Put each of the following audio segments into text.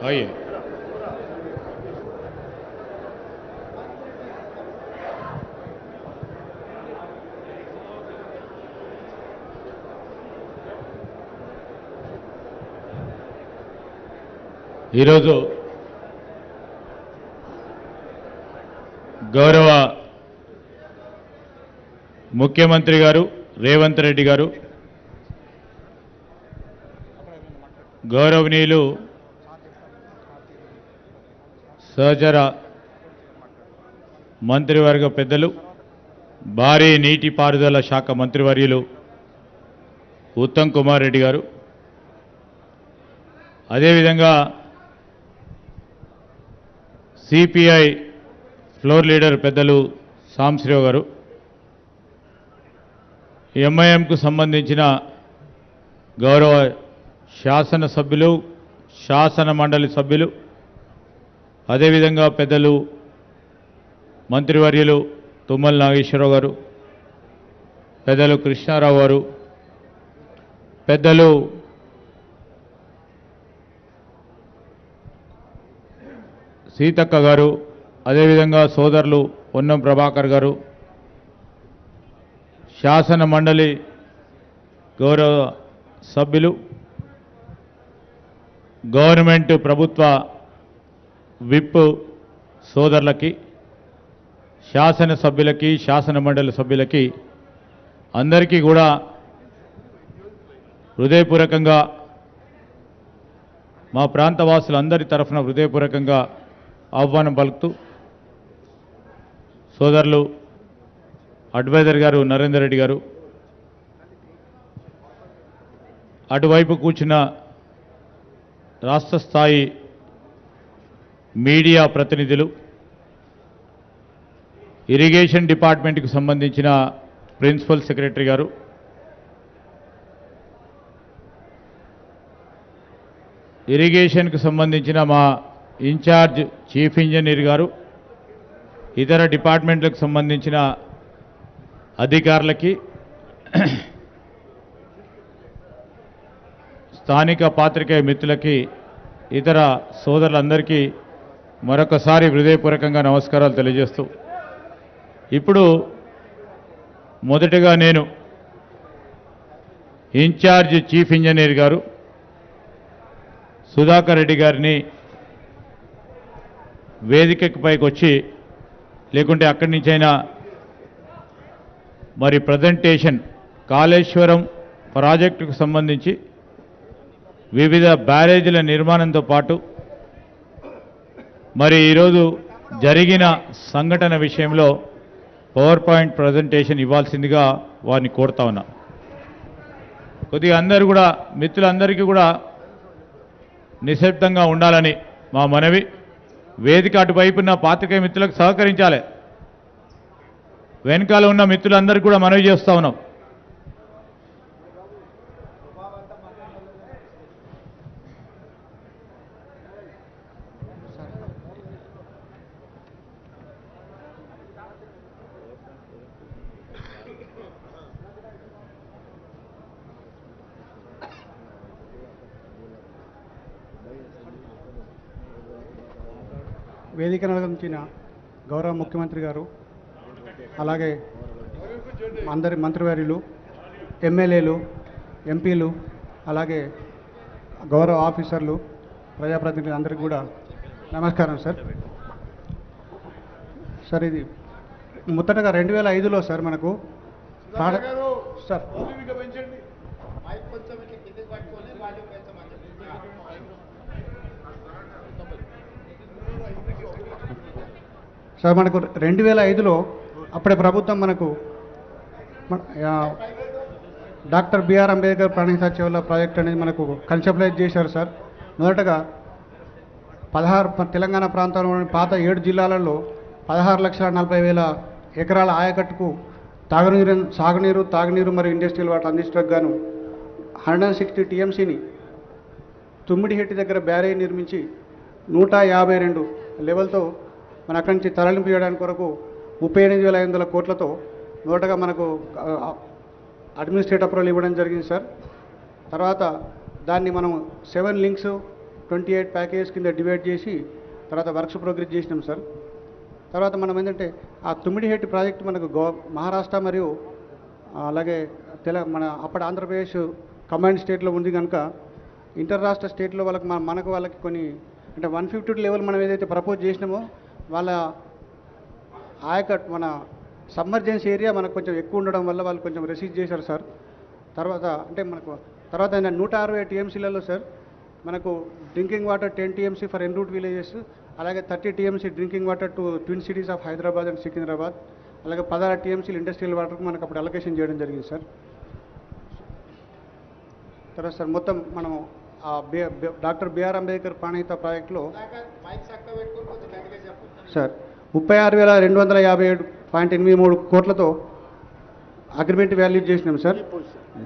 आइए। ఈరోజు గౌరవ ముఖ్యమంత్రి గారు రేవంత్ రెడ్డి గారు, గౌరవనీయులు సహచర మంత్రివర్గ పెద్దలు, భారీ నీటిపారుదల శాఖ మంత్రివర్యులు ఉత్తమ్ కుమార్ రెడ్డి గారు, అదేవిధంగా సిపిఐ ఫ్లోర్ లీడర్ పెద్దలు సాంశ్రీరావు గారు, ఎంఐఎంకు సంబంధించిన గౌరవ శాసన సభ్యులు, శాసన మండలి సభ్యులు, అదేవిధంగా పెద్దలు మంత్రివర్యులు తుమ్మల నాగేశ్వరరావు గారు, పెద్దలు కృష్ణారావు గారు, పెద్దలు సీతక్క గారు, అదేవిధంగా సోదరులు పొన్నం ప్రభాకర్ గారు, శాసన మండలి గౌరవ సభ్యులు, గవర్నమెంట్ ప్రభుత్వ విప్ సోదరులకి, శాసన సభ్యులకి, శాసన మండలి సభ్యులకి అందరికీ కూడా హృదయపూర్వకంగా మా ప్రాంతవాసులందరి తరఫున హృదయపూర్వకంగా ఆహ్వానం పలుకుతూ, సోదరులు అడ్వైజర్ గారు నరేందర్ రెడ్డి గారు, అటువైపు కూర్చున్న రాష్ట్ర స్థాయి మీడియా ప్రతినిధులు, ఇరిగేషన్ డిపార్ట్మెంట్కి సంబంధించిన ప్రిన్సిపల్ సెక్రటరీ గారు, ఇరిగేషన్కి సంబంధించిన మా ఇన్ఛార్జ్ చీఫ్ ఇంజనీర్ గారు, ఇతర డిపార్ట్మెంట్లకు సంబంధించిన అధికారులకి, స్థానిక పాత్రికేయ మిత్రులకి, ఇతర సోదరులందరికీ మరొకసారి హృదయపూర్వకంగా నమస్కారాలు తెలియజేస్తూ, ఇప్పుడు మొదటగా నేను ఇన్ఛార్జ్ చీఫ్ ఇంజనీర్ గారు సుధాకర్ రెడ్డి గారిని వేదికకి పైకి వచ్చి, లేకుంటే అక్కడి నుంచైనా మరి ప్రజెంటేషన్ కాళేశ్వరం ప్రాజెక్టుకు సంబంధించి వివిధ బ్యారేజీల నిర్మాణంతో పాటు మరి ఈరోజు జరిగిన సంఘటన విషయంలో పవర్ పాయింట్ ప్రజెంటేషన్ ఇవ్వాల్సిందిగా వారిని కోరుతా ఉన్నా. కొద్దిగా అందరూ కూడా మిత్రులందరికీ కూడా నిశ్శబ్దంగా ఉండాలని మా మనవి. వేదిక అటువైపు ఉన్న పాత్రికేయ మిత్రులకు సహకరించాలి. వెనకాల ఉన్న మిత్రులందరికీ కూడా మనవి చేస్తూ ఉన్నాం. వేదికను అలంకరించిన గౌరవ ముఖ్యమంత్రి గారు, అలాగే అందరి మంత్రివర్యులు, ఎమ్మెల్యేలు, ఎంపీలు, అలాగే గౌరవ ఆఫీసర్లు, ప్రజాప్రతినిధులు అందరికీ కూడా నమస్కారం సార్. సార్ ఇది ముచ్చటగా 2005లో సార్ మనకు సార్ సార్ మనకు 2005లో అప్పుడే ప్రభుత్వం మనకు డాక్టర్ బిఆర్ అంబేద్కర్ ప్రాణహిత చెవుల ప్రాజెక్ట్ అనేది మనకు కన్సెప్టలైజ్ చేశారు సార్. మొదటగా 16 తెలంగాణ ప్రాంతంలోని పాత 7 జిల్లాలలో 16,40,000 ఎకరాల ఆయకట్టుకు సాగునీరు, తాగునీరు మరియు ఇండస్ట్రియల్ వాటర్ అందించడానికి గాను 160 టీఎంసీని తుమ్మిడిహెట్టి దగ్గర బ్యారేజ్ నిర్మించి 152 లెవెల్తో మన అక్కడి నుంచి తరలింపు చేయడానికి కొరకు 38,500 కోట్లతో మొదటగా మనకు అడ్మినిస్ట్రేటివ్ అప్రూవల్ ఇవ్వడం జరిగింది సార్. తర్వాత దాన్ని మనం 7 లింక్స్ 28 ప్యాకేజ్ కింద డివైడ్ చేసి తర్వాత వర్క్స్ ప్రోగ్రెస్ చేసినాం సార్. తర్వాత మనం ఏంటంటే ఆ తుమ్మిడిహెట్టి ప్రాజెక్ట్ మనకు మహారాష్ట్ర మరియు అలాగే మన అప్పటి ఆంధ్రప్రదేశ్ కంబైన్డ్ స్టేట్లో ఉంది కనుక ఇంటర్ రాష్ట్ర స్టేట్లో వాళ్ళకి కొన్ని అంటే 152 లెవెల్ మనం ఏదైతే ప్రపోజ్ చేసినామో వాళ్ళ ఆయకట్ మన సబ్మర్జెన్స్ ఏరియా మనకు కొంచెం ఎక్కువ ఉండడం వల్ల వాళ్ళు కొంచెం రెసిస్ట్ చేశారు సార్. తర్వాత అంటే మనకు తర్వాత 160 టీఎంసీలలో సార్ మనకు drinking water 10 TMC for en route villages, అలాగే 30 TMC drinking water to twin cities of Hyderabad and Secunderabad, అలాగే 16 టీఎంసీలు ఇండస్ట్రియల్ వాటర్కి మనకు అప్పుడు అలొకేషన్ చేయడం జరిగింది సార్. తర్వాత సార్ మొత్తం మనము డాక్టర్ బిఆర్ అంబేద్కర్ ప్రాణహిత ప్రాజెక్టులో సార్ 36,257.83 కోట్లతో అగ్రిమెంట్ వాల్యూ చేసినాం సార్.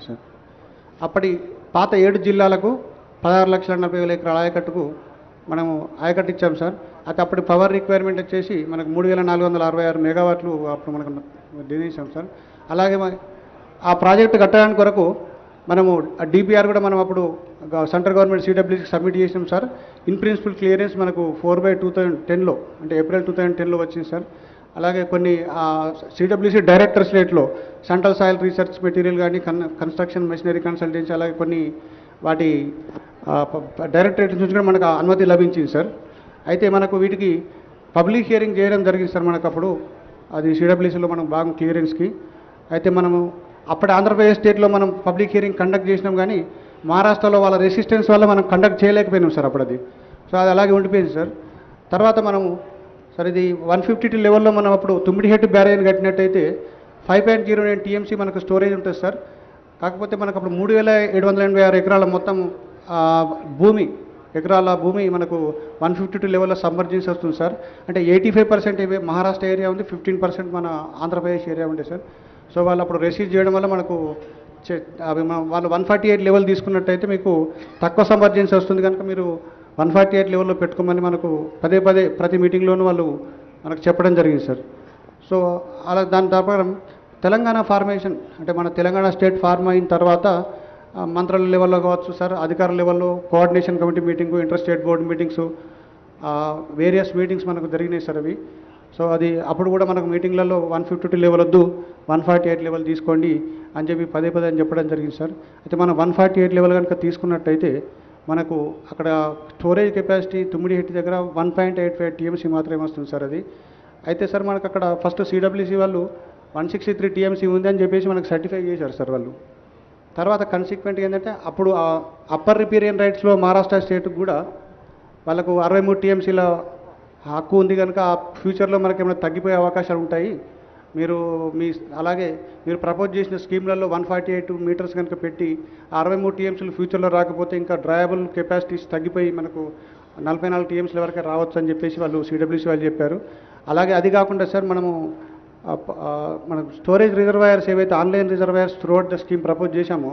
సార్ అప్పటి పాత 7 జిల్లాలకు 16,40,000 ఎకరాల ఆయకట్టుకు మనము ఆయకట్టు ఇచ్చాం సార్. అయితే అప్పటి పవర్ రిక్వైర్మెంట్ వచ్చేసి మనకు 3,466 మెగావాట్లు అప్పుడు మనకు నిర్ణయించాం సార్. అలాగే ఆ ప్రాజెక్టు కట్టడానికి కొరకు మనము డిపిఆర్ కూడా మనం అప్పుడు సెంట్రల్ గవర్నమెంట్ సిడబ్ల్యూసీకి సబ్మిట్ చేసినాం సార్. ఇన్ ప్రిన్సిపల్ క్లియరెన్స్ మనకు 4/2010లో అంటే ఏప్రిల్ 2010లో వచ్చింది సార్. అలాగే కొన్ని సిడబ్ల్యూసీ డైరెక్టర్స్ రేట్లో సెంట్రల్ సాయిల్ రీసెర్చ్ మెటీరియల్ కానీ కన్స్ట్రక్షన్ మెషినరీ కన్సల్టెన్సీ అలాగే కొన్ని వాటి డైరెక్టరేట్ నుంచి కూడా మనకు అనుమతి లభించింది సార్. అయితే మనకు వీటికి పబ్లిక్ హియరింగ్ చేయడం జరిగింది సార్ మనకు అప్పుడు అది సిడబ్ల్యూసీలో మనం భాగం క్లియరెన్స్కి. అయితే మనము అప్పటి ఆంధ్రప్రదేశ్ స్టేట్లో మనం పబ్లిక్ హియరింగ్ కండక్ట్ చేసినాం కానీ మహారాష్ట్రలో వాళ్ళ రెసిస్టెన్స్ వల్ల మనం కండక్ట్ చేయలేకపోయినాం సార్ అప్పుడు అది. సో అది అలాగే ఉండిపోయింది సార్. తర్వాత మనము సార్ ఇది 152 లెవెల్లో మనం అప్పుడు తుమ్మిడిహెట్టి బ్యారేజ్ కట్టినట్టయితే 5.09 టీఎంసీ మనకు స్టోరేజ్ ఉంటుంది సార్. కాకపోతే మనకు అప్పుడు 3,786 ఎకరాల మొత్తం ఎకరాల భూమి మనకు 152 లెవెల్లో సబ్మర్జెన్స్ వస్తుంది సార్. అంటే 85% మహారాష్ట్ర ఏరియా ఉంది, 15% మన ఆంధ్రప్రదేశ్ ఏరియా ఉంది సార్. సో వాళ్ళు అప్పుడు రెసీవ్ చేయడం వల్ల మనకు వాళ్ళు 148 లెవెల్ తీసుకున్నట్టయితే మీకు తక్కువ సబ్మర్జెన్స్ వస్తుంది కనుక మీరు 148 లెవెల్లో పెట్టుకోమని మనకు పదే ప్రతి మీటింగ్లోనూ వాళ్ళు మనకు చెప్పడం జరిగింది సార్. సో అలా దాని ప్రకారం తెలంగాణ ఫార్మేషన్ అంటే మన తెలంగాణ స్టేట్ ఫార్మ్ అయిన తర్వాత మంత్రుల లెవెల్లో కావచ్చు సార్, అధికారుల లెవెల్లో coordination committee meeting, inter state board meetings, various meetings మనకు జరిగినాయి సార్ అవి. సో అది అప్పుడు కూడా మనకు మీటింగ్లలో 152 లెవెల్ వద్దు 148 లెవెల్ తీసుకోండి అని చెప్పి పదే అని చెప్పడం జరిగింది సార్. అయితే మనం 148 లెవెల్ కనుక తీసుకున్నట్టయితే మనకు అక్కడ స్టోరేజ్ కెపాసిటీ తుమ్మిడిహెట్టి దగ్గర 1.85 టీఎంసీ మాత్రమే వస్తుంది సార్ అది. అయితే సార్ మనకు అక్కడ ఫస్ట్ సిడబ్ల్యూసీ వాళ్ళు 163 టీఎంసీ ఉంది అని చెప్పేసి మనకు సర్టిఫై చేశారు సార్ వాళ్ళు. తర్వాత కన్సిక్వెంట్గా ఏంటంటే అప్పుడు అప్పర్ రిపేరియన్ రైట్స్లో మహారాష్ట్ర స్టేట్కి కూడా వాళ్ళకు 63 టీఎంసీల హక్కు ఉంది కనుక ఆ ఫ్యూచర్లో మనకి ఏమైనా తగ్గిపోయే అవకాశాలు ఉంటాయి. మీరు అలాగే మీరు ప్రపోజ్ చేసిన స్కీమ్లలో 148 మీటర్స్ కనుక పెట్టి 63 టీఎంసీలు ఫ్యూచర్లో రాకపోతే ఇంకా డ్రాయబుల్ కెపాసిటీస్ తగ్గిపోయి మనకు 44 టీఎంసీల వరకే రావచ్చు అని చెప్పేసి వాళ్ళు సిడబ్ల్యూసీ వాళ్ళు చెప్పారు. అలాగే అది కాకుండా సార్ మన స్టోరేజ్ రిజర్వాయర్స్ ఏవైతే online reservoirs throughout the scheme propose చేశామో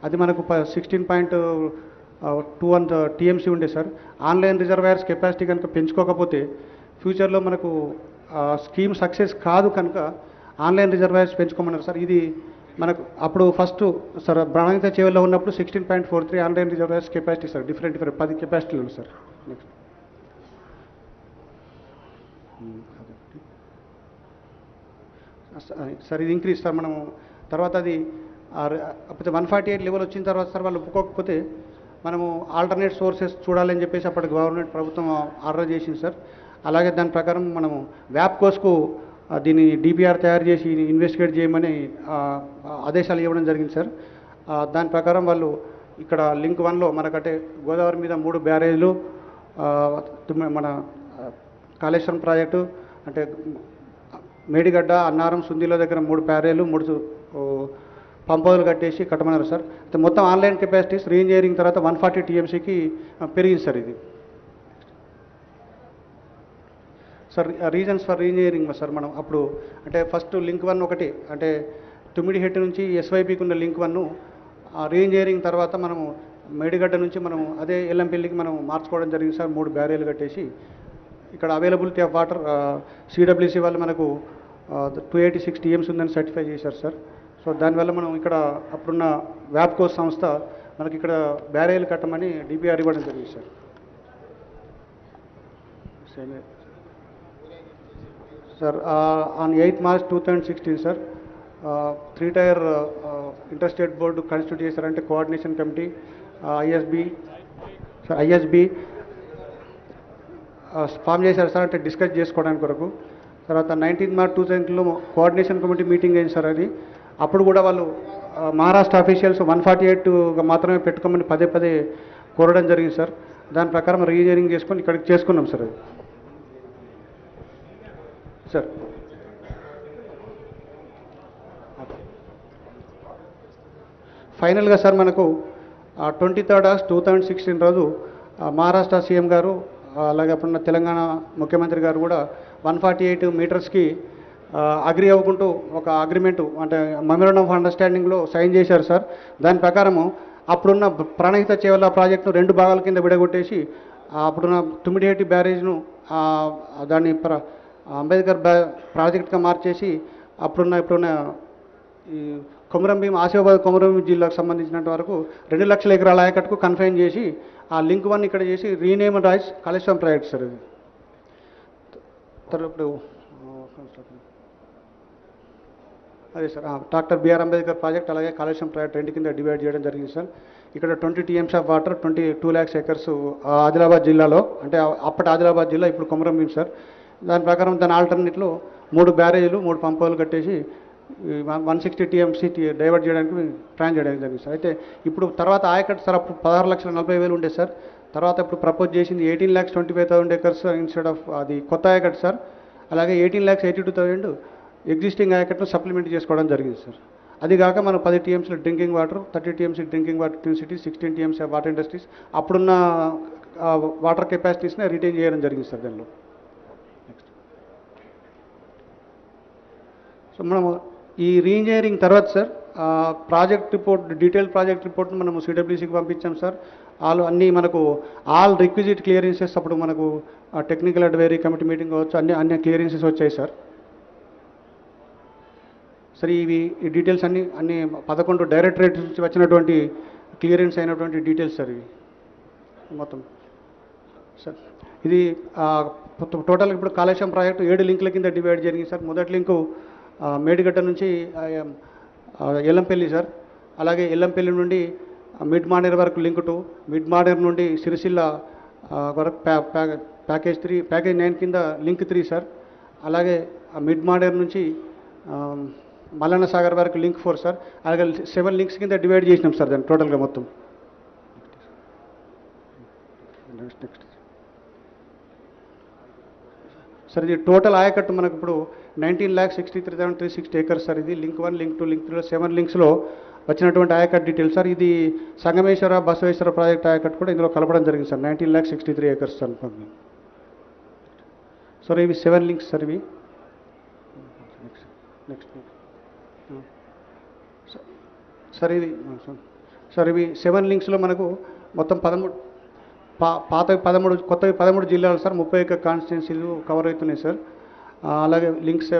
అది మనకు 16.21 టీఎంసీ ఉండే సార్. ఆన్లైన్ రిజర్వాయర్స్ కెపాసిటీ కనుక పెంచుకోకపోతే ఫ్యూచర్లో మనకు స్కీమ్ సక్సెస్ కాదు కనుక ఆన్లైన్ రిజర్వాయర్స్ పెంచుకోమన్నారు సార్. ఇది మనకు అప్పుడు ఫస్ట్ సార్ ప్రణాళిక చేవల్లో ఉన్నప్పుడు 16.43 online reservoirs capacity sir, different 10 కెపాసిటీలు సార్. నెక్స్ట్ సార్ ఇది ఇంక్రీజ్ సార్. మనము తర్వాత అది 148 లెవెల్ వచ్చిన తర్వాత సార్ వాళ్ళు ఒప్పుకోకపోతే మనము ఆల్టర్నేట్ సోర్సెస్ చూడాలని చెప్పేసి అప్పటి గవర్నమెంట్ ప్రభుత్వం ఆర్డర్ చేసింది సార్. అలాగే దాని ప్రకారం మనము వ్యాప్కోస్కు దీన్ని డిపిఆర్ తయారు చేసి ఇన్వెస్టిగేట్ చేయమని ఆదేశాలు ఇవ్వడం జరిగింది సార్. దాని ప్రకారం వాళ్ళు ఇక్కడ లింక్ 1లో మనకంటే గోదావరి మీద 3 బ్యారేజ్లు, మన కాళేశ్వరం ప్రాజెక్టు అంటే మేడిగడ్డ, అన్నారం, సుందిలో దగ్గర 3 బ్యారేజ్లు 3 పంపులు కట్టేసి కట్టమన్నారు సార్. మొత్తం ఆన్లైన్ కెపాసిటీస్ రీఇంజనీరింగ్ తర్వాత 140 టీఎంసీకి పెరిగింది సార్. ఇది sir reasons for re-engineering sir. మనం అప్పుడు అంటే ఫస్ట్ లింక్ 1 ఒకటి అంటే తుమ్మిడిహెట్టు నుంచి ఎస్వైపికి ఉన్న లింక్ 1 రీఇంజనీరింగ్ తర్వాత మనము మేడిగడ్డ నుంచి మనము అదే ఎల్లంపల్లికి మనం మార్చుకోవడం జరిగింది సార్. 3 బ్యారేజ్లు కట్టేసి ఇక్కడ అవైలబిలిటీ ఆఫ్ వాటర్ సిడబ్ల్యూసీ వాళ్ళు మనకు 286 టీఎంసీ ఉందని సర్టిఫై చేశారు సార్. సో దానివల్ల మనం ఇక్కడ అప్పుడున్న వ్యాప్కోస్ సంస్థ మనకి ఇక్కడ బ్యారేజ్లు కట్టమని డిపిఆర్ ఇవ్వడం జరిగింది sir. Sir on 8 March 2016 sir 3-tier interstate board constitute చేశారంటే కోఆర్డినేషన్ కమిటీ ఐఎస్బి ఫామ్ చేశారు సార్, అంటే డిస్కస్ చేసుకోవడానికి కొరకు. తర్వాత 19 March 2000లో కోఆర్డినేషన్ కమిటీ మీటింగ్ అయింది సార్. అది అప్పుడు కూడా వాళ్ళు మహారాష్ట్ర అఫీషియల్స్ 148గా మాత్రమే పెట్టుకోమని పదే కోరడం జరిగింది సార్. దాని ప్రకారం రీఇంజనీరింగ్ చేసుకొని ఇక్కడికి చేసుకున్నాం సార్. అది సార్ ఫైనల్గా సార్ మనకు 23rd August 2016 రోజు మహారాష్ట్ర సీఎం గారు అలాగే అప్పుడున్న తెలంగాణ ముఖ్యమంత్రి గారు కూడా 148 మీటర్స్కి అగ్రి అవ్వకుంటూ ఒక అగ్రిమెంటు అంటే మెమోరాండం ఆఫ్ అండర్స్టాండింగ్లో సైన్ చేశారు సార్. దాని ప్రకారము అప్పుడున్న ప్రాణహిత చేవల ప్రాజెక్టును 2 భాగాల కింద విడగొట్టేసి అప్పుడున్న తుమ్మిడిహెట్టి బ్యారేజ్ను దాన్ని అంబేద్కర్ ప్రాజెక్ట్గా మార్చేసి ఇప్పుడున్న ఈ కొమరంభీం ఆసిఫాబాద్ కొమరంభీం జిల్లాకు సంబంధించినంత వరకు 2 లక్షల ఎకరాల ఆయకట్టుకు కన్ఫైన్ చేసి ఆ లింక్ 1 ఇక్కడ చేసి రీనేమ్ రైస్ కాళేశ్వరం ప్రాజెక్ట్ సార్. అది ఇప్పుడు అదే sir doctor BR Ambedkar project అలాగే కాళేశ్వరం ప్రాజెక్ట్ 2 కింద డివైడ్ చేయడం జరిగింది సార్. ఇక్కడ 20 TMC of water 22 lakhs acres Adilabad జిల్లాలో, అంటే అప్పటి ఆదిలాబాద్ జిల్లా ఇప్పుడు కొమరంభీం సార్. దాని ప్రకారం దాని ఆల్టర్నేట్లో 3 బ్యారేజీలు 3 పంపులు కట్టేసి 160 టీఎంసీ డైవర్ట్ చేయడానికి ప్లాన్ చేయడానికి జరిగింది సార్. అయితే ఇప్పుడు తర్వాత ఆయకట్టు సార్ అప్పుడు 16,40,000 ఉండే సార్. తర్వాత ఇప్పుడు ప్రపోజ్ చేసింది 18,25,000 acres ఇన్స్టెడ్ ఆఫ్ అది కొత్త ఆయకట్టు సార్. అలాగే 18,82,000 ఎగ్జిస్టింగ్ ఆయకట్టు సప్లిమెంట్ చేసుకోవడం జరిగింది సార్. అది కాక మనం 10 TMC drinking water, 30 TMC drinking water twin cities, 16 TMC water industries అప్పుడున్న వాటర్ కెపాసిటీస్ని రిటైన్ చేయడం జరిగింది సార్ దానిలో. నెక్స్ట్ సో మనము ఈ రీఇంజనీరింగ్ తర్వాత sir project report, detail project రిపోర్ట్ను మనము సిడబ్ల్యూసీకి పంపించాం సార్. అన్నీ మనకు ఆల్ రిక్విజిట్ క్లియరెన్సెస్ అప్పుడు మనకు టెక్నికల్ అడ్వైజరీ కమిటీ మీటింగ్ కావచ్చు అన్ని క్లియరెన్సెస్ వచ్చాయి సార్. సరే ఈ డీటెయిల్స్ అన్ని 11 డైరెక్టరేట్ నుంచి వచ్చినటువంటి క్లియరెన్స్ అయినటువంటి డీటెయిల్స్ సార్ ఇవి మొత్తం సార్. ఇది టోటల్ ఇప్పుడు కాళేశ్వరం ప్రాజెక్టు 7 లింకుల కింద డివైడ్ జరిగింది సార్. మొదటి లింకు మేడిగడ్డ నుంచి ఎల్లంపల్లి సార్. అలాగే ఎల్లంపల్లి నుండి మిడ్ మానేర్ వరకు లింక్ 2, మిడ్ మానేర్ నుండి సిరిసిల్ల వరకు ప్యాకేజ్ 9 కింద లింక్ 3 సార్. అలాగే మిడ్ మానేర్ నుంచి మల్లన్న సాగర్ వరకు లింక్ 4 సార్. అలాగే 7 లింక్స్ కింద డివైడ్ చేసినాం సార్ దాన్ని టోటల్గా మొత్తం. నెక్స్ట్ సార్ ఇది టోటల్ ఆయకట్టు మనకు ఇప్పుడు 19,63,360 acres సార్. ఇది లింక్ 1, లింక్ 2, లింక్ 3 7 లింక్స్లో వచ్చినటువంటి ఆయకట్ డీటెయిల్స్ సార్. ఇది సంగమేశ్వర బసవేశ్వర ప్రాజెక్ట్ ఆయకట్టు కూడా ఇందులో కలపడం జరిగింది సార్. 19,63 acres sir. సార్ ఇవి 7 లింక్స్ సార్. ఇవి నెక్స్ట్ సార్ ఇది సార్ ఇవి 7 లింక్స్లో మనకు మొత్తం 13 పాతవి 13 కొత్తవి 13 జిల్లాలు సార్. 31 కాన్స్టిట్యున్సీలు కవర్ అవుతున్నాయి సార్. అలాగే లింక్స్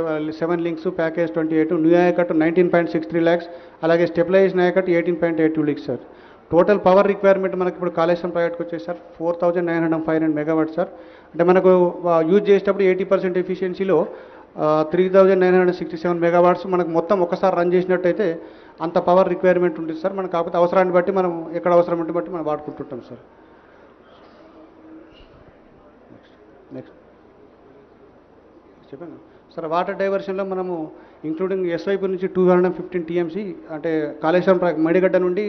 7 లింక్స్ ప్యాకేజ్ 28 న్యూ ఆయకట్టు 19.63 lakhs, అలాగే స్టెబిలైజేషన్ ఆయకట్టు 18.82 lakhs sir. Total power requirement మనకి ఇప్పుడు కాళేశ్వరం ప్రాజెక్ట్కి వచ్చేసి సార్ 4,905 మెగావాట్స్ సార్. అంటే మనకు యూజ్ చేసేటప్పుడు 80% ఎఫిషియన్సీలో 3,967 మెగావాట్స్ మనకు మొత్తం ఒకసారి రన్ చేసినట్టయితే అంత పవర్ రిక్వైర్మెంట్ ఉంటుంది సార్. మనకు కాకపోతే అవసరాన్ని బట్టి మనం ఎక్కడ అవసరం ఉంటే బట్టి మనం వాడుకుంటుంటాం సార్. నెక్స్ట్ చెప్పాను సార్. వాటర్ డైవర్షన్లో మనము ఇంక్లూడింగ్ ఎస్వైపు నుంచి 215 TMC అంటే కాళేశ్వరం మేడిగడ్డ నుండి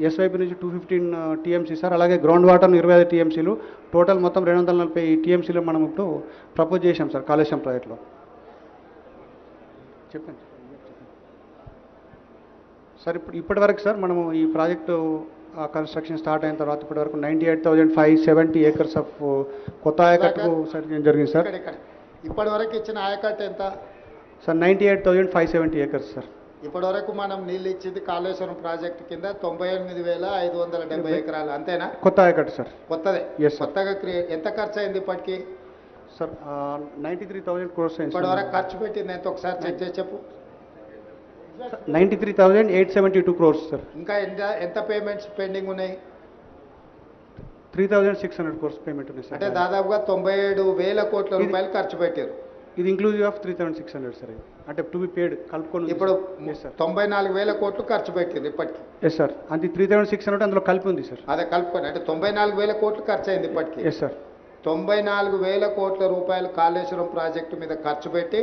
ఎస్వైపు నుంచి 215 TMC సార్. అలాగే గ్రౌండ్ వాటర్ 25 TMCలు టోటల్ మొత్తం 240 TMCలు మనం ఇప్పుడు ప్రపోజ్ చేశాం సార్ కాళేశ్వరం ప్రాజెక్ట్లో. చెప్పండి సార్. ఇప్పటివరకు సార్ మనము ఈ ప్రాజెక్టు కన్స్ట్రక్షన్ స్టార్ట్ అయిన తర్వాత ఇప్పటివరకు 98,570 acres ఆఫ్ కొత్త ఆయకట్టుకు సార్ జరిగింది సార్. ఇప్పటివరకు ఇచ్చిన ఆయకట్టు ఎంత సార్? 98,570 acres sir. ఇప్పటివరకు మనం నీళ్ళు ఇచ్చింది కాళేశ్వరం ప్రాజెక్టు కింద 98,570 ఎకరాలు అంతేనా? కొత్త ఆయకట్టు సార్. కొత్తదే. Yes sir. కొత్తగా ఎంత ఖర్చు అయింది ఇప్పటికి సార్? 93,000 crores అయింది. ఇప్పటివరకు ఖర్చు పెట్టింది ఎంత ఒకసారి చెక్ చేసి చెప్పు. 93,872 crores సార్. ఇంకా ఎంత పేమెంట్స్ పెండింగ్ ఉన్నాయి? 3,600 crores పేమెంట్ ఉంది సార్. అంటే దాదాపుగా 97,000 కోట్ల రూపాయలు ఖర్చు పెట్టారు. ఇది ఇంక్లూజివ్ ఆఫ్ 3,600 సార్. అంటే టు బి పేడ్ కలుపుకొని ఇప్పుడు 94,000 కోట్లు ఖర్చు పెట్టారు ఇప్పటికి. Yes sir. అది 3,600 అందులో కలిపి ఉంది సార్. అదే కలుపుకొని అంటే 94,000 కోట్లు ఖర్చు అయింది ఇప్పటికి. Yes sir. 94,000 కోట్ల రూపాయలు కాళేశ్వరం ప్రాజెక్టు మీద ఖర్చు పెట్టి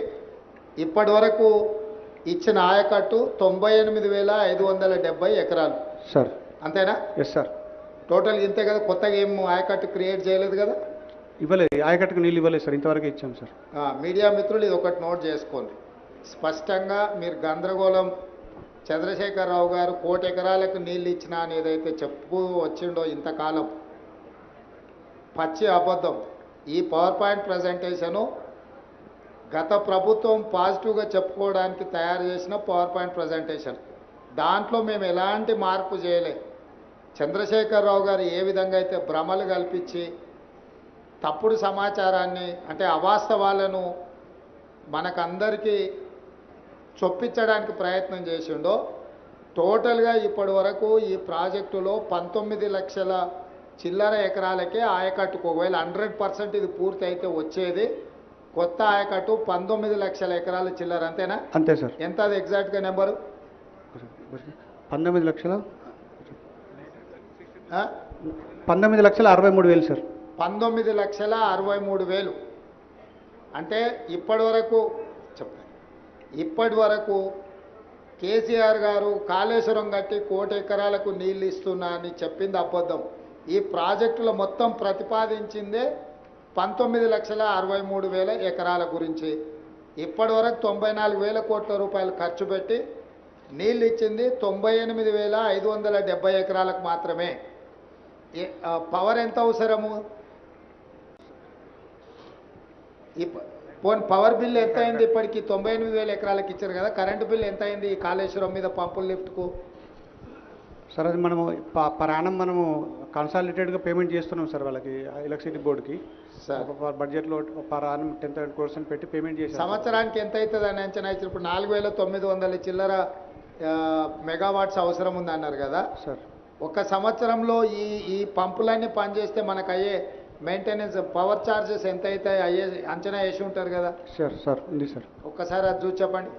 ఇప్పటి వరకు ఇచ్చిన ఆయకట్టు 98,570 ఎకరాలు సార్. అంతేనా? Yes sir. టోటల్ ఇంతే కదా. కొత్తగా ఏం ఆయకట్టు క్రియేట్ చేయలేదు కదా? ఇవ్వలేదు. ఆయకట్టుకు నీళ్ళు ఇవ్వలేదు సార్. ఇంతవరకు ఇచ్చాం సార్. మీడియా మిత్రులు ఇది ఒకటి నోట్ చేసుకోండి. స్పష్టంగా మీరు గందరగోళం చంద్రశేఖరరావు గారు 1 కోటి ఎకరాలకు నీళ్ళు ఇచ్చినా అని ఏదైతే చెప్పు వచ్చిండో ఇంతకాలం పచ్చి అబద్ధం. ఈ పవర్ పాయింట్ ప్రజెంటేషను గత ప్రభుత్వం పాజిటివ్గా చెప్పుకోవడానికి తయారు చేసిన పవర్ పాయింట్ ప్రజెంటేషన్. దాంట్లో మేము ఎలాంటి మార్పు చేయలే. చంద్రశేఖరరావు గారు ఏ విధంగా అయితే భ్రమలు కల్పించి తప్పుడు సమాచారాన్ని అంటే అవాస్తవాలను మనకందరికీ చొప్పించడానికి ప్రయత్నం చేసిండో టోటల్గా ఇప్పటి వరకు ఈ ప్రాజెక్టులో 19 లక్షల చిల్లర ఎకరాలకే ఆయకట్టుకు ఒకవేళ 100% ఇది పూర్తి అయితే వచ్చేది కొత్త ఆయకట్టు 19 లక్షల ఎకరాల చిల్లర. అంతేనా? అంతే సార్. ఎంత అది ఎగ్జాక్ట్గా నెంబరు? 19 లక్షల 19,63,000 సార్. 19,63,000 అంటే ఇప్పటి వరకు కేసీఆర్ గారు కాళేశ్వరం కట్టి 1 కోటి ఎకరాలకు నీళ్ళు ఇస్తున్నా అని చెప్పింది అబద్ధం. ఈ ప్రాజెక్టులో మొత్తం ప్రతిపాదించిందే 19,63,000 ఎకరాల గురించి. ఇప్పటి వరకు 94,000 కోట్ల రూపాయలు ఖర్చు పెట్టి నీళ్ళు ఇచ్చింది 98,570 ఎకరాలకు మాత్రమే. పవర్ ఎంత అవసరము? పోనీ పవర్ బిల్ ఎంత అయింది ఇప్పటికి? 98,000 ఎకరాలకు ఇచ్చారు కదా. కరెంటు బిల్ ఎంత అయింది ఈ కాళేశ్వరం మీద పంపుల లిఫ్ట్కు? సార్ అది మనము పరాణం మనము కన్సాలిడేటెడ్గా పేమెంట్ చేస్తున్నాం సార్ వాళ్ళకి ఎలక్ట్రిసిటీ బోర్డుకి. సార్ బడ్జెట్లో పరాణం 10,000 crores అని పెట్టి పేమెంట్ చేసి సంవత్సరానికి ఎంత అవుతుంది అని అంచనా ఇచ్చారు. ఇప్పుడు 4,900 చిల్లర మెగావాట్స్ అవసరం ఉంది అన్నారు కదా సార్. ఒక సంవత్సరంలో ఈ పంపులన్నీ పనిచేస్తే మనకు అయ్యే మెయింటెనెన్స్ పవర్ ఛార్జెస్ ఎంత అయితే అయ్యే అంచనా వేసి ఉంటారు కదా సార్. సార్ ఉంది సార్. ఒక్కసారి అది చూసి చెప్పండి.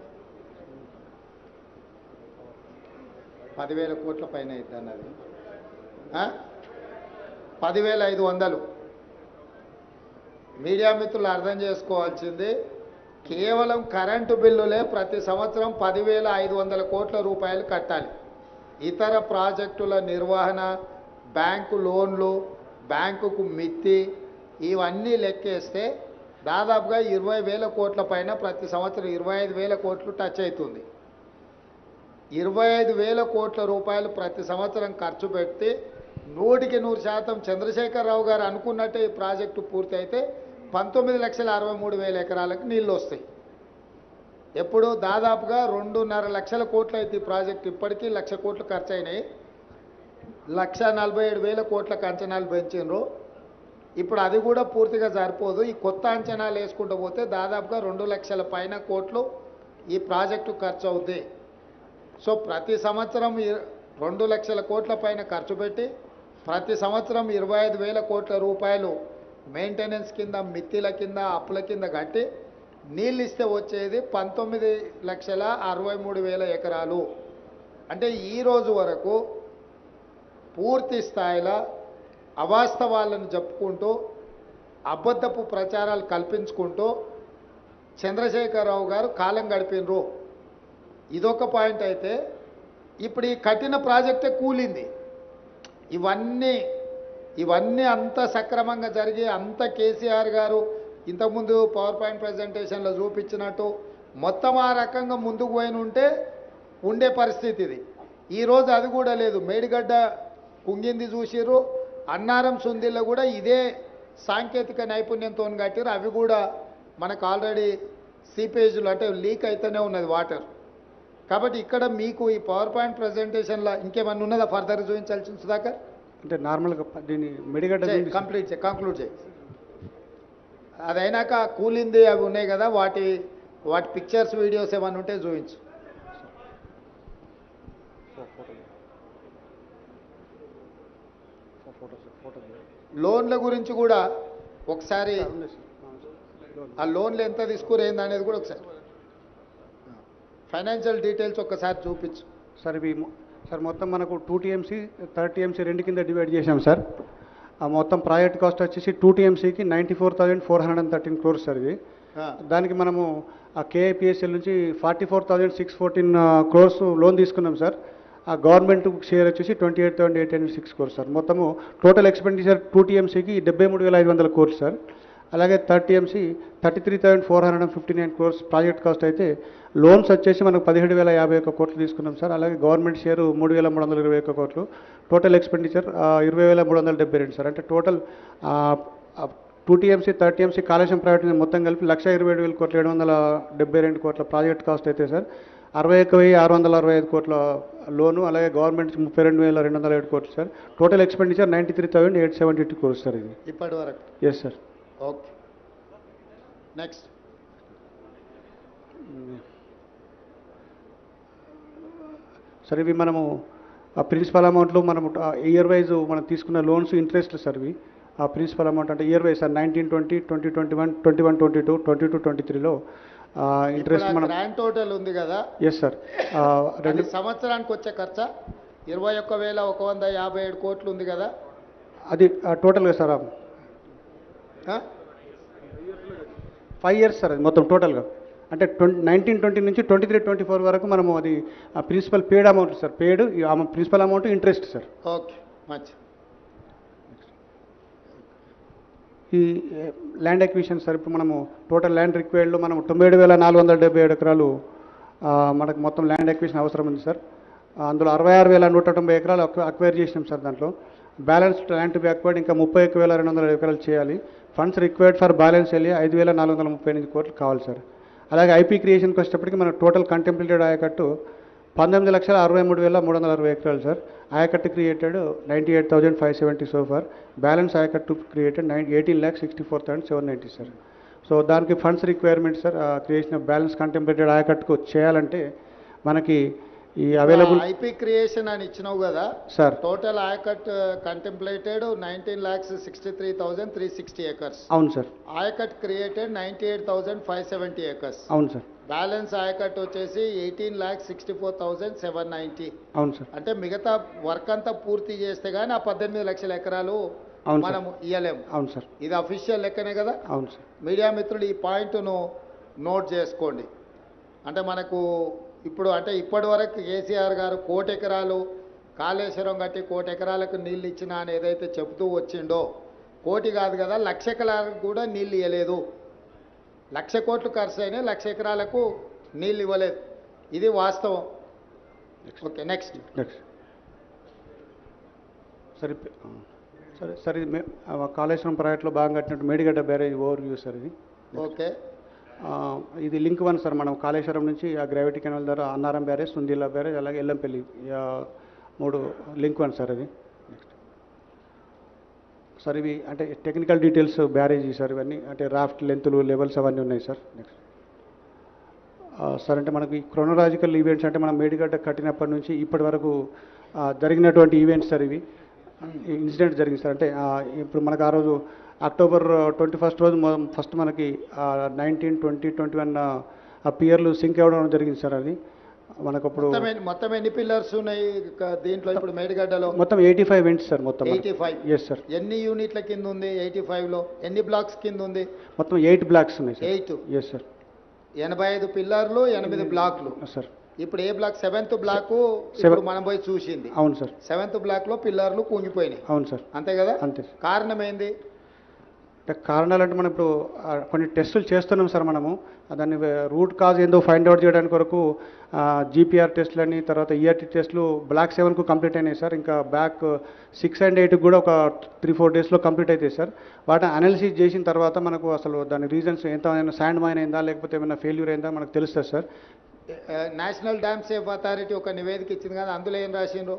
10,000 కోట్ల పైన అవుతుంది అన్నది. 10,500. మీడియా మిత్రులు అర్థం చేసుకోవాల్సింది కేవలం కరెంటు బిల్లులే ప్రతి సంవత్సరం 10,500 కోట్ల రూపాయలు కట్టాలి. ఇతర ప్రాజెక్టుల నిర్వహణ, బ్యాంకు లోన్లు, బ్యాంకుకు మిత్తి ఇవన్నీ లెక్కేస్తే దాదాపుగా 20,000 కోట్ల పైన ప్రతి సంవత్సరం 25,000 కోట్లు టచ్ అవుతుంది. 25,000 కోట్ల రూపాయలు ప్రతి సంవత్సరం ఖర్చు పెడితే 100% చంద్రశేఖరరావు గారు అనుకున్నట్టే ఈ ప్రాజెక్టు పూర్తి అయితే 19,63,000 ఎకరాలకు నీళ్ళు వస్తాయి. ఎప్పుడు దాదాపుగా 2.5 లక్షల కోట్లు అయితే ఈ ప్రాజెక్టు ఇప్పటికీ 1,00,000 కోట్లు ఖర్చు అయినాయి. 1,47,000 కోట్లకు అంచనాలు పెంచినరు. ఇప్పుడు అది కూడా పూర్తిగా సరిపోదు. ఈ కొత్త అంచనాలు వేసుకుంటూ పోతే దాదాపుగా 2 లక్షల పైన కోట్లు ఈ ప్రాజెక్టు ఖర్చు అవుతాయి. సో ప్రతి సంవత్సరం 2 లక్షల కోట్ల పైన ఖర్చు పెట్టి ప్రతి సంవత్సరం 25,000 కోట్ల రూపాయలు మెయింటెనెన్స్ కింద, మిత్తిల కింద, అప్పుల కింద కట్టి నీళ్ళు ఇస్తే వచ్చేది 19,63,000 ఎకరాలు. అంటే ఈరోజు వరకు పూర్తి స్థాయిలో అవాస్తవాలను చెప్పుకుంటూ అబద్ధపు ప్రచారాలు కల్పించుకుంటూ చంద్రశేఖరరావు గారు కాలం గడిపినరు. ఇదొక పాయింట్ అయితే ఇప్పుడు ఈ కఠిన ప్రాజెక్టే కూలింది. ఇవన్నీ అంత సక్రమంగా జరిగి అంత కేసీఆర్ గారు ఇంతకుముందు పవర్ పాయింట్ ప్రజెంటేషన్లో చూపించినట్టు మొత్తం ఆ రకంగా ముందుకు పోయిన ఉండే పరిస్థితి ఇది. ఈరోజు అది కూడా లేదు. మేడిగడ్డ కుంగింది చూసిర్రు, అన్నారం సుందిల్లో కూడా ఇదే సాంకేతిక నైపుణ్యంతో కట్టిరు. అవి కూడా మనకు ఆల్రెడీ సీపేజ్లు అంటే లీక్ అయితేనే ఉన్నది వాటర్. కాబట్టి ఇక్కడ మీకు ఈ పవర్ పాయింట్ ప్రజెంటేషన్లో ఇంకేమన్నా ఉన్నదా ఫర్దర్ చూపించాల్సింది సుధాకర్? అంటే నార్మల్గా దీన్ని మెడిగడ్డ కంక్లూడ్ చేయి. అదైనాక కూలింది అవి ఉన్నాయి కదా, వాటి పిక్చర్స్, వీడియోస్ ఏమన్నా ఉంటే చూపించు. లోన్ల గురించి కూడా ఒకసారి ఆ లోన్లు ఎంత తీసుకురేంది అనేది కూడా ఒకసారి ఫైనాన్షియల్ డీటెయిల్స్ ఒక్కసారి చూపించు. సార్ మొత్తం మనకు 2 TMC 3 TMC రెండు కింద డివైడ్ చేసాం సార్. ఆ మొత్తం ప్రాజెక్ట్ కాస్ట్ వచ్చేసి 2 TMCకి 94,413 crores సార్. ఇది దానికి మనము ఆ KIPSL నుంచి 44,614 crores లోన్ తీసుకున్నాం సార్. ఆ గవర్నమెంట్ షేర్ వచ్చేసి 28,806 crores సార్. మొత్తము టోటల్ ఎక్స్పెండిచర్ 2 TMCకి 73,500 crores సార్. అలాగే 3 TMC 33,459 crores ప్రాజెక్ట్ కాస్ట్ అయితే లోన్స్ వచ్చేసి మనకు 17,051 కోట్లు తీసుకున్నాం సార్. అలాగే గవర్నమెంట్ షేరు 3,321 కోట్లు. Total expenditure 20,372 sir. అంటే total 2 TMC 3 TMC Kaleshwaram private మొత్తం కలిపి 1,27,000 కోట్లు 772 కోట్ల ప్రాజెక్ట్ కాస్ట్ అయితే సార్. 61,665 కోట్ల లోను, అలాగే గవర్నమెంట్ 32,207 కోట్లు సార్. టోటల్ ఎక్స్పెండిచర్ 93,872 crores సార్. ఇది ఇప్పటి వరకు. Yes sir. Okay, next. Sir ఇవి మనము ఆ ప్రిన్సిపల్ అమౌంట్లో మనము ఇయర్ వైజ్ మనం తీసుకున్న లోన్స్ ఇంట్రెస్ట్లు సార్. ఇవి ఆ ప్రిన్సిపల్ అమౌంట్ అంటే ఇయర్ వైజ్ సార్ 1920, 2021, 21-22, 22-23లో ఇంట్రెస్ట్ మనం గ్రాండ్ టోటల్ ఉంది కదా. Yes sir. 2 సంవత్సరానికి వచ్చే ఖర్చు 21,157 కోట్లు ఉంది కదా. అది టోటల్గా సార్ 5 years సార్. అది మొత్తం టోటల్గా అంటే 1920 నుంచి 23-24 వరకు మనము అది principal paid amount sir. Paid principal amount interest sir. Okay, మంచి. ఈ ల్యాండ్ ఎక్విజిషన్ సార్. ఇప్పుడు మనము టోటల్ ల్యాండ్ రిక్వైర్డ్లో మనం 97,477 ఎకరాలు మనకు మొత్తం ల్యాండ్ ఎక్విజిషన్ అవసరం ఉంది సార్. అందులో 66,190 ఎకరాలు అక్వైర్ చేసినాం సార్. దాంట్లో balance land to be acquired ఇంకా 31,200 ఎకరాలు చేయాలి. ఫండ్స్ రిక్వైర్డ్ ఫర్ బ్యాలెన్స్ వెళ్ళి 5,438 కోట్లు కావాలి సార్. అలాగే ఐపీ క్రియేషన్కి వచ్చేటప్పటికి మన టోటల్ కంటెంప్లేటెడ్ ఆయకట్టు 19,63,360 ఎకరాలు సార్. ఆయకట్టు క్రియేటెడ్ 98,570 సో ఫార్. బ్యాలెన్స్ ఆయకట్టు క్రియేటెడ్ 18,64,790 సార్. సో దానికి funds requirement sir. Creation of balance contemplated ఆయకట్టుకు చేయాలంటే మనకి ఈ అవైలబుల్ ఐపీ క్రియేషన్ అని ఇచ్చినావు కదా sir. Total ayacut contemplated 19,63,360 acres. అవును సార్. Ayacut created 98,570 acres. అవును సార్. బ్యాలెన్స్ ఆయకట్ వచ్చేసి 18,64,790. అవును సార్. అంటే మిగతా వర్క్ అంతా పూర్తి చేస్తే కానీ ఆ 18 లక్షల ఎకరాలు మనం ఇయ్యలేము. అవును సార్. ఇది అఫీషియల్ లెక్కనే కదా. అవును సార్. మీడియా మిత్రులు ఈ పాయింట్ను నోట్ చేసుకోండి. అంటే మనకు ఇప్పుడు అంటే ఇప్పటి వరకు కేసీఆర్ గారు 1 కోటి ఎకరాలు కాళేశ్వరం కట్టి 1 కోటి ఎకరాలకు నీళ్ళు ఇచ్చిన అని ఏదైతే చెబుతూ వచ్చిండో, 1 కోటి కాదు కదా 1,00,000 ఎకరాలకు కూడా నీళ్ళు ఇవ్వలేదు. 1,00,000 కోట్లు ఖర్చు అయినా 1,00,000 ఎకరాలకు నీళ్ళు ఇవ్వలేదు. ఇది వాస్తవం. Okay, next. సరే సరే సరే ఇది కాళేశ్వరం ప్రాజెక్టులో భాగంగా కట్టినట్టు Medigadda barrage over view sir ఇది. ఓకే, ఇది లింక్ 1 సార్. మనం కాళేశ్వరం నుంచి ఆ గ్రావిటీ కెనాల్ ద్వారా అన్నారం బ్యారేజ్, సుందిల్లా బ్యారేజ్, అలాగే ఎల్లంపల్లి 3 లింక్ 1 సార్ అది. నెక్స్ట్ సార్ ఇవి అంటే టెక్నికల్ డీటెయిల్స్ బ్యారేజీ సార్. ఇవన్నీ అంటే రాఫ్ట్ లెంతులు, లెవెల్స్ అవన్నీ ఉన్నాయి సార్. నెక్స్ట్ సార్ అంటే మనకి క్రోనలాజికల్ ఈవెంట్స్ అంటే మనం మేడిగడ్డ కట్టినప్పటి నుంచి ఇప్పటి వరకు జరిగినటువంటి ఈవెంట్స్ సార్. ఇవి ఇన్సిడెంట్ జరిగింది సార్. అంటే ఇప్పుడు మనకు ఆ రోజు అక్టోబర్ 21 రోజు ఫస్ట్ మనకి 19, 20, 21 ఆ పియర్లు సింక్ అవ్వడం జరిగింది సార్. అది మనకు అప్పుడు మొత్తం ఎన్ని పిల్లర్స్ ఉన్నాయి దీంట్లో ఇప్పుడు మేడిగడ్డలో? మొత్తం 85 వెంట్స్ సార్. మొత్తం 85. Yes sir. ఎన్ని యూనిట్ల కింద ఉంది 85లో? ఎన్ని బ్లాక్స్ కింద ఉంది? మొత్తం 8 బ్లాక్స్ ఉన్నాయి సార్. 8. Yes sir. 85 పిల్లర్లు, 8 బ్లాక్లు సార్. ఇప్పుడు ఏ బ్లాక్? 7th బ్లాక్ ఇప్పుడు మనం పోయి చూసింది. అవును సార్. 7th బ్లాక్ లో పిల్లర్లు కుంగిపోయినాయి. అవును సార్. అంతే కదా? అంతే. కారణం ఏంది? కారణాలు అంటే మనం ఇప్పుడు కొన్ని టెస్టులు చేస్తున్నాం సార్. మనము దాన్ని రూట్ కాజ్ ఏందో ఫైండ్ అవుట్ చేయడానికి కొరకు జీపీఆర్ టెస్టులని, తర్వాత ఈఆర్టీ టెస్టులు బ్లాక్ 7కు కంప్లీట్ అయినాయి సార్. ఇంకా బ్యాక్ 6 and 8 కూడా ఒక 3-4 డేస్లో కంప్లీట్ అవుతాయి సార్. వాటిని అనాలిసిస్ చేసిన తర్వాత మనకు అసలు దాని రీజన్స్ ఎంత శాండ్ మైన్ అయిందా లేకపోతే ఏమైనా ఫెయిల్యూర్ అయిందా మనకు తెలుస్తుంది sir. National dam safe authority ఒక నివేదిక ఇచ్చింది కదా, అందులో ఏం రాసిండ్రు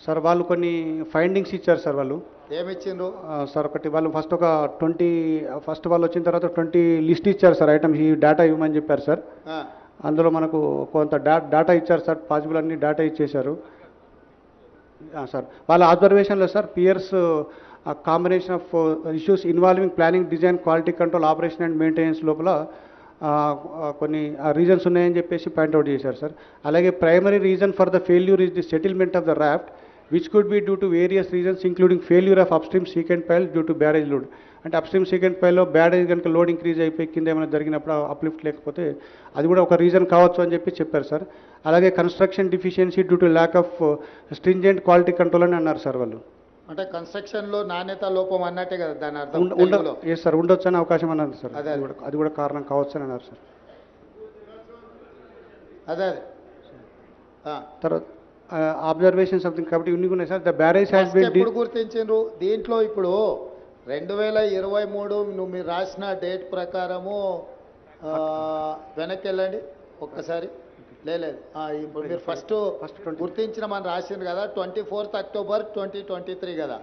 సార్? వాళ్ళు కొన్ని ఫైండింగ్స్ ఇచ్చారు సార్. వాళ్ళు ఏమిచ్చిండ్రు సార్? ఒకటి వాళ్ళు ఫస్ట్ ఒక 20 వాళ్ళు వచ్చిన తర్వాత 20 లిస్ట్ ఇచ్చారు సార్. ఐటమ్స్ ఈ డేటా ఇవ్వమని చెప్పారు సార్. అందులో మనకు కొంత డేటా ఇచ్చారు సార్. పాసిబుల్ అన్ని డేటా ఇచ్చేశారు సార్. వాళ్ళ అబ్జర్వేషన్లో sir piers combination of issues involving planning, design, quality control, operation and maintenance లోపల కొన్ని రీజన్స్ ఉన్నాయని చెప్పేసి పాయింట్అవుట్ చేశారు సార్. అలాగే primary reason for the failure is the settlement of the raft which could be due to various reasons including failure of upstream secant pile due to barrage load. అంటే upstream secant పైల్లో barrage కనుక load increase అయిపోయి కింద ఏమైనా జరిగినప్పుడు uplift లేకపోతే అది కూడా ఒక రీజన్ కావచ్చు అని చెప్పి చెప్పారు సార్. అలాగే construction deficiency due to lack of stringent quality control అని అన్నారు సార్ వాళ్ళు. అంటే కన్స్ట్రక్షన్లో నాణ్యత లోపం అన్నట్టే కదా దాని అర్థం? ఎస్ సార్, ఉండొచ్చు అనే అవకాశం అన్నారు సార్. అది కూడా కారణం కావచ్చు అని అన్నారు సార్. అదే తర్వాత అబ్జర్వేషన్ సంథింగ్ కాబట్టి ఇన్ని ఉన్నాయి sir. The barrage has been ఎప్పుడు గుర్తించారు దీంట్లో? ఇప్పుడు 2023 నువ్వు మీరు రాసిన డేట్ ప్రకారము వెనక్కి వెళ్ళండి ఒక్కసారి. లేదు ఇప్పుడు మీరు ఫస్ట్ గుర్తించిన మనం రాసింది కదా 24th October 2023 కదా?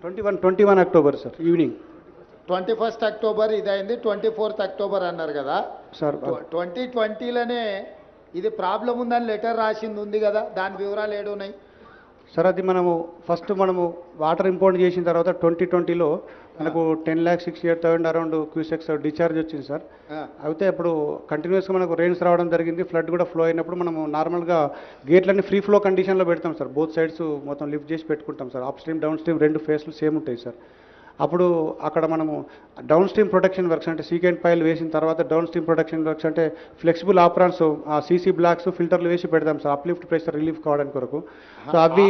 21 October sir evening. 21st October ఇదైంది, 24th October అన్నారు కదా సార్. 2020లోనే ఇది ప్రాబ్లం ఉందని లెటర్ రాసింది ఉంది కదా, దాని వివరాలు ఏడున్నాయి సార్? అది మనము ఫస్ట్ వాటర్ ఇంపోర్ట్ చేసిన తర్వాత 2020లో మనకు 10,68,000 అరౌండ్ క్యూసెక్స్ డిశ్చార్జ్ వచ్చింది సార్. అయితే అప్పుడు కంటిన్యూస్గా మనకు రెయిన్స్ రావడం జరిగింది, ఫ్లడ్ కూడా ఫ్లో అయినప్పుడు మనము నార్మల్గా గేట్లన్నీ ఫ్రీ ఫ్లో కండిషన్లో పెడతాం సార్. బోత్ సైడ్స్ మొత్తం లిఫ్ట్ చేసి పెట్టుకుంటాం sir. Up stream, down stream 2 ఫేస్లు సేమ్ ఉంటాయి సార్. అప్పుడు అక్కడ మనము డౌన్ స్ట్రీమ్ ప్రొటెక్షన్ వర్క్స్ అంటే సీకెంట్ పైల్ వేసిన తర్వాత డౌన్ స్ట్రీమ్ ప్రొటెక్షన్ వర్క్స్ అంటే ఫ్లెక్సిబుల్ ఆపరాన్స్, ఆ సీసీ బ్లాక్స్, ఫిల్టర్లు వేసి పెడతాం సార్ అప్లిఫ్ట్ ప్రెషర్ రిలీఫ్ కావడానికి కొరకు. సో అవి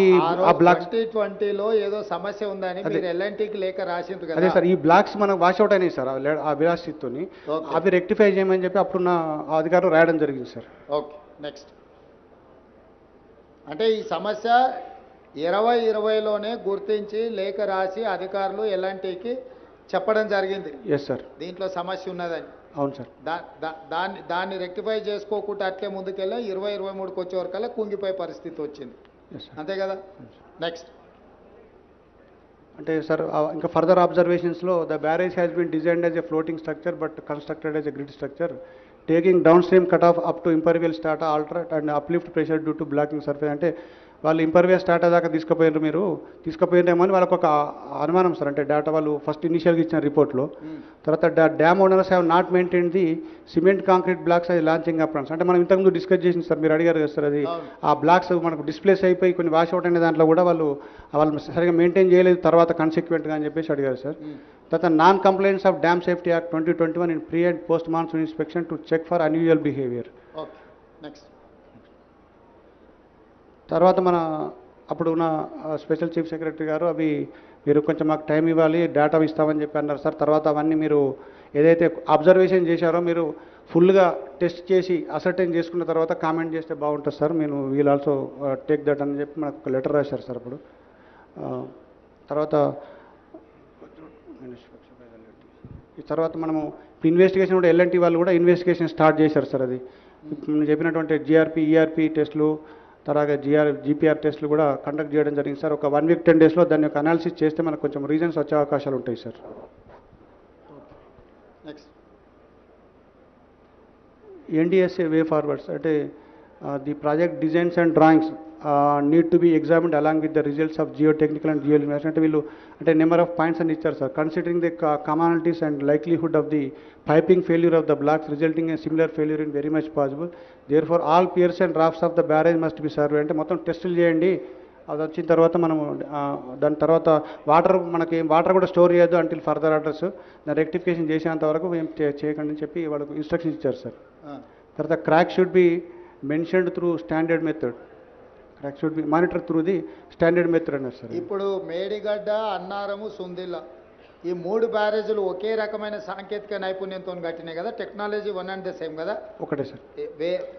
ఆ బ్లాక్స్ 2020లో ఏదో సమస్య ఉందని మీరు ఎల్ఎన్టీకి లేఖ రాసిండ్రు కదా? అదే సార్, ఈ బ్లాక్స్ మనకు వాష్అవుట్ అయినాయి సార్ ఆ విలాసితోని. అవి రెక్టిఫై చేయమని చెప్పి అప్పుడున్న అధికారులు రాయడం జరిగింది సార్. Okay, next. అంటే ఈ సమస్య 2020లోనే గుర్తించి లేఖ రాసి అధికారులు ఎల్ఎన్టీకి చెప్పడం జరిగింది. Yes sir. దీంట్లో సమస్య ఉన్నదని. అవును సార్. దాన్ని రెక్టిఫై చేసుకోకుండా అట్లే ముందుకెళ్ళి 2023కి వచ్చే వరకల్లా కుంగిపోయే పరిస్థితి వచ్చింది. అంతే కదా? నెక్స్ట్. అంటే సార్ ఇంకా ఫర్దర్ అబ్జర్వేషన్స్లో the barrage has been designed as a floating structure but constructed as a grid structure taking down stream cut off up to impervious strata altered and uplift pressure due to blocking surface. అంటే వాళ్ళు impervious data దాకా తీసుకుపోయినారు, మీరు తీసుకుపోయినారేమో అని వాళ్ళకు ఒక అనుమానం sir. అంటే data వాళ్ళు ఫస్ట్ ఇనిషియల్గా ఇచ్చిన రిపోర్ట్లో, తర్వాత dam owners have not maintain the cement concrete blocks అది లాంచింగ్ అప్రాన్స్. అంటే మనం ఇంతకుముందు డిస్కస్ చేసింది సార్, మీరు అడిగారు కదా సార్, అది ఆ బ్లాక్స్ మనకు డిస్ప్లేస్ అయిపోయి కొన్ని వాష్ అవుట్ అనే దాంట్లో కూడా వాళ్ళు సరిగ్గా మెయింటైన్ చేయలేదు తర్వాత కన్సిక్వెంట్గా అని చెప్పేసి అడిగారు సార్. తర్వాత non complaints of dam safety act 2021 in pre and post monsoon inspection to check for unusual behaviour. Okay, next. తర్వాత మన అప్పుడు ఉన్న స్పెషల్ చీఫ్ సెక్రటరీ గారు అవి మీరు కొంచెం మాకు టైం ఇవ్వాలి, డేటా ఇస్తామని చెప్పి అన్నారు సార్. తర్వాత అవన్నీ మీరు ఏదైతే అబ్జర్వేషన్ చేశారో మీరు ఫుల్గా టెస్ట్ చేసి అసర్టైన్ చేసుకున్న తర్వాత కామెంట్ చేస్తే బాగుంటుంది సార్. నేను వీల్ ఆల్సో టేక్ దట్ అని చెప్పి మనకు ఒక లెటర్ రాశారు సార్ అప్పుడు. తర్వాత ఈ తర్వాత మనము ఇన్వెస్టిగేషన్ కూడా ఎల్ఎన్టీ వాళ్ళు కూడా ఇన్వెస్టిగేషన్ స్టార్ట్ చేశారు సార్. అది నేను చెప్పినటువంటి జిఆర్పి ఈఆర్పి టెస్టులు తర్వాత జీపీఆర్ టెస్టులు కూడా కండక్ట్ చేయడం జరిగింది సార్. ఒక 1 వీక్ 10 డేస్లో దాని యొక్క అనాలిసిస్ చేస్తే మనకు కొంచెం రీజన్స్ వచ్చే అవకాశాలు ఉంటాయి sir. Next. NDSA way forwards అంటే the project designs and drawings need to be examined along with the results of geotechnical and geo investment. అంటే వీళ్ళు అంటే నెంబర్ ఆఫ్ పాయింట్స్ అని ఇచ్చారు sir. Considering the commonalities and likelihood of the piping failure of the blocks resulting in similar failure in very much possible. Therefore all piers and drafts of the barrage must be survey. అంటే మొత్తం టెస్టులు చేయండి, అది వచ్చిన తర్వాత మనము దాని తర్వాత వాటర్ కూడా స్టోర్ చేయొద్దు అంటిల్ ఫర్దర్ ఆర్డర్స్, దాన్ని రెక్టిఫికేషన్ చేసేంత వరకు ఏం చేయకండి అని చెప్పి వాళ్ళకు ఇన్స్ట్రక్షన్స్ ఇచ్చారు సార్. తర్వాత crack should be mentioned through standard method. Crack should be monitor through the standard method అన్నారు సార్. ఇప్పుడు మేడిగడ్డ, అన్నారము, సుందిల్ల ఈ 3 బ్యారేజీలు ఒకే రకమైన సాంకేతిక నైపుణ్యంతో కట్టినాయి కదా, technology one and the same కదా? ఒకటే సార్,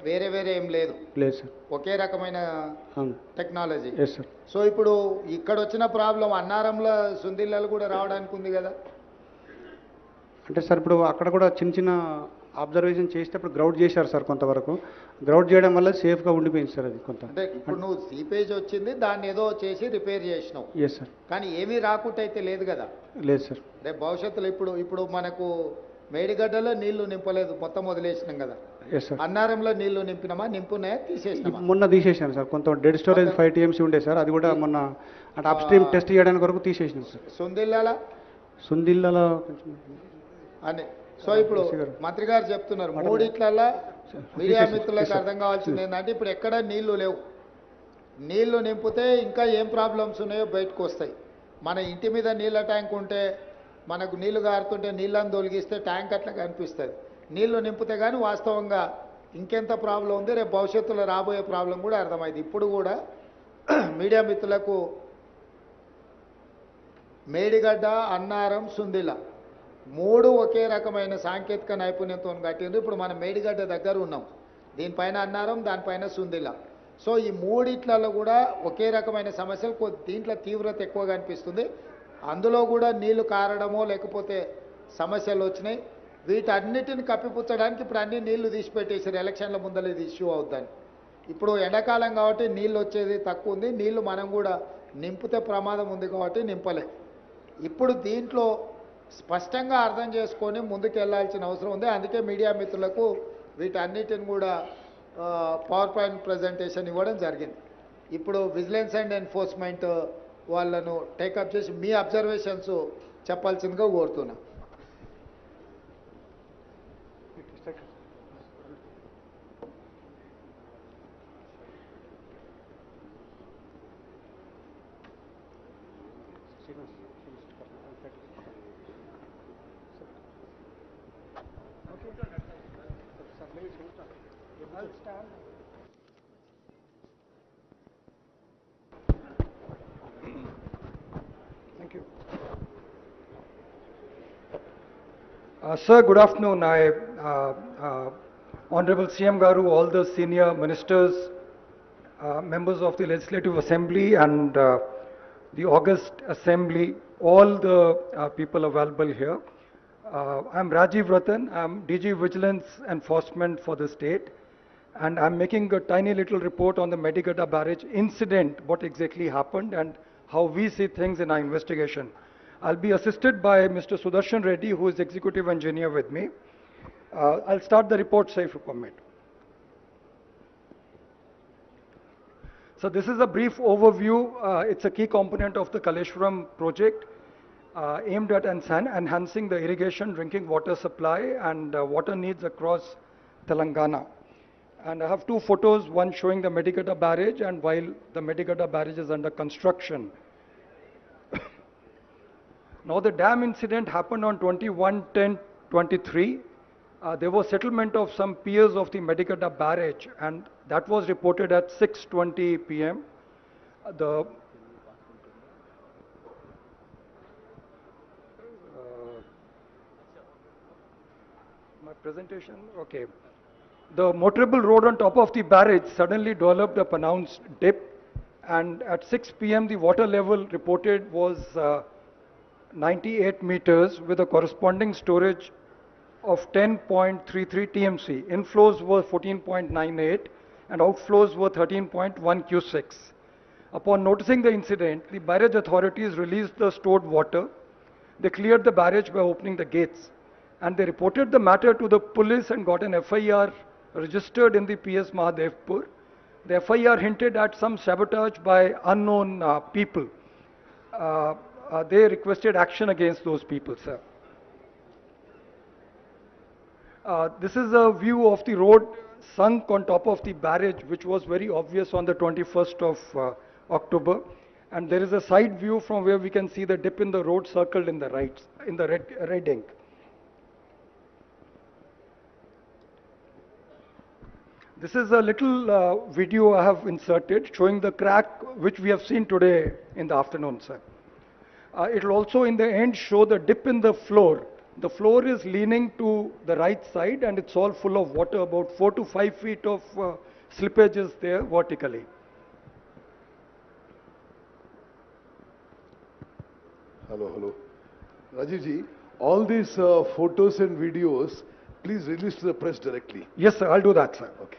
వేరే వేరే ఏం లేదు. లేదు సార్, ఒకే రకమైన టెక్నాలజీ. Yes sir. సో ఇప్పుడు ఇక్కడ వచ్చిన ప్రాబ్లం అన్నారంలో సుందిల్లలు కూడా రావడానికి ఉంది కదా? అంటే సార్ ఇప్పుడు అక్కడ కూడా చిన్న చిన్న అబ్జర్వేషన్ చేసేటప్పుడు గ్రౌడ్ చేశారు సార్, కొంతవరకు గ్రౌడ్ చేయడం వల్ల సేఫ్గా ఉండిపోయింది సార్ అది కొంత. అంటే ఇప్పుడు నువ్వు సీపేజ్ వచ్చింది, దాన్ని ఏదో చేసి రిపేర్ చేసినావు. Yes sir. కానీ ఏమీ రాకుండా అయితే లేదు కదా? లేదు సార్. రేపు భవిష్యత్తులో ఇప్పుడు మనకు మేడిగడ్డలో నీళ్లు నింపలేదు, మొత్తం వదిలేసినాం కదా. Yes sir. అన్నారంలో నీళ్లు నింపున్నాయా, తీసేసినామా? మొన్న తీసేసాను సార్, కొంత డెడ్ స్టోరేజ్ 5 TMC ఉండే సార్, అది కూడా మొన్న అంటే అప్ స్ట్రీమ్ టెస్ట్ చేయడానికి వరకు తీసేసినాం సార్. సుందిల్లలో అని. సో ఇప్పుడు మంత్రి గారు చెప్తున్నారు మూడిట్లలో మీడియా మిత్రులకు అర్థం కావాల్సింది ఏంటంటే ఇప్పుడు ఎక్కడ నీళ్లు లేవు, నీళ్లు నింపితే ఇంకా ఏం ప్రాబ్లమ్స్ ఉన్నాయో బయటకు వస్తాయి. మన ఇంటి మీద నీళ్ళ ట్యాంక్ ఉంటే మనకు నీళ్లు గారుతుంటే నీళ్ళని తొలగిస్తే ట్యాంక్ అట్లా కనిపిస్తుంది. నీళ్లు నింపితే కానీ వాస్తవంగా ఇంకెంత ప్రాబ్లం ఉంది, రేపు భవిష్యత్తులో రాబోయే ప్రాబ్లం కూడా అర్థమైంది. ఇప్పుడు కూడా మీడియా మిత్రులకు మేడిగడ్డ, అన్నారం, సుందిల్ల 3 ఒకే రకమైన సాంకేతిక నైపుణ్యంతో కట్టింది. ఇప్పుడు మనం మేడిగడ్డ దగ్గర ఉన్నాం, దీనిపైన అన్నారం, దానిపైన సుందిల్ల. సో ఈ మూడిట్లలో కూడా ఒకే రకమైన సమస్యలు, దీంట్లో తీవ్రత ఎక్కువగా అనిపిస్తుంది. అందులో కూడా నీళ్లు కారడమో లేకపోతే సమస్యలు వచ్చినాయి. వీటన్నిటిని కప్పిపుచ్చడానికి ఇప్పుడు అన్ని నీళ్లు తీసిపెట్టేసారు, ఎలక్షన్ల ముందర ఇది ఇష్యూ అవుతాయి. ఇప్పుడు ఎండాకాలం కాబట్టి నీళ్ళు వచ్చేది తక్కువ ఉంది, నీళ్లు మనం కూడా నింపితే ప్రమాదం ఉంది కాబట్టి నింపలే. ఇప్పుడు దీంట్లో స్పష్టంగా అర్థం చేసుకొని ముందుకు వెళ్ళాల్సిన అవసరం ఉంది. అందుకే మీడియా మిత్రులకు వీటన్నిటిని కూడా పవర్ పాయింట్ ప్రజెంటేషన్ ఇవ్వడం జరిగింది. ఇప్పుడు విజిలెన్స్ అండ్ ఎన్ఫోర్స్మెంట్ వాళ్ళను టేకప్ చేసి మీ అబ్జర్వేషన్స్ చెప్పాల్సిందిగా కోరుతున్నా. Thank you. Sir, good afternoon. Honorable CM Garu, all the senior ministers, members of the Legislative Assembly and the August Assembly, all the people available here. I'm Rajiv Ratan. I'm DG Vigilance Enforcement for the state, and I'm making a tiny little report on the Medigadda Barrage incident, what exactly happened and how we see things in our investigation. I'll be assisted by Mr. Sudarshan Reddy, who is executive engineer with me. I'll start the report, sir, if you permit. So this is a brief overview. It's a key component of the Kaleshwaram project aimed at enhancing the irrigation, drinking water supply and water needs across Telangana. And I have two photos, one showing the Medigadda Barrage and while the Medigadda Barrage is under construction. Now the dam incident happened on 21/10/23. There was settlement of some piers of the Medigadda Barrage and that was reported at 6:20 p.m. The my presentation, okay. The motorable road on top of the barrage suddenly developed a pronounced dip and at 6 p.m. the water level reported was 98 meters with a corresponding storage of 10.33 TMC. Inflows were 14.98 and outflows were 13.1 cusecs. Upon noticing the incident, the barrage authorities released the stored water. They cleared the barrage by opening the gates and they reported the matter to the police and got an FIR registered in the PS Mahadevpur. The FIR hinted at some sabotage by unknown people. They requested action against those people, sir. This is a view of the road sunk on top of the barrage, which was very obvious on the 21st of October. And there is a side view from where we can see the dip in the road circled in the right, in the red ink. This is a little video I have inserted showing the crack which we have seen today in the afternoon, sir. It will also in the end show the dip in the floor. The floor is leaning to the right side and it's all full of water, about 4 to 5 feet of slippage is there vertically. Hello. Rajiv ji, all these photos and videos, please release to the press directly. Yes, sir, I'll do that, sir. Okay.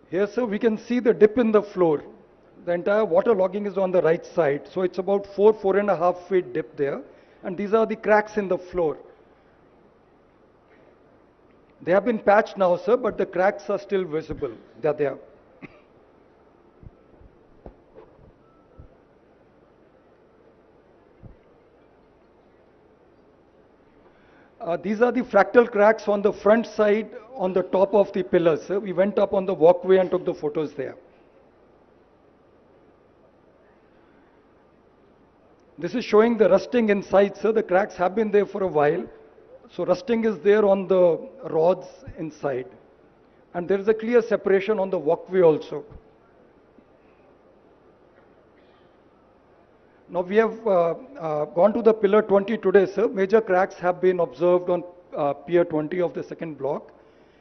Here, sir, we can see the dip in the floor. The entire water logging is on the right side. So it's about 4.5 feet dip there. And these are the cracks in the floor. They have been patched now, sir, but the cracks are still visible. They're there. These are the fractal cracks on the front side on the top of the pillars, sir. We went up on the walkway and took the photos there. This is showing the rusting inside, sir. The cracks have been there for a while. So rusting is there on the rods inside. And there is a clear separation on the walkway also. Now we have gone to the pillar 20 today, sir. Major cracks have been observed on pier 20 of the second block.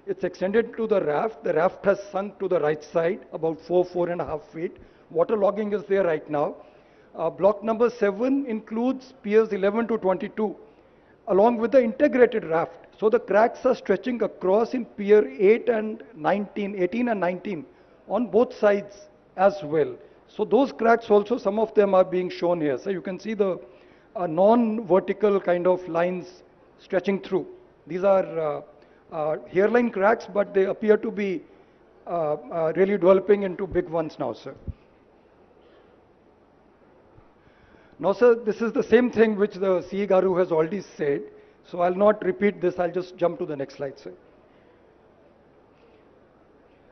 It's extended to the raft. The raft has sunk to the right side, about 4.5 feet. Water logging is there right now. Block number 7 includes piers 11 to 22, along with the integrated raft. So the cracks are stretching across in pier 8 and 19, 18 and 19 on both sides as well. So those cracks also, some of them are being shown here. So you can see the non-vertical kind of lines stretching through. These are hairline cracks, but they appear to be really developing into big ones now, sir. Now, sir, this is the same thing which the CE Garu has already said. So I'll not repeat this. I'll just jump to the next slide, sir.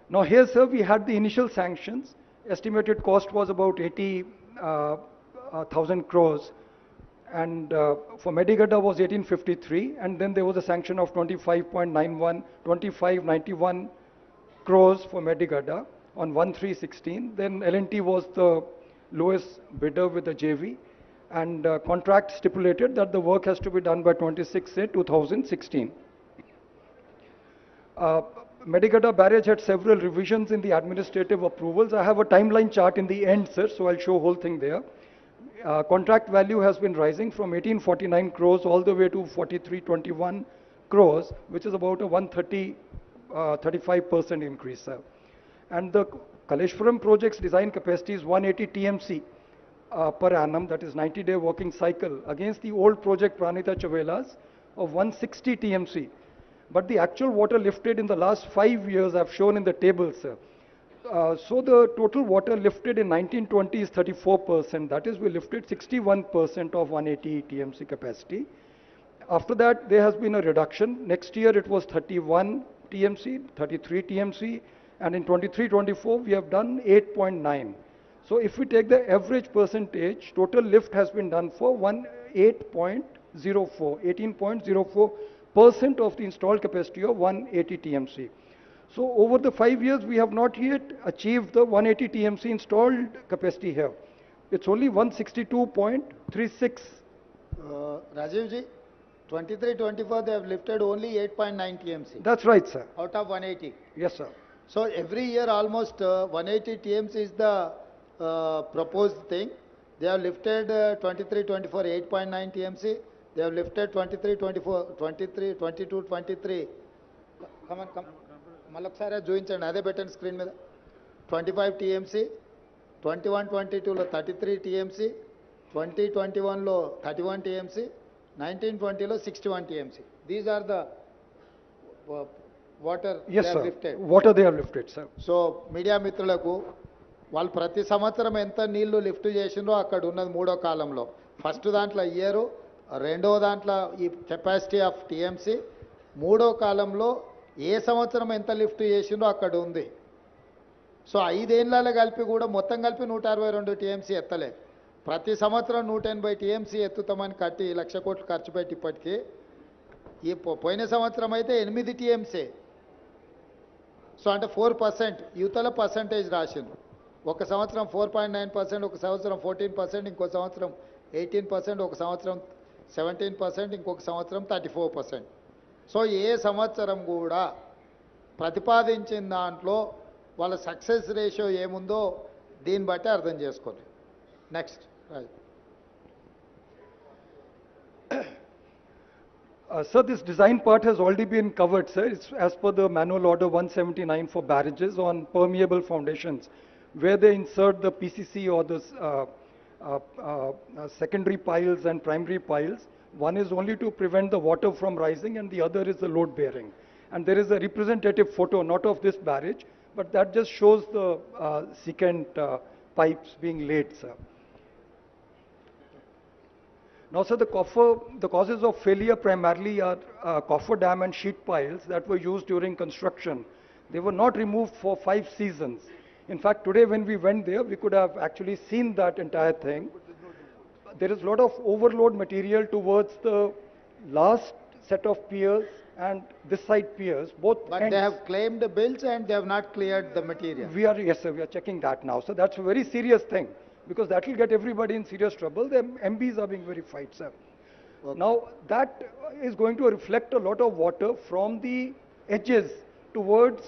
Now here, sir, we had the initial sanctions. Estimated cost was about 80,000 crores. And for Medigadda was 1853. And then there was a sanction of 25.91 crores for Medigadda on 1/3/16. Then L&T was the lowest bidder with the JV. And contract stipulated that the work has to be done by 26/8/2016. Medigadda Barrage had several revisions in the administrative approvals. I have a timeline chart in the end, sir, so I'll show whole thing there. Contract value has been rising from 1849 crores all the way to 4321 crores, which is about a 35% increase, sir. And the Kaleshwaram project's design capacity is 180 TMC per annum, that is 90-day working cycle, against the old project Pranita Chavela's of 160 TMC. But the actual water lifted in the last 5 years I've shown in the table, sir. So the total water lifted in 1920 is 34%. That is, we lifted 61% of 180 TMC capacity. After that, there has been a reduction. Next year it was 31 TMC, 33 TMC, and in 23-24 we have done 8.9. So if we take the average percentage, total lift has been done for 18.04% of the installed capacity of 180 TMC. So over the 5 years, we have not yet achieved the 180 TMC installed capacity here. It's only 162.36. Rajivji, 23-24 they have lifted only 8.9 TMC. That's right, sir. Out of 180. Yes, sir. So every year almost 180 TMC is the proposed thing. They have lifted 23-24 8.9 TMC. They have lifted 23-24, 22-23. Come on, come. మళ్ళొకసారి చూపించండి, అదే పెట్టండి screen మీద. 25 TMC, 21-22లో 33 TMC, 20-21లో 31 TMC, 19-20లో 61 TMC. These are the water yes, they have sir. lifted. Water they have lifted, sir. So media మిత్రులకు వాళ్ళు ప్రతి సంవత్సరం ఎంత నీళ్లు లిఫ్ట్ చేసిండ్రో అక్కడ ఉన్నది మూడో కాలంలో. ఫస్ట్ దాంట్లో ఇయరు, రెండో దాంట్లో ఈ కెపాసిటీ ఆఫ్ టీఎంసీ, మూడో కాలంలో ఏ సంవత్సరం ఎంత లిఫ్ట్ చేసిండ్రో అక్కడ ఉంది. సో 5 ఏళ్ళ కలిపి కూడా మొత్తం కలిపి 162 టీఎంసీ ఎత్తలే. ప్రతి సంవత్సరం 180 టీఎంసీ ఎత్తుతామని కట్టి 1,00,000 కోట్లు ఖర్చు పెట్టి ఇప్పటికీ ఈ పోయిన సంవత్సరం అయితే 8 టీఎంసీ. సో అంటే 4% యువతల పర్సంటేజ్ రాసిండ్రు. ఒక సంవత్సరం 4.9%, ఒక సంవత్సరం 14%, ఇంకో సంవత్సరం 18%, ఒక సంవత్సరం 17%, ఇంకొక సంవత్సరం 34%. సో ఏ సంవత్సరం కూడా ప్రతిపాదించిన దాంట్లో వాళ్ళ సక్సెస్ రేషియో ఏముందో దీన్ని బట్టి అర్థం చేసుకోండి. Next Sir, this design part has already been covered, sir. It's as per the manual order 179 for barrages on permeable foundations, where they insert the PCC or the secondary piles and primary piles. One is only to prevent the water from rising and the other is the load bearing. And there is a representative photo, not of this barrage, but that just shows the secant pipes being laid, sir. Now, sir, the causes of failure primarily are coffer dam and sheet piles that were used during construction. They were not removed for 5 seasons. In fact, today when we went there, we could have actually seen that entire thing. There is a lot of overload material towards the last set of piers and this side piers, both but ends. they have claimed the bills and they have not cleared the material. Yes, sir, we are checking that now. So that's a very serious thing. because that will get everybody in serious trouble. The MBs are being verified, sir. Now, that is going to reflect a lot of water from the edges towards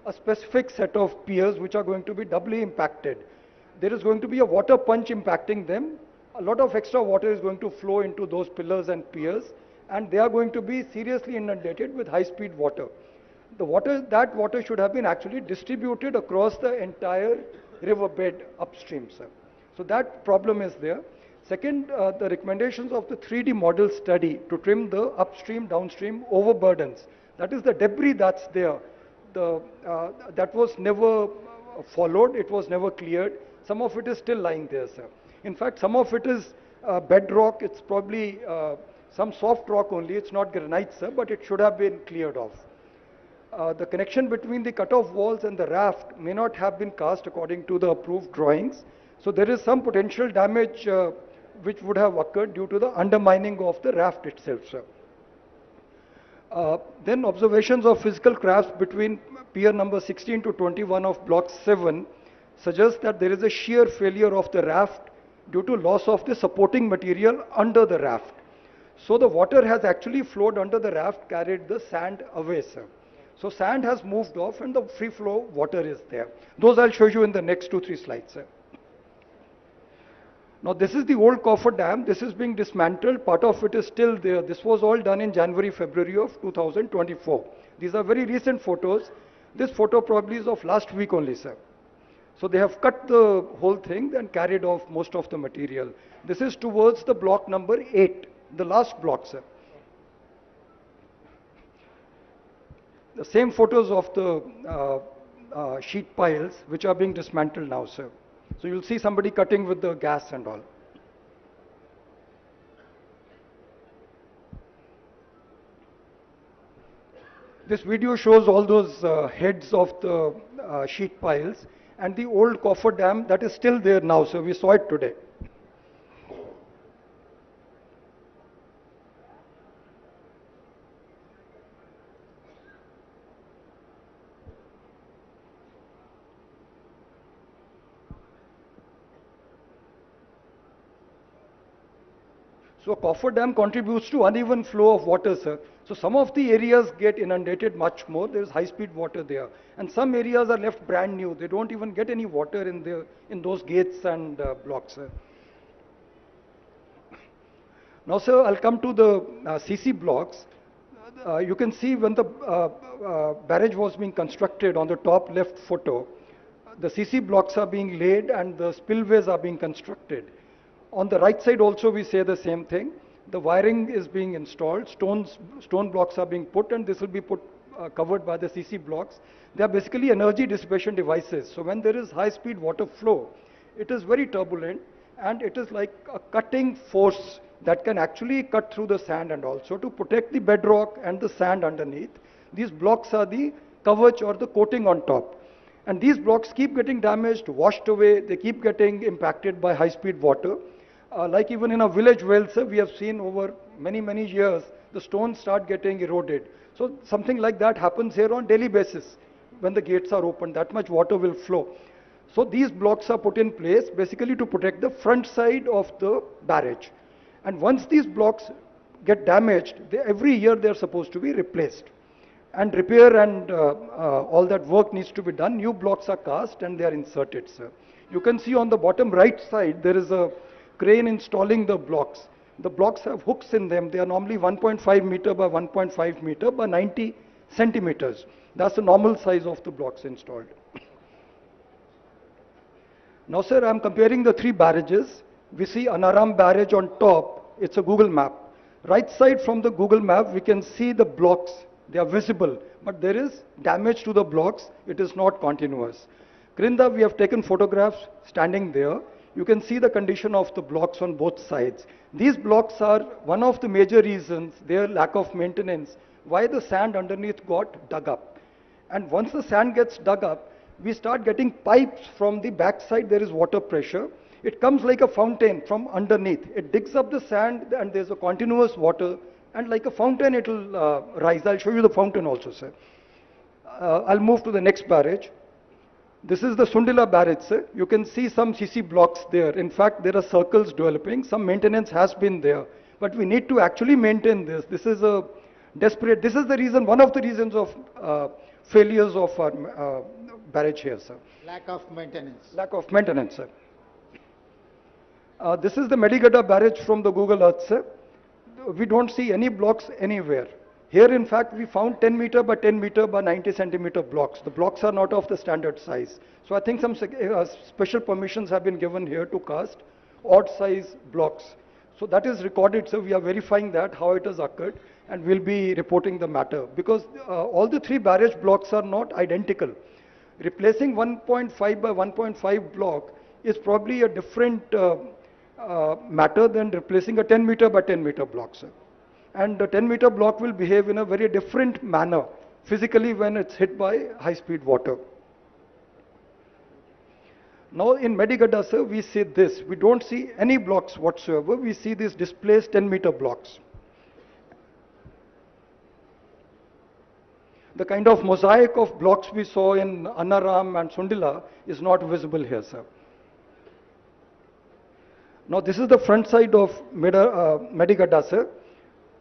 a specific set of piers which are going to be doubly impacted. There is going to be a water punch impacting them. A lot of extra water is going to flow into those pillars and piers, and they are going to be seriously inundated with high-speed water. That water should have been actually distributed across the entire riverbed upstream, sir. So that problem is there. Second, the recommendations of the 3D model study to trim the upstream, downstream overburdens. That is the debris that's there. That was never followed, it was never cleared. Some of it is still lying there, sir. In fact, some of it is bedrock, it's probably some soft rock only, it's not granite, sir, but it should have been cleared off. The connection between the cut-off walls and the raft may not have been cast according to the approved drawings. So there is some potential damage which would have occurred due to the undermining of the raft itself, sir. Then observations of physical cracks between pier number 16 to 21 of block 7 suggest that there is a shear failure of the raft due to loss of the supporting material under the raft. So the water has actually flowed under the raft, carried the sand away, sir. So sand has moved off and the free flow water is there. Those I'll show you in the next 2-3 slides, sir. Now this is the old coffer dam. This is being dismantled. Part of it is still there. This was all done in January, February of 2024. These are very recent photos. This photo probably is of last week only, sir. So they have cut the whole thing and carried off most of the material. This is towards the block number 8, the last block, sir. The same photos of the sheet piles which are being dismantled now, sir. So you'll see somebody cutting with the gas and all. This video shows all those heads of the sheet piles and the old coffer dam that is still there now, so we saw it today. So a coffer dam contributes to uneven flow of water, sir. So some of the areas get inundated much more. There is high-speed water there, and some areas are left brand new. They don't even get any water in those gates and blocks, sir. Now, sir, I'll come to the CC blocks. You can see when the barrage was being constructed on the top left photo, the CC blocks are being laid and the spillways are being constructed. On the right side also we say the same thing. The wiring is being installed, stone blocks are being put, and this will be covered by the CC blocks. They are basically energy dissipation devices. So when there is high speed water flow, it is very turbulent and it is like a cutting force that can actually cut through the sand, and also to protect the bedrock and the sand underneath. These blocks are the kavach or the coating on top. And these blocks keep getting damaged, washed away, they keep getting impacted by high speed water. Like even in a village well, sir, we have seen over many, many years, the stones start getting eroded. So something like that happens here on daily basis. When the gates are open, that much water will flow. So these blocks are put in place basically to protect the front side of the barrage. And once these blocks get damaged, every year they are supposed to be replaced. And repair and all that work needs to be done. New blocks are cast and they are inserted, sir. You can see on the bottom right side, there is a crane installing the blocks. The blocks have hooks in them. They are normally 1.5 meter by 1.5 meter by 90 centimeters. That's the normal size of the blocks installed. Now, sir, I'm comparing the 3 barrages. We see Anaram barrage on top. It's a Google map. Right side from the Google map, we can see the blocks. They are visible, but there is damage to the blocks. It is not continuous. Krinda, we have taken photographs standing there. You can see the condition of the blocks on both sides. These blocks are one of the major reasons, their lack of maintenance, why the sand underneath got dug up. And once the sand gets dug up, we start getting pipes from the backside. There is water pressure. It comes like a fountain from underneath. It digs up the sand and there's a continuous water, and like a fountain it will rise. I'll show you the fountain also, sir. I'll move to the next barrage. This is the Sundila Barrage, sir. You can see some CC blocks there. In fact, there are circles developing. Some maintenance has been there. But we need to actually maintain this. This is a desperate, this is the reason, one of the reasons of failures of our barrage here, sir. Lack of maintenance. Lack of maintenance, sir. This is the Medigadda Barrage from the Google Earth, sir. We don't see any blocks anywhere. Here, in fact, we found 10 meter by 10 meter by 90 centimeter blocks. The blocks are not of the standard size. So I think some special permissions have been given here to cast odd size blocks. So that is recorded, so we are verifying that, how it has occurred, and we'll be reporting the matter. Because all the three barrage blocks are not identical. Replacing 1.5 by 1.5 block is probably a different matter than replacing a 10 meter by 10 meter block, sir. And the 10 meter block will behave in a very different manner physically when it's hit by high speed water. Now in Medigadda, sir, we see this. We don't see any blocks whatsoever. We see these displaced 10 meter blocks. The kind of mosaic of blocks we saw in Annaram and Sundila is not visible here, sir. Now this is the front side of Medigadda, sir.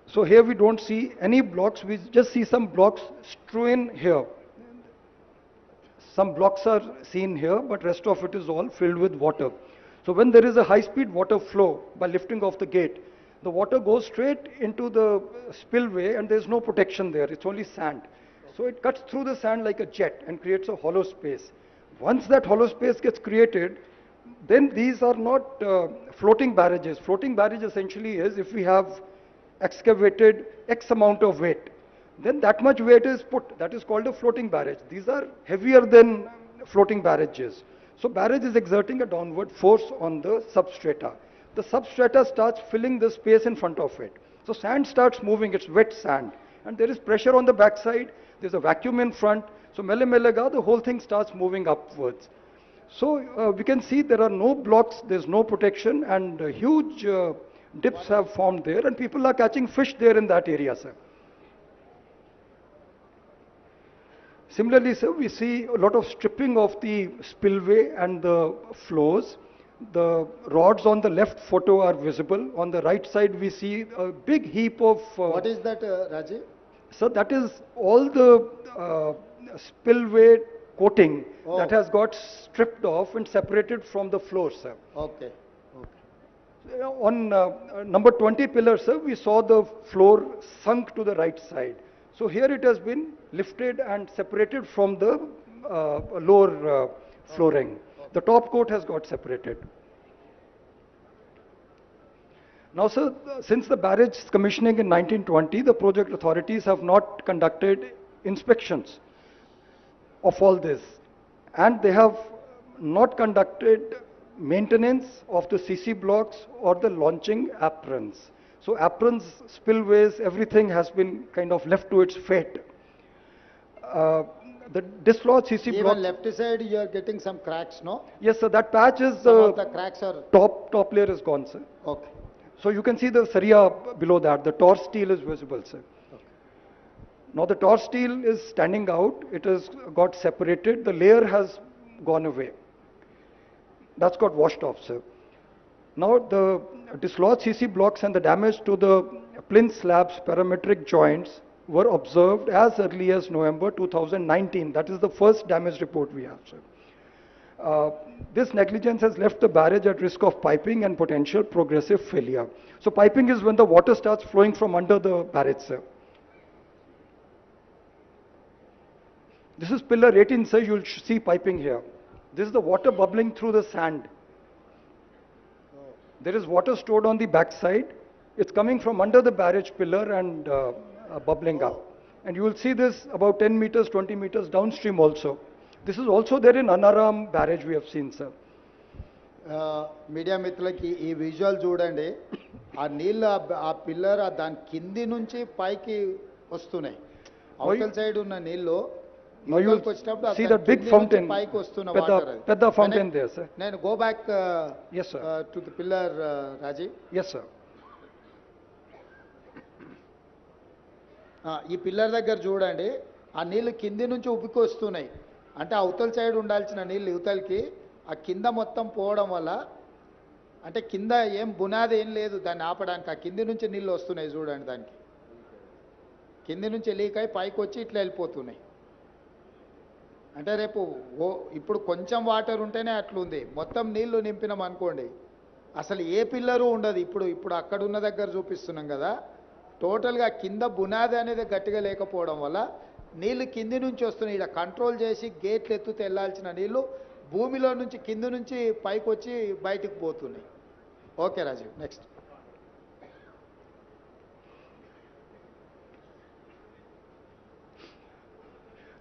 So here we don't see any blocks, we just see some blocks strewn here. Some blocks are seen here, but rest of it is all filled with water. So when there is a high-speed water flow by lifting of the gate, the water goes straight into the spillway and there's no protection there, it's only sand. So it cuts through the sand like a jet and creates a hollow space. Once that hollow space gets created, then these are not floating barrages. Floating barrage essentially is if we have excavated X amount of weight, then that much weight is put. That is called a floating barrage. These are heavier than floating barrages. So barrage is exerting a downward force on the substrata. The substrata starts filling the space in front of it. So sand starts moving, it's wet sand. And there is pressure on the backside, there's a vacuum in front. So mele-melega, the whole thing starts moving upwards. So we can see there are no blocks, there's no protection, and huge dips have formed there, and people are catching fish there in that area, sir. Similarly, sir, we see a lot of stripping of the spillway and the flows. The rods on the left photo are visible. On the right side, we see a big heap of... What is that, Rajiv? Sir, that is all the spillway coating that has got stripped off and separated from the floor, sir. Okay. On number 20 pillar, sir, we saw the floor sunk to the right side. So here it has been lifted and separated from the lower flooring. The top coat has got separated. Now, sir, since the barrage commissioning in 1920, the project authorities have not conducted inspections of all this, and they have not conducted maintenance of the CC blocks or the launching aprons. So aprons, spillways, everything has been kind of left to its fate. The dislodged CC Even blocks... left side you are getting some cracks, no? Yes, sir, that patch is... Some of the cracks are... Top layer is gone, sir. Okay. So you can see the saria below that, the torch steel is visible, sir. Okay. Now the torch steel is standing out, it has got separated, the layer has gone away. That's got washed off, sir. Now the dislodged CC blocks and the damage to the plinth slabs parametric joints were observed as early as November 2019. That is the first damage report we have, sir. This negligence has left the barrage at risk of piping and potential progressive failure. So piping is when the water starts flowing from under the barrage, sir. This is pillar 18, sir. You'll see piping here. This is the water bubbling through the sand. There is water stored on the back side. It's coming from under the barrage pillar and bubbling up. And you will see this about 10 meters, 20 meters downstream also. This is also there in Annaram barrage we have seen, sir. Media మిత్రులకి ఈ visual చూడండి, ఆ నీళ్ళు ఆ pillar దాని కింది నుంచి పైకి వస్తున్నాయి. అవతల సైడ్ ఉన్న నీళ్ళు Now you see that big fountain, పైకి వస్తున్న Pedda fountain there, sir. నేను go back Yes, sir. To the pillar, Rajiv. Yes, sir. ఈ పిల్లర్ దగ్గర చూడండి, ఆ నీళ్లు కింది నుంచి ఉబ్బికి వస్తున్నాయి. అంటే అవతల సైడ్ ఉండాల్సిన నీళ్ళు యువతలకి ఆ కింద మొత్తం పోవడం వల్ల అంటే కింద ఏం బునాది ఏం లేదు దాన్ని ఆపడానికి. ఆ కింది నుంచి నీళ్ళు వస్తున్నాయి చూడండి, దానికి కింది నుంచి లీక్ అయి పైకి వచ్చి ఇట్లా వెళ్ళిపోతున్నాయి. అంటే రేపు ఇప్పుడు కొంచెం వాటర్ ఉంటేనే అట్లుంది, మొత్తం నీళ్లు నింపినాం అనుకోండి అసలు ఏ పిల్లరు ఉండదు. ఇప్పుడు అక్కడున్న దగ్గర చూపిస్తున్నాం కదా, టోటల్గా కింద బునాది అనేది గట్టిగా లేకపోవడం వల్ల నీళ్లు కింది నుంచి వస్తున్నాయి. ఇక్కడ కంట్రోల్ చేసి గేట్లు ఎత్తుతే వెళ్ళాల్సిన నీళ్లు భూమిలో నుంచి కింది నుంచి పైకి వచ్చి బయటికి పోతున్నాయి. Okay Rajiv, next.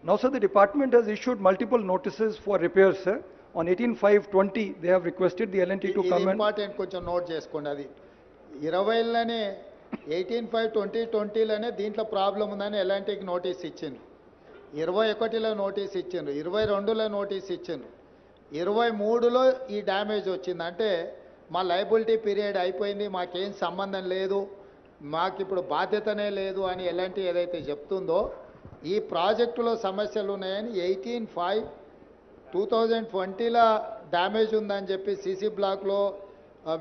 Now, sir, the department has issued multiple notices for repairs, sir. On 18/5/20, they have requested the L&T to come and... important, కొంచెం నోట్ చేసుకోండి. అది 20లోనే 18/5/2020లోనే దీంట్లో ప్రాబ్లం ఉందని ఎలాంటికి నోటీస్ ఇచ్చిండ్రు, 21లో నోటీస్ ఇచ్చిండ్రు, 22లో నోటీస్ ఇచ్చిండ్రు, 23లో ఈ డ్యామేజ్ వచ్చింది. అంటే మా లయబిలిటీ పీరియడ్ అయిపోయింది, మాకేం సంబంధం లేదు, మాకు ఇప్పుడు బాధ్యతనే లేదు అని ఎలాంటి ఏదైతే చెప్తుందో ఈ ప్రాజెక్టులో సమస్యలు ఉన్నాయని 18/5/2020లో డ్యామేజ్ ఉందని చెప్పి సీసీ బ్లాక్లో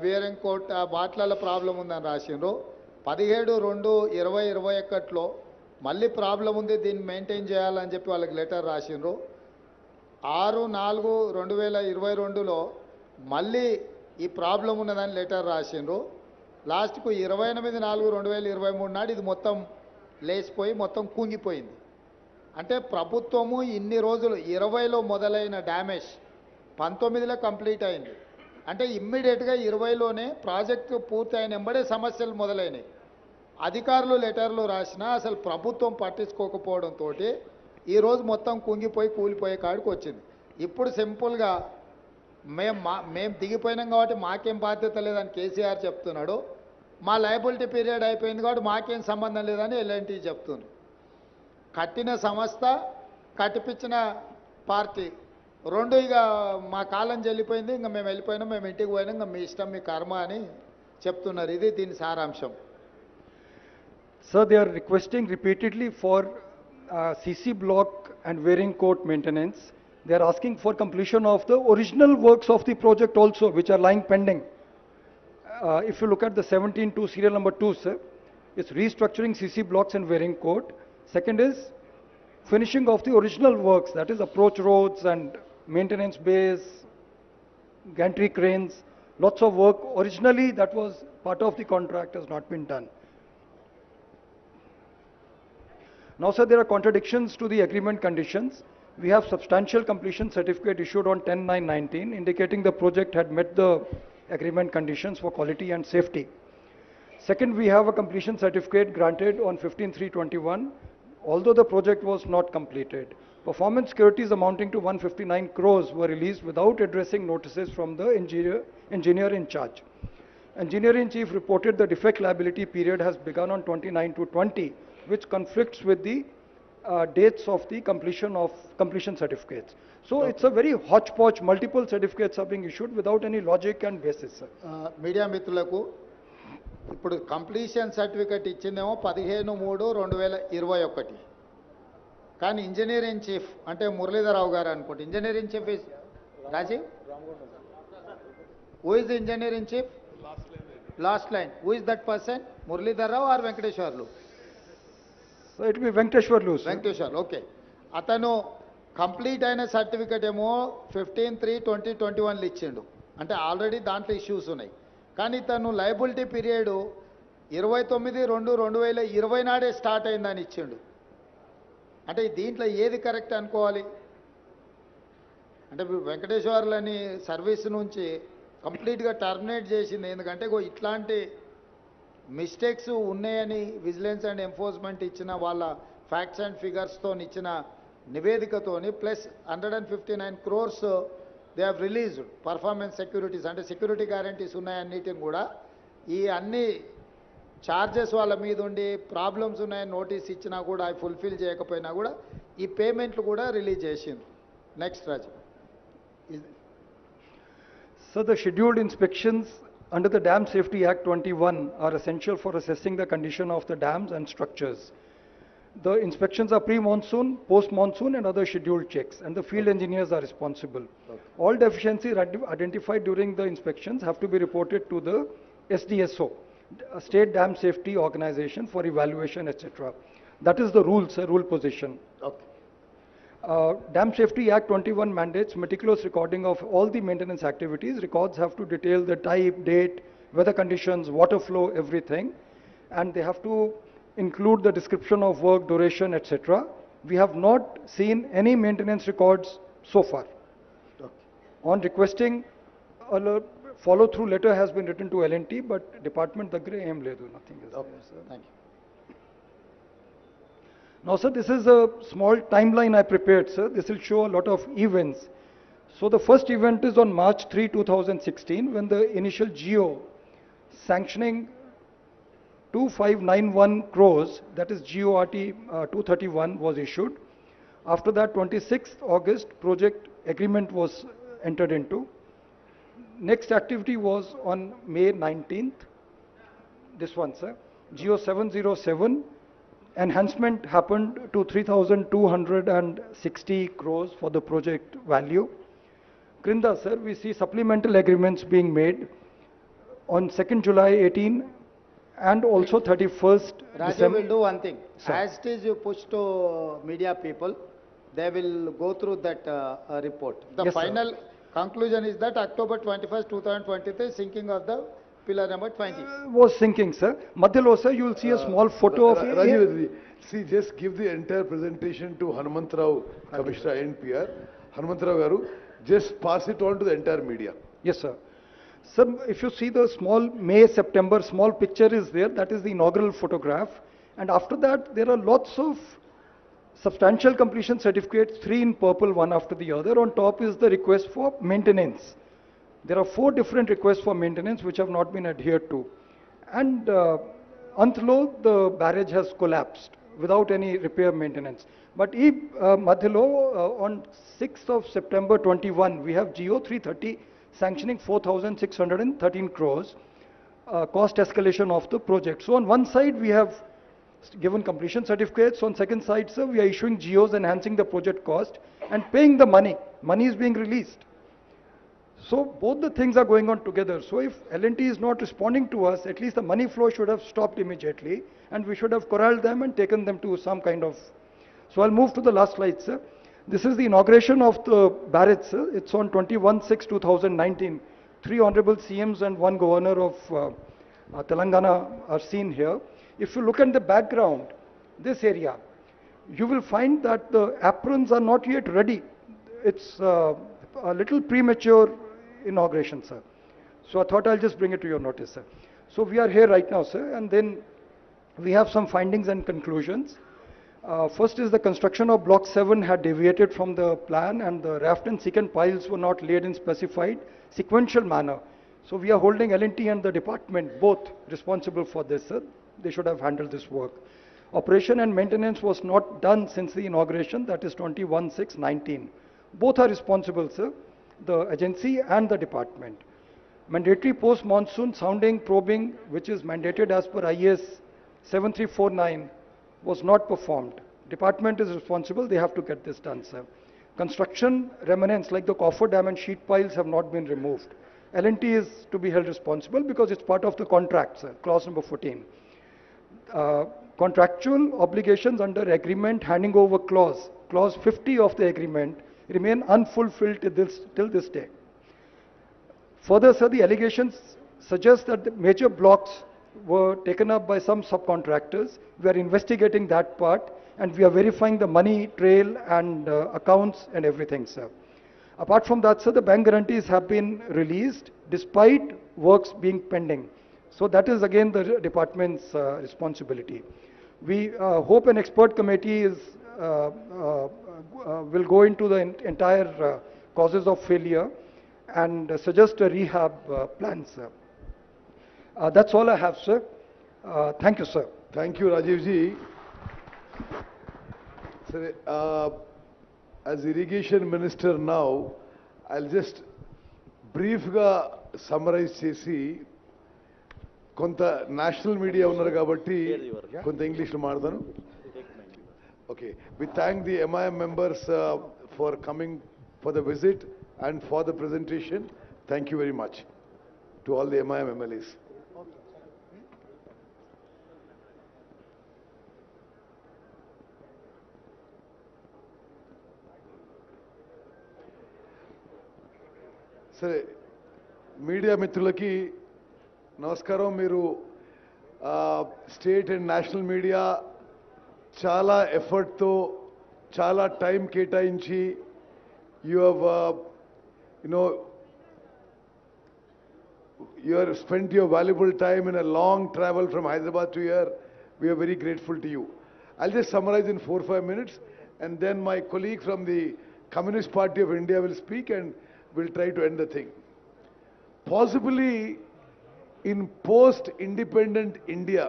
వేరింగ్ కోట్ వాట్లలో ప్రాబ్లం ఉందని రాసిండ్రు. 17/2/2021లో మళ్ళీ ప్రాబ్లం ఉంది, దీన్ని మెయింటైన్ చేయాలని చెప్పి వాళ్ళకి లెటర్ రాసిండ్రు. 6/4/2022లో మళ్ళీ ఈ ప్రాబ్లం ఉన్నదని లెటర్ రాసిండ్రు. లాస్ట్కు 28/4/2023 నాడు ఇది మొత్తం లేచిపోయి మొత్తం కుంగిపోయింది. అంటే ప్రభుత్వము ఇన్ని రోజులు 20లో మొదలైన డ్యామేజ్ 19లో కంప్లీట్ అయింది. అంటే ఇమ్మీడియట్గా 20లోనే ప్రాజెక్టు పూర్తి అయిన వెంబడే సమస్యలు మొదలైనవి. అధికారులు లెటర్లు రాసినా అసలు ప్రభుత్వం పట్టించుకోకపోవడంతో ఈరోజు మొత్తం కుంగిపోయి కూలిపోయే కాడికి వచ్చింది. ఇప్పుడు సింపుల్గా మేము దిగిపోయినాం కాబట్టి మాకేం బాధ్యత లేదని కేసీఆర్ చెప్తున్నాడు, మా లయబిలిటీ పీరియడ్ అయిపోయింది కాబట్టి మాకేం సంబంధం లేదని ఎలాంటి చెప్తున్నారు. కట్టిన సంస్థ కట్టిపించిన పార్టీ రెండు ఇక మా కాలం చెల్లిపోయింది, ఇంకా మేము వెళ్ళిపోయినాం, మేము ఇంటికి పోయినాం, ఇంకా మీ ఇష్టం మీ కర్మ అని చెప్తున్నారు. ఇది దీని సారాంశం. Sir, they are requesting repeatedly for CC block and wearing court maintenance. They are asking for completion of the original works of the project also, which are lying pending. If you look at the 17-2 serial number 2, sir, it's restructuring CC blocks and wearing court. Second is finishing of the original works, that is approach roads and maintenance bays, gantry cranes, lots of work. Originally, that was part of the contract, has not been done. Now, sir, there are contradictions to the agreement conditions. We have substantial completion certificate issued on 10/9/19, indicating the project had met the agreement conditions for quality and safety. Second, we have a completion certificate granted on 15/3/21, although the project was not completed. Performance securities amounting to 159 crores were released without addressing notices from the engineer in charge. Engineer in chief reported the defect liability period has begun on 29/2/20, which conflicts with the dates of the completion certificates. So it's a very hodgepodge, multiple certificates are being issued without any logic and basis, sir. Media మిత్రులకు ఇప్పుడు completion certificate ఇచ్చిందేమో 15/3/2021, కానీ engineer in chief అంటే మురళీధరరావు గారు అనుకోండి. Engineer in chief is Rajiv. Who is the engineer in chief? Last line. Who is that person? Muralidhar Rao or Venkateshwarlu? So it will be Venkateshwarlu, sir. Venkateshwarlu, okay. అతను complete అయిన certificate ఏమో 15/3/2021 ఇచ్చిండు, అంటే already దాంట్లో ఇష్యూస్ ఉన్నాయి. కానీ తను లయబిలిటీ పీరియడ్ 29/2/2020 నాడే స్టార్ట్ అయిందని ఇచ్చిండు. అంటే దీంట్లో ఏది కరెక్ట్ అనుకోవాలి? అంటే వెంకటేశ్వర్లని సర్వీస్ నుంచి కంప్లీట్గా టర్మినేట్ చేసింది. ఎందుకంటే ఇట్లాంటి మిస్టేక్స్ ఉన్నాయని విజిలెన్స్ అండ్ ఎన్ఫోర్స్మెంట్ ఇచ్చిన వాళ్ళ ఫ్యాక్ట్స్ అండ్ ఫిగర్స్తో ఇచ్చిన నివేదికతోని plus 159 crores they have released performance securities, అంటే సెక్యూరిటీ గ్యారంటీస్ ఉన్నాయన్నిటిని కూడా ఈ అన్ని ఛార్జెస్ వాళ్ళ మీద ఉండి ప్రాబ్లమ్స్ ఉన్నాయని నోటీస్ ఇచ్చినా కూడా అవి ఫుల్ఫిల్ చేయకపోయినా కూడా ఈ పేమెంట్లు కూడా రిలీజ్ చేసిండ్రు. Next Raju. So the scheduled inspections under the Dam Safety Act 21 are essential for assessing the condition of the dams and structures. The inspections are pre-monsoon, post-monsoon, and other scheduled checks, and the field engineers are responsible. All deficiencies identified during the inspections have to be reported to the SDSO, State Dam Safety Organization, for evaluation, etc. That is the rule, sir, rule position. Okay. Dam Safety Act 21 mandates meticulous recording of all the maintenance activities. Records have to detail the type, date, weather conditions, water flow, everything, and they have to include the description of work, duration, etc. We have not seen any maintenance records so far. Okay. On requesting, a follow-through letter has been written to L&T, but department daggare aim ledu, nothing is Okay. there, sir. Thank you. Now, sir, this is a small timeline I prepared, sir. This will show a lot of events. So the first event is on March 3, 2016, when the initial GO sanctioning 2591 crores, that is GORT 231, was issued. After that, 26th August, project agreement was entered into. Next activity was on May 19th. This one, sir. GO 707. Enhancement happened to 3,260 crores for the project value. Krinda, sir, we see supplemental agreements being made on 2nd July 18 and also 31st Rajiv December. will do one thing. Sir. As it is you push to media people, they will go through that report. The Yes, sir. final conclusion is that October 21st, 2023, sinking of the pillar number 20. Was sinking, sir. Madhyalo, sir, you will see a small photo of Rajiv, see, just give the entire presentation to Hanumantrao, Commissioner NPR. Hanumantrao Garu, just pass it on to the entire media. Yes, sir. Sir, if you see the small May, September, small picture is there, that is the inaugural photograph. And after that, there are lots of substantial completion certificates, 3 in purple, one after the other. On top is the request for maintenance. There are 4 different requests for maintenance which have not been adhered to. And Antlo, the barrage has collapsed without any repair maintenance. But Madhyalo, on 6th of September 21, we have GO 330 sanctioning 4,613 crores, cost escalation of the project. So on one side, we have given completion certificates. On second side, sir, we are issuing GOs enhancing the project cost and paying the money. Money is being released. So both the things are going on together. So if L&T is not responding to us, at least the money flow should have stopped immediately, and we should have corralled them and taken them to some kind of. So I'll move to the last slide, sir. This is the inauguration of the barrage, sir. It's on 21/6/2019. 3 honorable CMs and 1 governor of Telangana are seen here. If you look at the background, this area, you will find that the aprons are not yet ready. It's a little premature inauguration, sir. So I thought I'll just bring it to your notice, sir. So we are here right now, sir, and then we have some findings and conclusions. First is the construction of block 7 had deviated from the plan, and the raft and secant piles were not laid in specified sequential manner. So we are holding L&T and the department both responsible for this, sir. They should have handled this work. Operation and maintenance was not done since the inauguration, that is 21/6/19. Both are responsible, sir, the agency and the department. Mandatory post-monsoon sounding probing, which is mandated as per IS 7349, was not performed. Department is responsible, they have to get this done, sir. Construction remnants like the coffer dam and sheet piles have not been removed. L&T is to be held responsible because it's part of the contract, sir, clause number 14. Contractual obligations under agreement handing over clause 50 of the agreement remain unfulfilled till this day. Further, sir, the allegations suggest that the major blocks were taken up by some subcontractors. We are investigating that part, and we are verifying the money trail and accounts and everything, sir. Apart from that, sir, the bank guarantees have been released despite works being pending. So that is again the department's responsibility. We hope an expert committee is will go into the entire causes of failure and suggest a rehab plan, sir. That's all I have, sir. Thank you, sir. Thank you, Rajiv ji. Sir, as irrigation minister now, I'll just briefly summarize చేసి కొంత national media ఉన్నారు కాబట్టి కొంత ఇంగ్లీష్లో మాట్లాడతాను. Okay, we thank the MIM members for coming for the visit and for the presentation. Thank you very much to all the MIM MLAs. సరే, media మిత్రులకి నమస్కారం. మీరు స్టేట్ అండ్ నేషనల్ మీడియా చాలా ఎఫర్ట్తో చాలా టైం కేటాయించి you have you have spent your valuable time in a long travel from Hyderabad to here. We are very grateful to you. I'll just summarize in 4-5 minutes, and then my colleague from the Communist Party of India will speak and we'll try to end the thing. Possibly in post-independent India,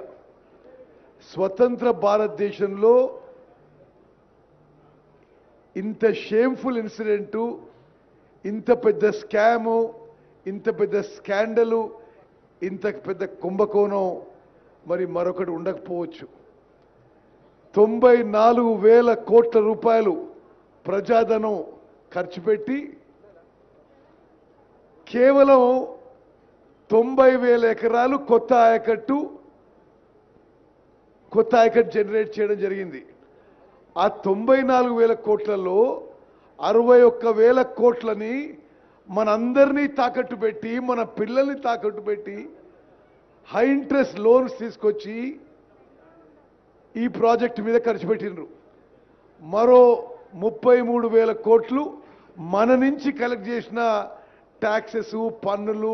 స్వతంత్ర భారతదేశంలో ఇంత shameful incident, ఇంత పెద్ద scam, ఇంత పెద్ద స్కాండలు, ఇంత పెద్ద కుంభకోణం మరి మరొకటి ఉండకపోవచ్చు. 94,000 కోట్ల రూపాయలు ప్రజాధనం ఖర్చు పెట్టి కేవలం 90,000 ఎకరాలు కొత్త ఆయకట్టు జనరేట్ చేయడం జరిగింది. ఆ 94,000 కోట్లలో 61,000 కోట్లని మనందరినీ తాకట్టు పెట్టి, మన పిల్లల్ని తాకట్టు పెట్టి హై ఇంట్రెస్ట్ లోన్స్ తీసుకొచ్చి ఈ ప్రాజెక్టు మీద ఖర్చు పెట్టినరు. మరో 33,000 కోట్లు మన నుంచి కలెక్ట్ చేసిన ట్యాక్సెస్, పన్నులు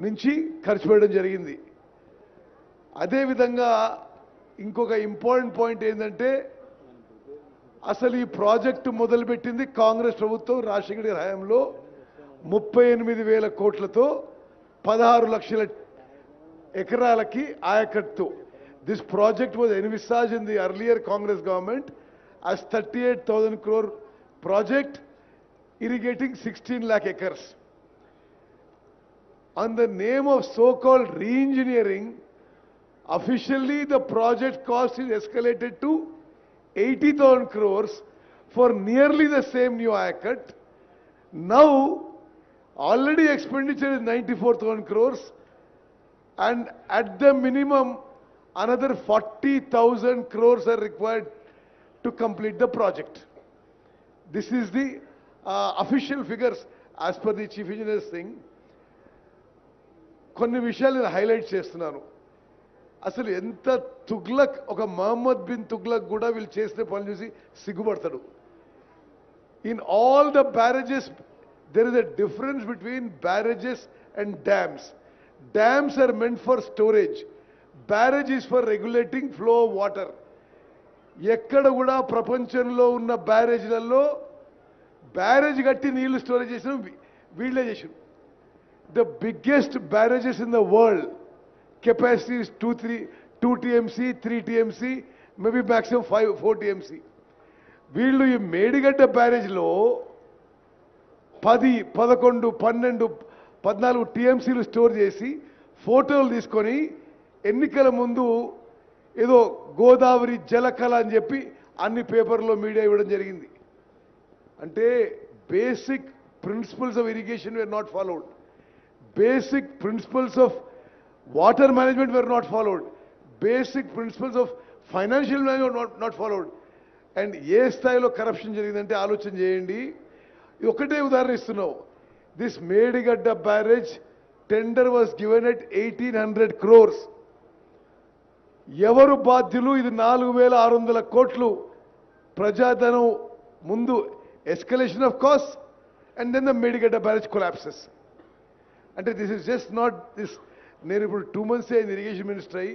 నుంచి ఖర్చు పెట్టడం జరిగింది. అదేవిధంగా ఇంకొక ఇంపార్టెంట్ పాయింట్ ఏంటంటే, అసలు ఈ ప్రాజెక్టు మొదలుపెట్టింది కాంగ్రెస్ ప్రభుత్వం రాజశేఖర గారి హయాంలో 38,000 కోట్లతో 16 లక్షల ఎకరాలకి ఆయకట్టు. This project was envisaged in the earlier Congress government as 38,000 crore project irrigating 16 lakh acres. On the name of so-called re-engineering, officially the project cost is escalated to 80,000 crores for nearly the same new ayacut. Now, already expenditure is 94,000 crores, and at the minimum, another 40,000 crores are required to complete the project. This is the official figures as per the Chief Engineer's thing. కొన్ని విషయాలు నేను highlight చేస్తున్నాను. అసలు ఎంత తుగ్లక్, ఒక Mohammed bin Tughlaq కూడా వీళ్ళు చేసిన పనులు చూసి సిగ్గుపడతాడు. In all the barrages there is a difference between barrages and dams. Dams are meant for storage. Barrage is for regulating flow of water. ఎక్కడ కూడా ప్రపంచంలో ఉన్న బ్యారేజ్లలో బ్యారేజ్ కట్టి నీళ్లు స్టోరేజ్ చేసిన వీళ్ళే చేసారు. The biggest barrages in the world, capacity is 2 TMC, 3 TMC, maybe maximum 4 TMC. వీళ్ళు ఈ మేడిగడ్డ బ్యారేజ్లో 10, 11, 12, 14 టీఎంసీలు స్టోర్ చేసి ఫోటోలు తీసుకొని ఎన్నికల ముందు ఏదో గోదావరి జలకళ అని చెప్పి అన్ని పేపర్లో మీడియా ఇవ్వడం జరిగింది. అంటే basic principles of irrigation were not followed. Basic principles of water management were not followed. Basic principles of financial management were not followed. And ఏ స్థాయిలో కరప్షన్ జరిగిందంటే ఆలోచన చేయండి. ఒకటే ఉదాహరణ ఇస్తున్నావు. This Medigadda barrage tender was given at 1,800 crores. ఎవరు బాధ్యులు? ఇది 4,600 కోట్లు ప్రజాధనం ముందు escalation of cost, and then the Medigadda barrage collapses. అంటే this is just not this. నేను ఇప్పుడు 2 months అయింది ఇరిగేషన్ మినిస్టర్ అయ్యి.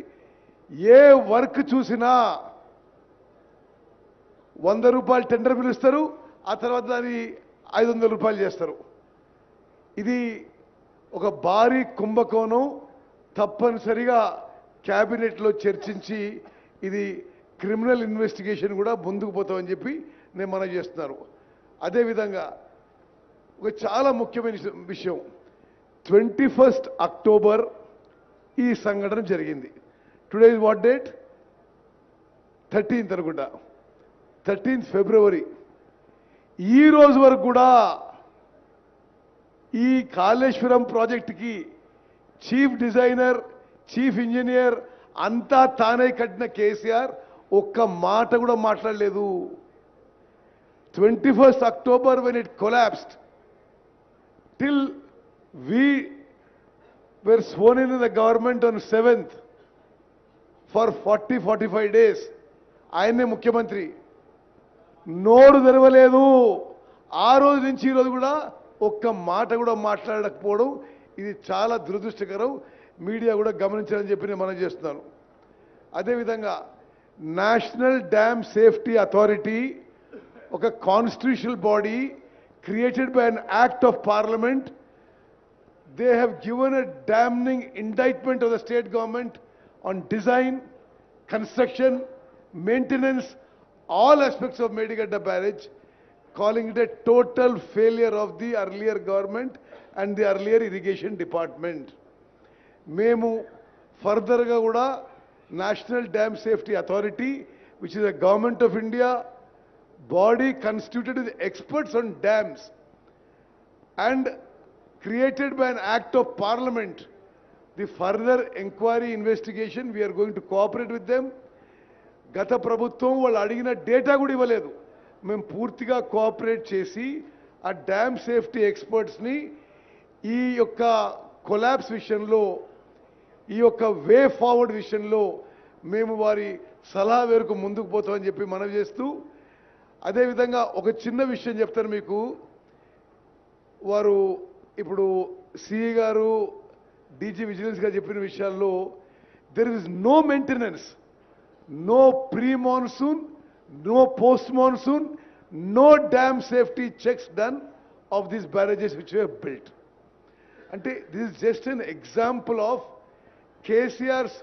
ఏ వర్క్ చూసినా 100 రూపాయలు టెండర్ పిలుస్తారు, ఆ తర్వాత దాన్ని 500 రూపాయలు చేస్తారు. ఇది ఒక భారీ కుంభకోణం. తప్పనిసరిగా క్యాబినెట్లో చర్చించి ఇది క్రిమినల్ ఇన్వెస్టిగేషన్ కూడా ముందుకు పోతామని చెప్పి నేను మనవి చేస్తున్నాను. అదేవిధంగా ఒక చాలా ముఖ్యమైన విషయం, 21st October ఈ సంఘటన జరిగింది. Today is what date? 13th అనుకుంటా. 13th ఫిబ్రవరి ఈ రోజు వరకు కూడా ఈ కాళేశ్వరం ప్రాజెక్టుకి చీఫ్ డిజైనర్ చీఫ్ ఇంజనీర్ అంతా తానే కట్టిన కేసీఆర్ ఒక్క మాట కూడా మాట్లాడలేదు. 21st October when it collapsed, till we were sworn in the government on 7th for 40-45 days, ఆయనే ముఖ్యమంత్రి నోరు తెరవలేదు. ఆ రోజు నుంచి ఈ రోజు కూడా ఒక్క మాట కూడా మాట్లాడకపోవడం ఇది చాలా దురదృష్టకరం. మీడియా కూడా గమనించాలని చెప్పి నేను మనం చేస్తున్నాను. అదేవిధంగా నేషనల్ డ్యామ్ సేఫ్టీ అథారిటీ ఒక constitutional body created by an act of parliament. They have given a damning indictment of the state government on design, construction, maintenance, all aspects of Medigadda Barrage, calling it a total failure of the earlier government and the earlier Irrigation Department. Memu further ga kuda National Dam Safety Authority, which is a government of India body constituted with experts on dams and created by an act of parliament, the further inquiry investigation we are going to cooperate with them. గత ప్రభుత్వం వాళ్ళు అడిగిన data కూడా ఇవ్వలేదు. మేము పూర్తిగా cooperate చేసి ఆ డ్యామ్ సేఫ్టీ ఎక్స్పర్ట్స్ని ఈ యొక్క కొలాప్స్ విషయంలో ఈ యొక్క వే ఫార్వర్డ్ విషయంలో మేము వారి సలహా మేరకు ముందుకు పోతామని చెప్పి మనవి చేస్తూ, అదేవిధంగా ఒక చిన్న విషయం చెప్తాను మీకు. వారు ఇప్పుడు సిఈ గారు డీజీ విజిలెన్స్ గారు చెప్పిన విషయాల్లో there is no maintenance, no pre monsoon, no post monsoon, no dam safety checks done of these barrages which we have built. అంటే this is just an example of KCR's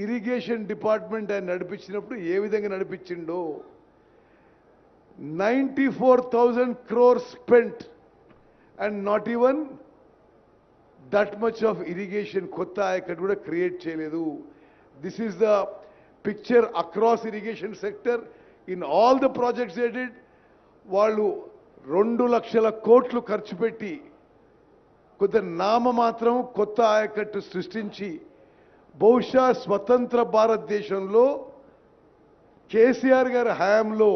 irrigation department ఆయన నడిపించినప్పుడు ఏ విధంగా నడిపించిండో. 94,000 crores spent and not even that much of irrigation kotta ayakattu kuda create cheyaledu. This is the picture across irrigation sector in all the projects they did. వాళ్ళు 2 లక్షల కోట్లు ఖర్చు పెట్టి కొంత నామమాత్రం కొత్త ఆయకట్టు సృష్టించి బహుశా స్వతంత్ర భారతదేశంలో కేసీఆర్ గారి హయాంలో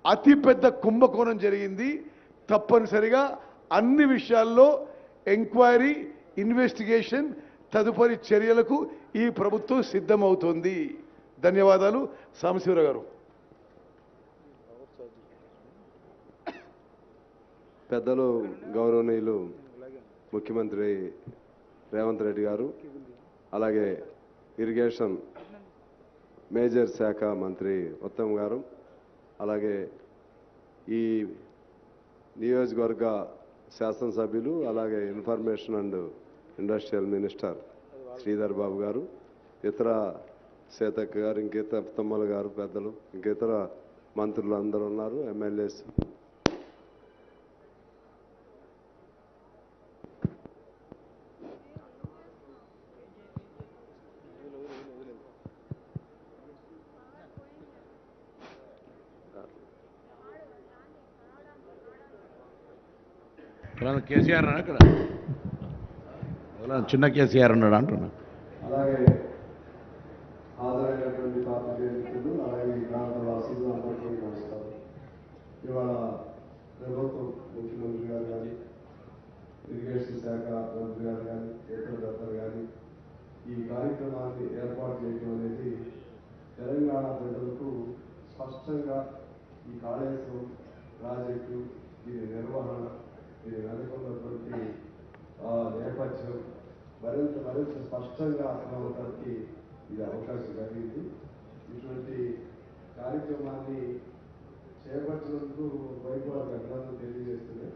అతిపెద్ద కుంభకోణం జరిగింది. తప్పనిసరిగా అన్ని విషయాల్లో ఎంక్వైరీ, ఇన్వెస్టిగేషన్, తదుపరి చర్యలకు ఈ ప్రభుత్వం సిద్ధమవుతోంది. ధన్యవాదాలు. సాంబశివరావు గారు. పెద్దలు గౌరవనీయులు ముఖ్యమంత్రి రేవంత్ రెడ్డి గారు, అలాగే ఇరిగేషన్ మేజర్ శాఖ మంత్రి ఉత్తమ్ గారు, అలాగే ఈ నియోజకవర్గ శాసనసభ్యులు, అలాగే information and industrial minister Sridhar Babu garu, ఇతర సీతక్క గారు, ఇంకితర తుమ్మల గారు, పెద్దలు, ఇంకితర మంత్రులు అందరూ ఉన్నారు, ఎమ్మెల్యేస్. కేసీఆర్ అక్కడ చిన్న కేసీఆర్ అన్నాడు అంటున్నా. అలాగే హాజరైనటువంటి పార్టీ మిత్రులు, అలాగే ఈ ప్రాంత వాసులు అందరికీ నమస్కారం. ఇవాళ ప్రభుత్వం ముఖ్యమంత్రి గారు కానీ, ఇరిగేషన్ శాఖ మంత్రి గారు కానీ, ఇతర పెద్దలు కానీ ఈ కార్యక్రమాన్ని ఏర్పాటు చేయడం అనేది తెలంగాణ ప్రజలకు స్పష్టంగా ఈ కాళేశ్వరం ప్రాజెక్టు, దీని నిర్వహణ, దీని వెనుకున్నటువంటి నేపథ్యం మరింత స్పష్టంగా అర్థమవడానికి ఇది అవకాశం కలిగింది. ఇటువంటి కార్యక్రమాన్ని చేపట్టినందుకు వైపు అభినందన తెలియజేస్తున్నాయి.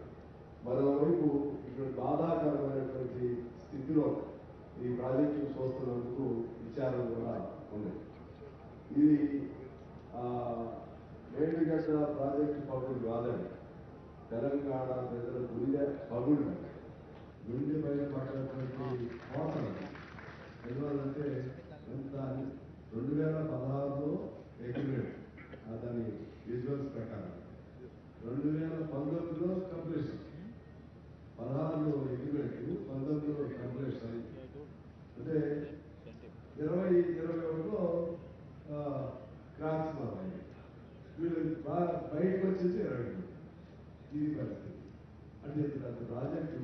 మరోవైపు ఇటువంటి బాధాకరమైనటువంటి స్థితిలో ఈ ప్రాజెక్టును చూస్తున్నందుకు విచారం కూడా ఉంది. ఇది మేడిగడ్డ ప్రాజెక్టు పగులు కాదండి, తెలంగాణ ప్రజల గుండె పగుళ్ళు, గుండె పైన పడినటువంటి కోటలు. ఎందువల్లంటే ఎంత 2016లో అగ్రిమెంట్ దాని దాంట్లో క్రాక్స్ మారాయి. వీళ్ళు బయటకు వచ్చేసి ఎరగదు. ఇది పరిస్థితి. అంటే అంత ప్రాజెక్టు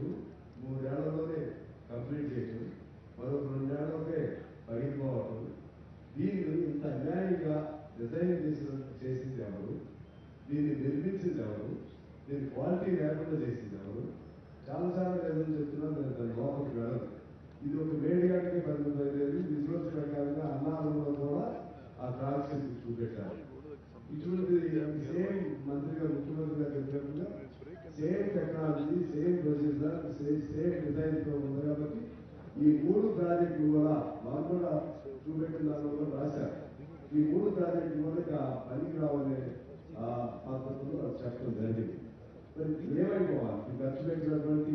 3 ఏళ్లలోనే కంప్లీట్ చేయటం, మరొక 2 ఏళ్లకే పగిలిపోవటం, దీన్ని ఇంత అన్యాయంగా డిజైన్ చేసింది ఎవరు, దీన్ని నిర్మించింది ఎవరు, దీని క్వాలిటీ లేకుండా చేసింది ఎవరు, చాలాసార్లు ఏదైనా చెప్తున్నా నేను దాని లోపలికి వెళ్ళదు. ఇది ఒక మేడిగాడికే పరిమితం అయ్యేది. విజువల్స్ ప్రకారంగా అన్నారంలో కూడా ఆ క్రాక్స్ చూపెట్టారు. ఇటువంటి సేమ్ మంత్రిగా ముఖ్యమంత్రిగా చెప్పినట్టుగా same technology, same procedure, same డిజైన్తో ఉంది కాబట్టి ఈ 3 ప్రాజెక్టులు కూడా వాళ్ళు కూడా చూపెట్టిన దానిలో కూడా రాశారు. ఈ 3 ప్రాజెక్టులు కూడా పనికి రావనే పద్ధతిలో చెప్పడం జరిగింది. మరి ఏమైపోవాలి? ఈ ఖర్చు పెట్టినటువంటి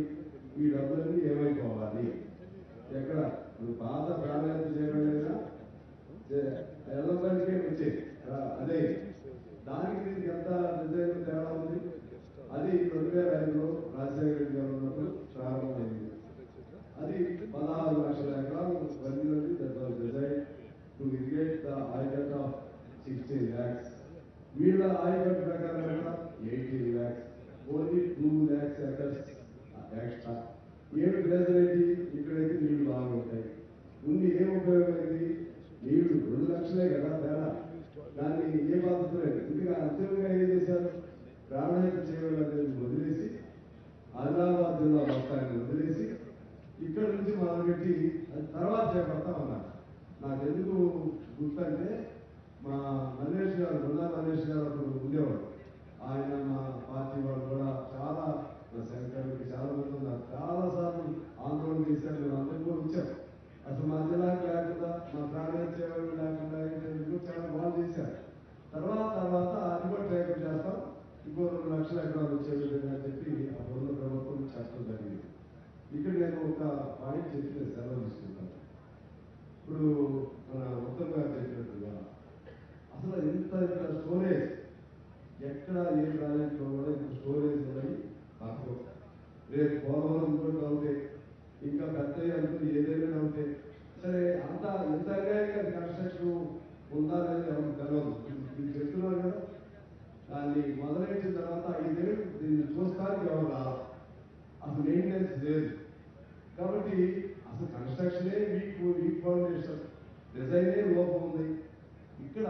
ఈ డబ్బులన్నీ ఏమైపోవాలి? ఎక్కడ పాత ప్రాధాన్యత చేయడం ఎల్లబడికే వచ్చేది. అదే దానికి దీనికి ఎంత డిజైన్ తేడా ఉంది. అది 2005లో రాజశేఖర రెడ్డి గారు ఉన్నప్పుడు ప్రారంభమైంది. అది 16 లక్షల ఎకరాలు బండిలోని design to irrigate the ayacut of 60 lakhs. వీళ్ళ ఆయకట్ ప్రకారం 80 lakhs. Only 2 lakhs acres extra. ఏడు గ్రేజరేటి ఇక్కడైతే నీళ్లు బాగా ఉంటాయి. ముందు ఏం ఉపయోగమైంది? నీళ్లు 2 లక్షలే కదా తేడా. దాన్ని ఏ బాధ్యత లేదు. ఇంకా అంతిమంగా ఏం చేశారు? ప్రాణాయత చేయడం వదిలేసి ఆదిలాబాద్ జిల్లా మొత్తాన్ని వదిలేసి ఇక్కడ నుంచి మొదలుపెట్టి అది తర్వాత చేపడతామన్నారు. నాకు ఎందుకు గుర్తంటే మా మనీష్ గారు, బృందా మనీష్ గారు అప్పుడు ఉండేవాడు. ఆయన మా పార్టీ వాళ్ళు కూడా చాలా శంకర్కి చాలా మంది ఉన్నారు. చాలాసార్లు ఆందోళన చేశారు. మేము అందరికీ కూడా వచ్చాం. అసలు మా జిల్లాకి లేకుండా, మా ప్రాణాయత చేయడం లేకుండా చాలా బాగా చేశారు. తర్వాత అది కూడా ట్రైకం చేస్తాం, ఇంకో 2 లక్షల ఎకరాలు వచ్చే విధంగా చెప్పి అప్పుడున్న ప్రభుత్వం చెప్పడం జరిగింది. ఇక్కడ నేను ఒక పాయింట్ చెప్పి నేను సెలవు తీసుకుంటాను. ఇప్పుడు మన ఉత్తమ్ గారు చెప్పినట్టుగా అసలు ఇంత స్టోరేజ్ ఎక్కడ ఏ ప్రాజెక్టులో కూడా ఇంత స్టోరేజ్ ఉన్నాయి తక్కువ. రేపు పోలవరం ఇంకోటి అవుతాయి, ఇంకా పెద్ద అనుకో ఏదైనా అవుతాయి. సరే అంత ఎంత అన్యాయంగా కన్స్ట్రక్షన్ ఉందా అనేది ఎవరికి తెలియదు. మీరు చెప్తున్నారు కదా, దాన్ని మొదలెట్టిన తర్వాత 5 ఏళ్ళు దీన్ని చూస్తానికి ఎవరు రాదు. అసలు మెయింటెనెన్స్ లేదు. కాబట్టి అసలు కన్స్ట్రక్షనే వీక్ ఫౌండేషన్, డిజైనే లోపం ఉంది. ఇక్కడ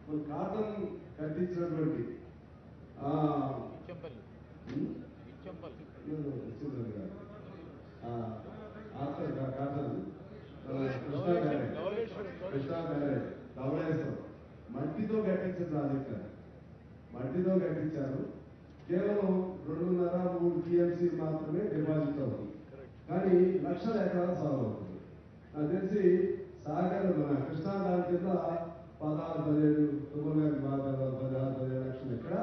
మన కాటన్ కట్టించినటువంటి కాటన్ కృష్ణా బ్యారేజ్ ధవళేశ్వరం మట్టితో కట్టించిన ప్రాజెక్ట్ అది. మట్టితో కట్టించారు. కేవలం 2.5-3 టీఎంసీ మాత్రమే డిపాజిట్ అవుతుంది. కానీ లక్షల ఎకరాలు సాగు అవుతుంది. నాకు తెలిసి సాగర్ మన కృష్ణా దాని కింద 16-17 తుమ్మగారి బాగా 16-17 లక్షలు ఇక్కడ,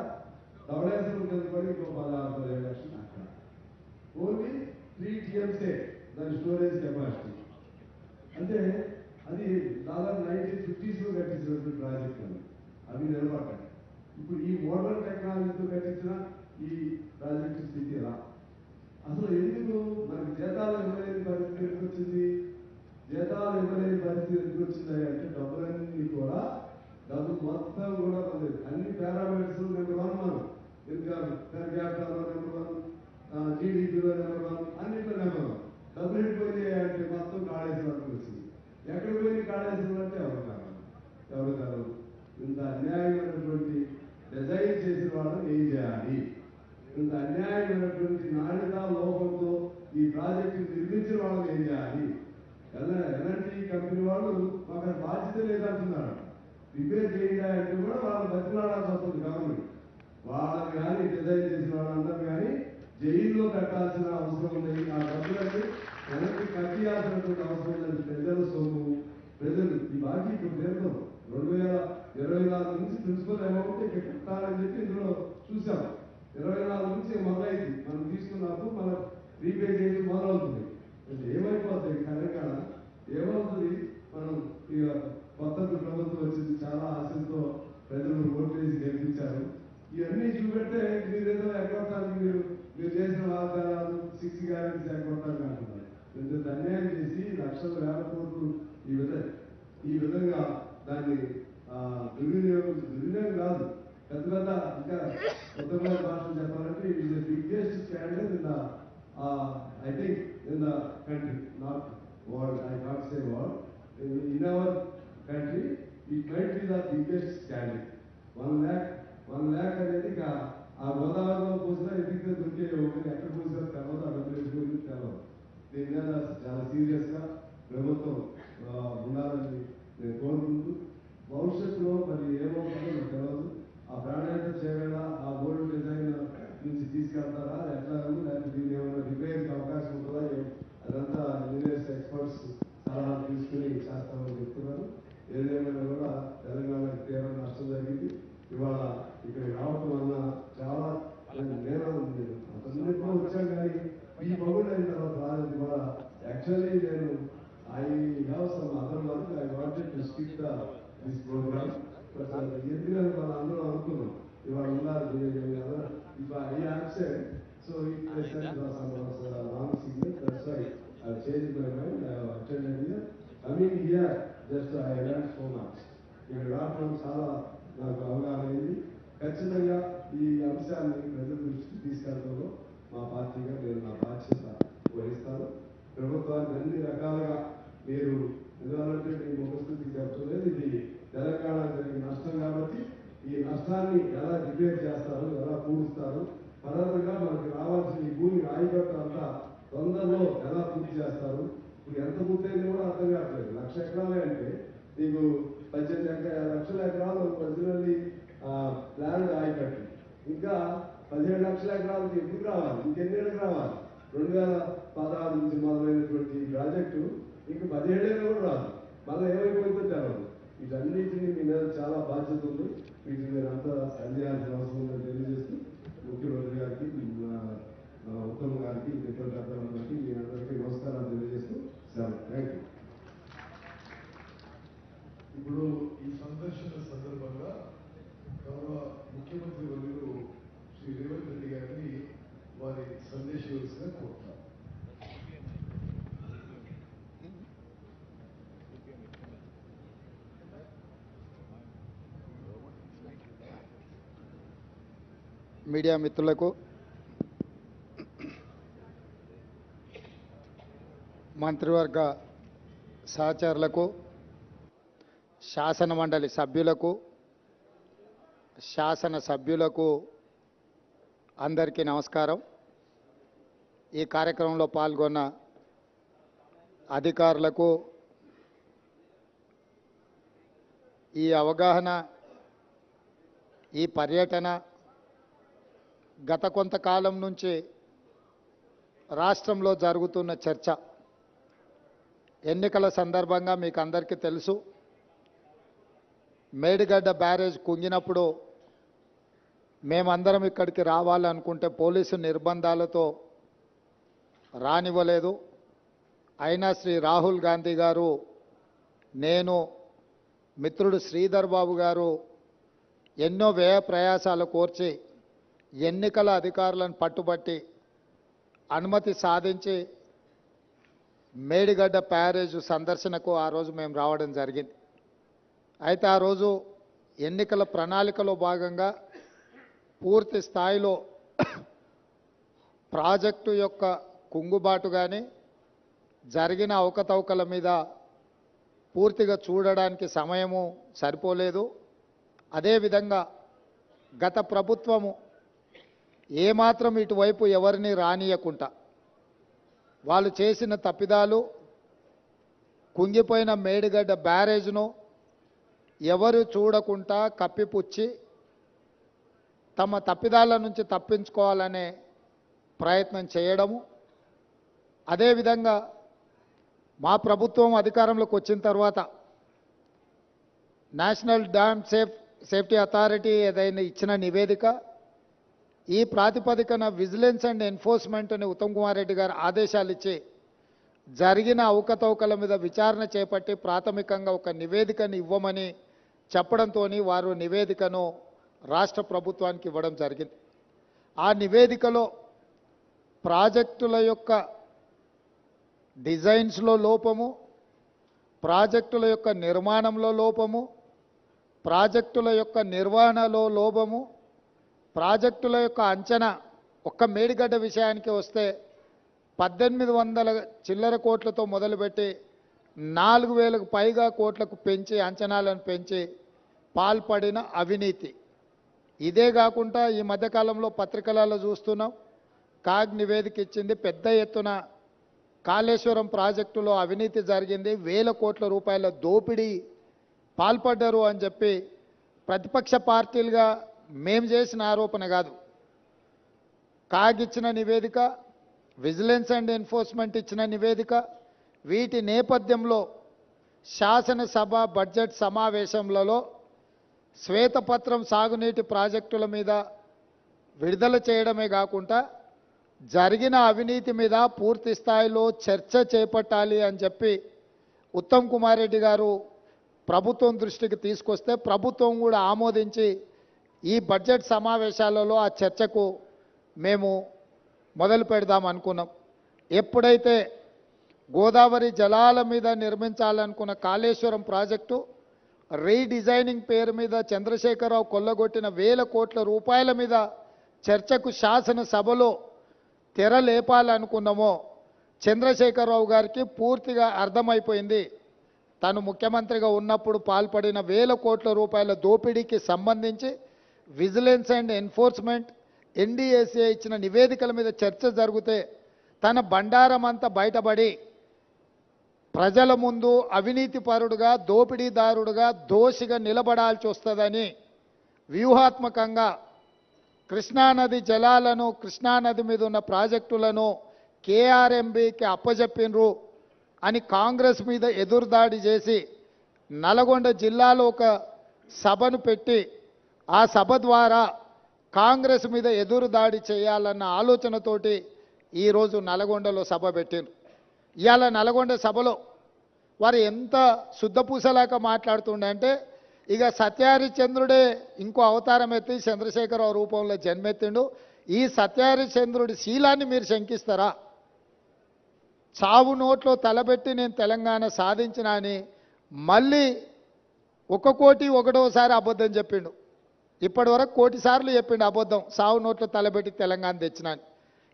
ధవళేశ్వరం కింద పడి ఇంకో 16-17 లక్షలు అక్కడ. ఓన్లీ 3 టీఎంసీ దాని స్టోరేజ్ కెపాసిటీ. అంటే అది దాదాపు 1950s కట్టించినటువంటి ప్రాజెక్ట్ అని అవి నిలబడ్డాయి. ఇప్పుడు ఈ మోడర్న్ టెక్నాలజీతో కట్టించిన ఈ ప్రాజెక్టు స్థితి ఎలా? అసలు ఎందుకు మనకి జీతాలు ఇవ్వలేని పరిస్థితి ఎందుకు వచ్చింది? జీతాలు ఇవ్వలేని పరిస్థితి ఎందుకు వచ్చింది అంటే డబ్బులన్నీ కూడా డబ్బు మొత్తం కూడా పొందేది. అన్ని పారామీటర్స్ నెంబర్ 1 మనం ఇన్కమ్ పర్ క్యాపిటల్ నెంబర్ 1, జీడీపీలో నెంబర్ 1, అన్నింటిలో నెంబర్ 1. డబ్బులు వెళ్ళిపోయి అంటే మొత్తం కాళేశ్వరం వచ్చింది. ఎక్కడికి పోయి కాళేశ్వరం అంటే ఎవరు కాదు. ఇంత అన్యాయమైనటువంటి డిజైన్ చేసిన వాళ్ళని ఏం చేయాలి? ఇంత అన్యాయమైనటువంటి నాణ్యత లోపంతో ఈ ప్రాజెక్టు నిర్మించిన వాళ్ళని ఏం చేయాలి? ఎలాంటి కంపెనీ వాళ్ళు మాకు బాధ్యత లేదంటున్నారు. రిపేర్ చేయాలి అంటే కూడా వాళ్ళు బతిలాడాల్సి వస్తుంది గవర్నమెంట్. వాళ్ళని కానీ డిజైన్ చేసిన వాళ్ళందరూ కానీ జైల్లో పెట్టాల్సిన అవసరం ఉంది. ఆ డబ్బులన్నీ వెనక్కి కట్టియాల్సినటువంటి అవసరం ఉందండి. ప్రజల సొమ్ము, ప్రజలు ఈ బాకీ ఇప్పుడు తీర్థం 2024 నుంచి ప్రిన్సిపల్ అమౌంట్ ఇక్కడ కట్టాలని చెప్పి ఇందులో చూసాం. 24 నుంచి మొదలైంది. మనం తీసుకున్నప్పుడు మనం రీపే చేయడం మొదలవుతుంది. ఏమైపోతుంది తెలంగాణ ఏమవుతుంది? మనం ఇక కొత్త ప్రభుత్వం వచ్చింది, చాలా ఆశలతో ప్రజలు ఓటు వేసి గెలిపించారు. ఇవన్నీ చూపెడితే మీరేదో ఎగ్గొట్టాలి, మీరు చేసిన వాగ్దానాలు 6 గ్యారెంటీస్ ఎగ్గొట్టాలని అంటున్నారు. ఇంత అన్యాయం చేసి లక్షల వేల కోట్లు ఈ విధంగా ఈ విధంగా దాన్ని దుర్వినియోగం కాదు, పెద్ద పెద్ద ఇంకా కొత్త భాషలు చెప్పాలంటే it is the biggest scandal in the I think in the country, not world, I can't say world, in our country it might be the biggest scandal. 1 lakh అనేది ఇక ఆ గోదావరిలో పోసినా ఎదిగితే దొరికే ఒకటి ఎక్కడ పోసినా తెలవదు, ఆ డబ్బులు ఎదుగుతుంది తెలవదు. దీని మీద చాలా సీరియస్గా ప్రభుత్వం ఉండాలని నేను కోరుకుంటూ, భవిష్యత్తులో మరి ఏమవుతుందో నాకు తెలియదు. ఆ ప్రాణాయత చేయగల ఆ ఓల్డ్ డిజైన్ నుంచి తీసుకెళ్తారా ఎట్లా, లేకపోతే దీన్ని ఏమైనా రిపేర్కి అవకాశం ఉంటుందా, అదంతా ఇంజనీర్స్ ఎక్స్పర్ట్స్ సలహా తీసుకుని చేస్తామని చెప్తున్నారు. ఏదేమైనా కూడా తెలంగాణకి తీవ్ర నష్టం జరిగింది. ఇవాళ ఇక్కడికి రావడం వల్ల చాలా నేను అతన్నింటిలో వచ్చాను, కానీ ఈ పగుడు అయిన తర్వాత రాలేదు. ఇవాళ యాక్చువల్లీ నేను I have some other work, I wanted to skip this programme, but ఎందుకంటే వాళ్ళ అందరూ అనుకున్నాం ఇవాళ ఉన్నారు. If I absent, so it wrong signal, that's why I change my mind, I have attended here. Coming here just I learn so much. ఇక్కడ రావడం చాలా నాకు అవగాహన అయింది. ఖచ్చితంగా ఈ అంశాన్ని ప్రజల దృష్టికి తీసుకెళ్లడంలో మా పార్టీగా నేను నా బాధ్యత వహిస్తాను. ప్రభుత్వాన్ని అన్ని రకాలుగా మీరు ఎందుకంటే మీ ముఖస్థితికి చెప్తలేదు, ఇది తెలంగాణ జరిగిన నష్టం కాబట్టి ఈ నష్టాన్ని ఎలా రిపేర్ చేస్తారు, ఎలా పూడుస్తారు, పరంగా మనకి రావాల్సిన ఈ భూమి రాయిగట్టు అంతా తొందరలో ఎలా పూర్తి చేస్తారు. ఇప్పుడు ఎంత పూర్తయింది కూడా అర్థం కావట్లేదు. 1,00,000 ఎకరాలే అంటే నీకు 18 లక్షల ఎకరాలు ఒరిజినల్లీ ప్లాన్ రాయికట్టు, ఇంకా 17 లక్షల ఎకరాలకి ఎప్పుడు రావాలి, ఇంకెన్నేళ్ళకి రావాలి. 2016 నుంచి మొదలైనటువంటి ఈ ప్రాజెక్టు ఇంక 17 ఏళ్ళు కూడా రాదు. మళ్ళీ ఏమైపోయిందో తెలవదు. వీటన్నిటినీ మీ మీద చాలా బాధ్యత ఉంది. వీటిని మీరు అంతా సందేహాల్సిన అవసరం ఉందని తెలియజేస్తూ ముఖ్యమంత్రి గారికి, ఉత్తమ్ గారికి, ఇతర పెద్దలందరికీ మీ అందరికీ నమస్కారాలు తెలియజేస్తూ సార్ థ్యాంక్ యూ. ఇప్పుడు ఈ సందర్శన సందర్భంగా గౌరవ ముఖ్యమంత్రి వర్యులు శ్రీ రేవంత్ రెడ్డి గారిని వారి సందేశంగా కోరుతారు. మీడియా మిత్రులకు, మంత్రివర్గ సహచరులకు, శాసన మండలి సభ్యులకు, శాసన సభ్యులకు అందరికీ నమస్కారం. ఈ కార్యక్రమంలో పాల్గొన్న అధికారులకు, ఈ అవగాహన, ఈ పర్యటన గత కొంతకాలం నుంచి రాష్ట్రంలో జరుగుతున్న చర్చ, ఎన్నికల సందర్భంగా మీకు అందరికీ తెలుసు, మేడిగడ్డ బ్యారేజ్ కుంగినప్పుడు మేమందరం ఇక్కడికి రావాలనుకుంటే పోలీసు నిర్బంధాలతో రానివ్వలేదు. అయినా శ్రీ రాహుల్ గాంధీ గారు, నేను, మిత్రుడు శ్రీధర్ బాబు గారు ఎన్నో వ్యయ ప్రయాసాలు కోర్చి ఎన్నికల అధికారులను పట్టుబట్టి అనుమతి సాధించి మేడిగడ్డ బ్యారేజ్ సందర్శనకు ఆ రోజు మేము రావడం జరిగింది. అయితే ఆ రోజు ఎన్నికల ప్రణాళికలో భాగంగా పూర్తి స్థాయిలో ప్రాజెక్టు యొక్క కుంగుబాటు కానీ జరిగిన అవకతవకల మీద పూర్తిగా చూడడానికి సమయము సరిపోలేదు. అదేవిధంగా గత ప్రభుత్వము ఏమాత్రం ఇటువైపు ఎవరిని రానియకుండా వాళ్ళు చేసిన తప్పిదాలు, కుంగిపోయిన మేడిగడ్డ బ్యారేజ్ను ఎవరు చూడకుండా కప్పిపుచ్చి తమ తప్పిదాల నుంచి తప్పించుకోవాలనే ప్రయత్నం చేయడము, అదేవిధంగా మా ప్రభుత్వం అధికారంలోకి వచ్చిన తర్వాత నేషనల్ డ్యామ్ సేఫ్టీ అథారిటీ ఏదైనా ఇచ్చిన నివేదిక, ఈ ప్రాతిపదికన విజిలెన్స్ అండ్ ఎన్ఫోర్స్మెంట్ అని ఉత్తమ్ కుమార్ రెడ్డి గారు ఆదేశాలు ఇచ్చి జరిగిన అవకతవకల మీద విచారణ చేపట్టి ప్రాథమికంగా ఒక నివేదికను ఇవ్వమని చెప్పడంతో వారు నివేదికను రాష్ట్ర ప్రభుత్వానికి ఇవ్వడం జరిగింది. ఆ నివేదికలో ప్రాజెక్టుల యొక్క డిజైన్స్లో లోపము, ప్రాజెక్టుల యొక్క నిర్మాణంలో లోపము, ప్రాజెక్టుల యొక్క నిర్వహణలో లోపము, ప్రాజెక్టుల యొక్క అంచనా. ఒక్క మేడిగడ్డ విషయానికి వస్తే 1800 చిల్లర కోట్లతో మొదలుపెట్టి 4000కు పైగా కోట్లకు పెంచి అంచనాలను పెంచి పాల్పడిన అవినీతి. ఇదే కాకుండా ఈ మధ్యకాలంలో పత్రికలలో చూస్తున్నాం, కాగ్ నివేదిక ఇచ్చింది, పెద్ద ఎత్తున కాళేశ్వరం ప్రాజెక్టులో అవినీతి జరిగింది, 1000 కోట్ల రూపాయల దోపిడీ పాల్పడ్డారు అని చెప్పి ప్రతిపక్ష పార్టీలుగా మేము చేసిన ఆరోపణ కాదు, కాగ్ ఇచ్చిన నివేదిక, విజిలెన్స్ అండ్ ఎన్ఫోర్స్మెంట్ ఇచ్చిన నివేదిక. వీటి నేపథ్యంలో శాసనసభ బడ్జెట్ సమావేశంలో శ్వేతపత్రం సాగునీటి ప్రాజెక్టుల మీద విడుదల చేయడమే కాకుండా జరిగిన అవినీతి మీద పూర్తి స్థాయిలో చర్చ చేపట్టాలి అని చెప్పి ఉత్తమ్ కుమార్ రెడ్డి గారు ప్రభుత్వం దృష్టికి తీసుకొస్తే ప్రభుత్వం కూడా ఆమోదించి ఈ బడ్జెట్ సమావేశాలలో ఆ చర్చకు మేము మొదలు పెడదాం అనుకున్నాం. ఎప్పుడైతే గోదావరి జలాల మీద నిర్మించాలనుకున్న కాళేశ్వరం ప్రాజెక్టు రీడిజైనింగ్ పేరు మీద చంద్రశేఖరరావు కొల్లగొట్టిన 1000 కోట్ల రూపాయల మీద చర్చకు శాసనసభలో తెర లేపాలనుకున్నామో చంద్రశేఖరరావు గారికి పూర్తిగా అర్థమైపోయింది. తను ముఖ్యమంత్రిగా ఉన్నప్పుడు పాల్పడిన 1000 కోట్ల రూపాయల దోపిడీకి సంబంధించి విజిలెన్స్ అండ్ ఎన్ఫోర్స్మెంట్ ఎన్డీఏసీ ఇచ్చిన నివేదికల మీద చర్చ జరిగితే తన బండారం అంతా బయటపడి ప్రజల ముందు అవినీతిపరుడుగా, దోపిడీదారుడుగా, దోషిగా నిలబడాల్సి వస్తుందని వ్యూహాత్మకంగా కృష్ణానది జలాలను, కృష్ణానది మీద ఉన్న ప్రాజెక్టులను కేఆర్ఎంబీకి అప్పజెప్పినరు అని కాంగ్రెస్ మీద ఎదురుదాడి చేసి నల్గొండ జిల్లాలో ఒక సభను పెట్టి ఆ సభ ద్వారా కాంగ్రెస్ మీద ఎదురుదాడి చేయాలన్న ఆలోచనతోటి ఈరోజు నల్గొండలో సభ పెట్టిండ్రు. ఇవాళ నల్గొండ సభలో వారు ఎంత శుద్ధపూసలాక మాట్లాడుతుండే అంటే ఇక సత్యహరిచంద్రుడే ఇంకో అవతారం ఎత్తి చంద్రశేఖరరావు రూపంలో జన్మెత్తిండు, ఈ సత్యహరిచంద్రుడి శీలాన్ని మీరు శంకిస్తారా? చావు నోట్లో తలబెట్టి నేను తెలంగాణ సాధించిన అని మళ్ళీ 1 కోటి 1వ అబద్ధం చెప్పిండు. ఇప్పటి వరకు 1 కోటి సార్లు చెప్పిండు అబద్ధం, సావు నోట్లో తలబెట్టి తెలంగాణ తెచ్చినా అని.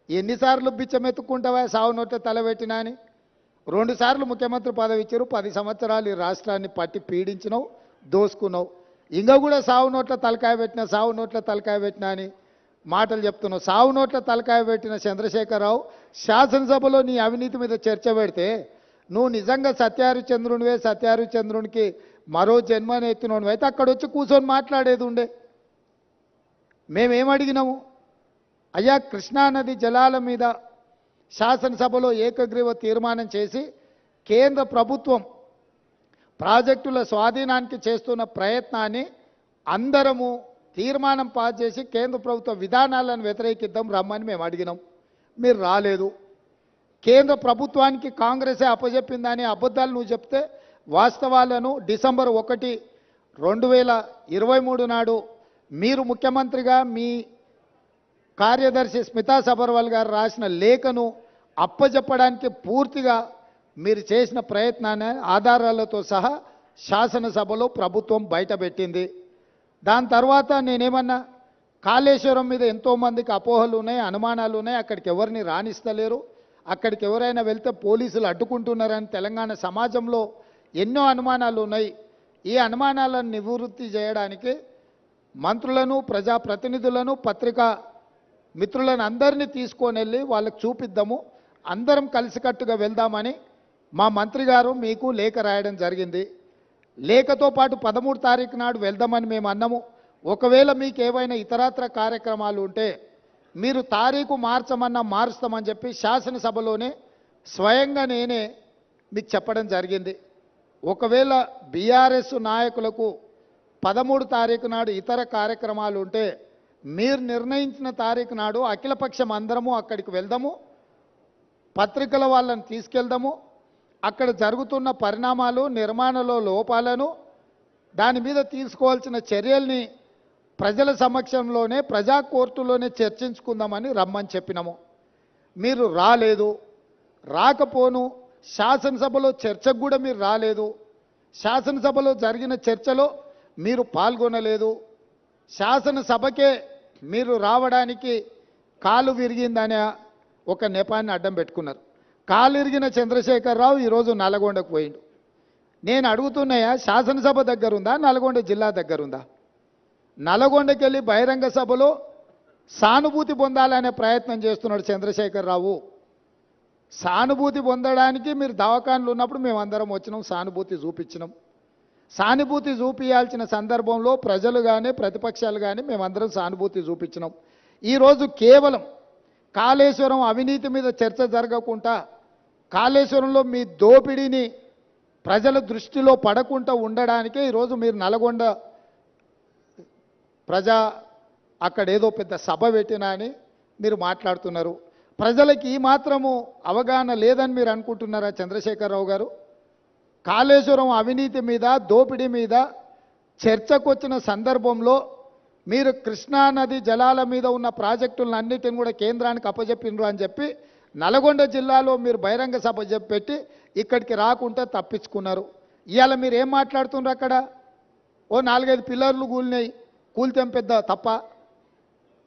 ఎన్నిసార్లు బిచ్చమెత్తుకుంటావా సావు నోట్లో తలబెట్టినా అని? 2 సార్లు ముఖ్యమంత్రి పదవి ఇచ్చారు, 10 సంవత్సరాలు ఈ రాష్ట్రాన్ని పట్టి పీడించినావు, దోసుకున్నావు. ఇంకా కూడా సావు నోట్ల తలకాయ పెట్టినా, సావు నోట్ల తలకాయ పెట్టినా అని మాటలు చెప్తున్నావు. సావు నోట్ల తలకాయ పెట్టిన చంద్రశేఖరరావు శాసనసభలో నీ అవినీతి మీద చర్చ పెడితే నువ్వు నిజంగా సత్యహరిచంద్రునివే, సత్యహరిచంద్రునికి మరో జన్మని ఎత్తినోనివి అయితే అక్కడ వచ్చి కూర్చొని మాట్లాడేది ఉండే. మేమేమడిగినాము? అయ్యా కృష్ణానది జలాల మీద శాసనసభలో ఏకగ్రీవ తీర్మానం చేసి కేంద్ర ప్రభుత్వం ప్రాజెక్టుల స్వాధీనానికి చేస్తున్న ప్రయత్నాన్ని అందరము తీర్మానం పాస్ చేసి కేంద్ర ప్రభుత్వ విధానాలను వ్యతిరేకిద్దాం రమ్మని మేము అడిగినాం. మీరు రాలేదు. కేంద్ర ప్రభుత్వానికి కాంగ్రెసే అప్పచెప్పిందని అబద్ధాలు నువ్వు చెప్తే వాస్తవాలను డిసెంబర్ 1, 2023 నాడు మీరు ముఖ్యమంత్రిగా మీ కార్యదర్శి స్మితా సబర్వాల్ గారు రాసిన లేఖను అప్పచెప్పడానికి పూర్తిగా మీరు చేసిన ప్రయత్నాన్ని ఆధారాలతో సహా శాసనసభలో ప్రభుత్వం బయటపెట్టింది. దాని తర్వాత నేనేమన్నా కాళేశ్వరం మీద ఎంతోమందికి అపోహలు ఉన్నాయి, అనుమానాలు ఉన్నాయి, అక్కడికి ఎవరిని రాణిస్తలేరు, అక్కడికి ఎవరైనా వెళ్తే పోలీసులు అడ్డుకుంటున్నారని తెలంగాణ సమాజంలో ఎన్నో అనుమానాలు ఉన్నాయి. ఈ అనుమానాలను నివృత్తి చేయడానికి మంత్రులను, ప్రజాప్రతినిధులను, పత్రికా మిత్రులను అందరినీ తీసుకొని వెళ్ళి వాళ్ళకి చూపిద్దాము, అందరం కలిసికట్టుగా వెళ్దామని మా మంత్రి గారు మీకు లేఖ రాయడం జరిగింది. లేఖతో పాటు 13 తారీఖు నాడు వెళ్దామని మేము అన్నాము. ఒకవేళ మీకు ఏవైనా ఇతరత్ర కార్యక్రమాలు ఉంటే మీరు తారీఖు మార్చమన్నా మారుస్తామని చెప్పి శాసనసభలోనే స్వయంగా నేనే మీకు చెప్పడం జరిగింది. ఒకవేళ బీఆర్ఎస్ నాయకులకు 13 తారీఖు నాడు ఇతర కార్యక్రమాలు ఉంటే మీరు నిర్ణయించిన తారీఖు నాడు అఖిలపక్షం అందరము అక్కడికి వెళ్దాము, పత్రికల వాళ్ళని తీసుకెళ్దాము, అక్కడ జరుగుతున్న పరిణామాలు, నిర్మాణంలో లోపాలను, దాని మీద తీసుకోవాల్సిన చర్యల్ని ప్రజల సమక్షంలోనే ప్రజా కోర్టులోనే చర్చించుకుందామని రమ్మని చెప్పినాము. మీరు రాలేదు. రాకపోను శాసనసభలో చర్చకు కూడా మీరు రాలేదు, శాసనసభలో జరిగిన చర్చలో మీరు పాల్గొనలేదు, శాసనసభకే మీరు రావడానికి కాలు విరిగిందనే ఒక నెపాన్ని అడ్డం పెట్టుకున్నారు. కాలు విరిగిన చంద్రశేఖరరావు ఈరోజు నల్గొండకు పోయిండు. నేను అడుగుతున్నాయా, శాసనసభ దగ్గరుందా, నల్గొండ జిల్లా దగ్గరుందా? నల్గొండకి వెళ్ళి బహిరంగ సభలో సానుభూతి పొందాలనే ప్రయత్నం చేస్తున్నాడు చంద్రశేఖరరావు. సానుభూతి పొందడానికి మీరు దవాఖానలు ఉన్నప్పుడు మేమందరం వచ్చినాం, సానుభూతి చూపించినాం. సానుభూతి చూపించాల్సిన సందర్భంలో ప్రజలు కానీ ప్రతిపక్షాలు కానీ మేమందరం సానుభూతి చూపించినాం. ఈరోజు కేవలం కాళేశ్వరం అవినీతి మీద చర్చ జరగకుండా, కాళేశ్వరంలో మీ దోపిడీని ప్రజల దృష్టిలో పడకుండా ఉండడానికే ఈరోజు మీరు నల్గొండ అక్కడ ఏదో పెద్ద సభ పెట్టినా అని మీరు మాట్లాడుతున్నారు. ప్రజలకు ఈ మాత్రము అవగాహన లేదని మీరు అనుకుంటున్నారా చంద్రశేఖరరావు గారు? కాళేశ్వరం అవినీతి మీద దోపిడీ మీద చర్చకు వచ్చిన సందర్భంలో మీరు కృష్ణానది జలాల మీద ఉన్న ప్రాజెక్టులన్నిటిని కూడా కేంద్రానికి అప్పజెప్పినరు అని చెప్పి నల్గొండ జిల్లాలో మీరు బహిరంగ సభ పెట్టి ఇక్కడికి రాకుండా తప్పించుకున్నారు. ఇవాళ మీరు ఏం మాట్లాడుతున్నారు? అక్కడ ఓ 4-5 పిల్లర్లు కూలినాయి, కూలితేం పెద్ద తప్ప?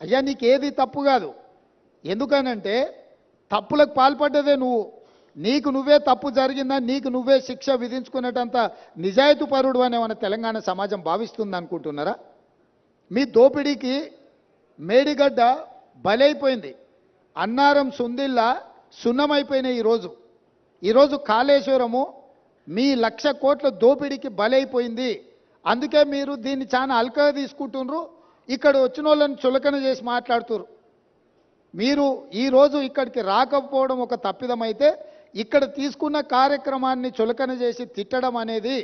అయ్యా నీకు ఏది తప్పు కాదు. ఎందుకనంటే తప్పులకు పాల్పడ్డదే నువ్వు. నీకు నువ్వే తప్పు జరిగిందని నీకు నువ్వే శిక్ష విధించుకునేటంత నిజాయితీపరుడు అని మన తెలంగాణ సమాజం భావిస్తుంది అనుకుంటున్నారా? మీ దోపిడీకి మేడిగడ్డ బలైపోయింది, అన్నారం సుందిల్లా సున్నమైపోయినాయి. ఈరోజు కాళేశ్వరము మీ 1,00,000 కోట్ల దోపిడీకి బలైపోయింది. అందుకే మీరు దీన్ని చాలా అల్కగా తీసుకుంటున్నారు. ఇక్కడ వచ్చిన వాళ్ళని చులకన చేసి మాట్లాడుతున్నారు. మీరు ఈరోజు ఇక్కడికి రాకపోవడం ఒక తప్పిదమైతే ఇక్కడ తీసుకున్న కార్యక్రమాన్ని చులకన చేసి తిట్టడం అనేది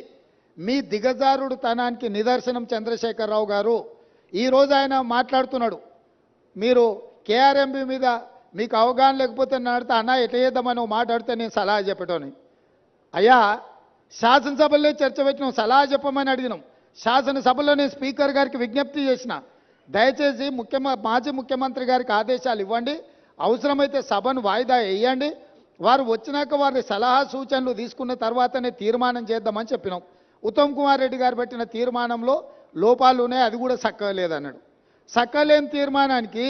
మీ దిగజారుడు తనానికి నిదర్శనం చంద్రశేఖరరావు గారు. ఈరోజు ఆయన మాట్లాడుతున్నాడు, మీరు కేఆర్ఎంబి మీద మీకు అవగాహన లేకపోతే నడితే అన్న ఎట్లా చేద్దామని మాట్లాడితే నేను సలహా చెప్పటోని. అయ్యా శాసనసభలో చర్చ పెట్టినాం, సలహా చెప్పమని అడిగినాం. శాసనసభలో నేను స్పీకర్ గారికి విజ్ఞప్తి చేసిన, దయచేసి మాజీ ముఖ్యమంత్రి గారికి ఆదేశాలు ఇవ్వండి, అవసరమైతే సభను వాయిదా వేయండి, వారు వచ్చినాక వారి సలహా సూచనలు తీసుకున్న తర్వాతనే తీర్మానం చేద్దామని చెప్పినాం. ఉత్తమ్ కుమార్ రెడ్డి గారు పెట్టిన తీర్మానంలో లోపాలు ఉన్నాయి, అది కూడా సక్కలేదన్నాడు. సక్కలేని తీర్మానానికి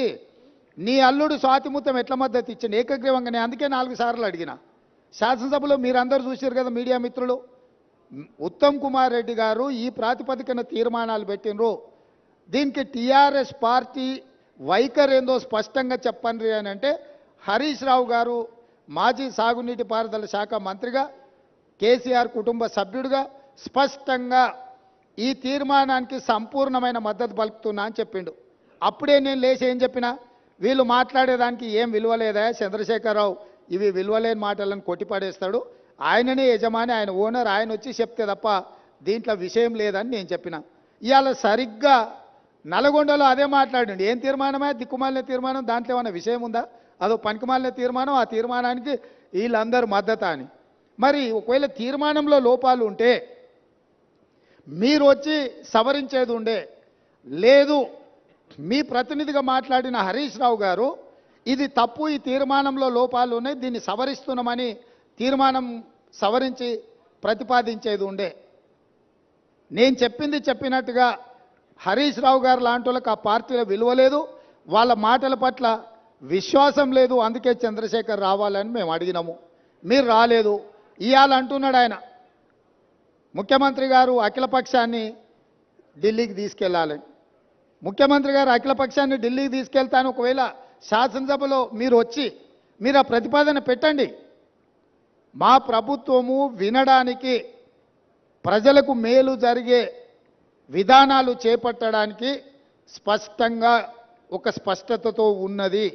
నీ అల్లుడు స్వాతిముత్యం ఎట్లా మద్దతు ఇచ్చింది ఏకగ్రీవంగానే? అందుకే 4 సార్లు అడిగిన. శాసనసభలో మీరందరూ చూశారు కదా మీడియా మిత్రులు. ఉత్తమ్ కుమార్ రెడ్డి గారు ఈ ప్రాతిపదికన తీర్మానాలు పెట్టినరు. దీనికి టీఆర్ఎస్ పార్టీ వైఖరి ఏందో స్పష్టంగా చెప్పండి అని అంటే, హరీష్ రావు గారు మాజీ సాగునీటి పారుదల శాఖ మంత్రిగా, కేసీఆర్ కుటుంబ సభ్యుడిగా స్పష్టంగా ఈ తీర్మానానికి సంపూర్ణమైన మద్దతు పలుకుతున్నా అని చెప్పిండు. అప్పుడే నేను లేచి ఏం చెప్పినా, వీళ్ళు మాట్లాడేదానికి ఏం విలువలేదా చంద్రశేఖరరావు, ఇవి విలువలేని మాటలను కొట్టిపడేస్తాడు, ఆయననే యజమాని, ఆయన ఓనర్, ఆయన వచ్చి చెప్తే తప్ప దీంట్లో విషయం లేదని నేను చెప్పిన. ఇవాళ సరిగ్గా నల్గొండలో అదే మాట్లాడండి. ఏం తీర్మానమే? దిక్కుమాలిన తీర్మానం, దాంట్లో ఏమైనా విషయం ఉందా? అదో పనికిమాలిన తీర్మానం, ఆ తీర్మానానికి వీళ్ళందరూ మద్దతు అని. మరి ఒకవేళ తీర్మానంలో లోపాలు ఉంటే మీరు వచ్చి సవరించేది ఉండే. లేదు, మీ ప్రతినిధిగా మాట్లాడిన హరీష్ రావు గారు ఇది తప్పు, ఈ తీర్మానంలో లోపాలు ఉన్నాయి, దీన్ని సవరిస్తున్నామని తీర్మానం సవరించి ప్రతిపాదించేది ఉండే. నేను చెప్పింది చెప్పినట్టుగా హరీష్ రావు గారు లాంటి వాళ్ళకి ఆ పార్టీలో విలువ లేదు, వాళ్ళ మాటల పట్ల విశ్వాసం లేదు. అందుకే చంద్రశేఖర్ రావాలని మేము అడిగినాము, మీరు రాలేదు. ఇవాళ అంటున్నాడు ఆయన, ముఖ్యమంత్రి గారు అఖిలపక్షాన్ని ఢిల్లీకి తీసుకెళ్ళాలని. ముఖ్యమంత్రి గారు అఖిలపక్షాన్ని ఢిల్లీకి తీసుకెళ్తాను, ఒకవేళ శాసనసభలో మీరు వచ్చి మీరు ఆ ప్రతిపాదన పెట్టండి. మా ప్రభుత్వము వినడానికి, ప్రజలకు మేలు జరిగే విధానాలు చేపట్టడానికి స్పష్టంగా ఒక స్పష్టతతో ఉన్నది.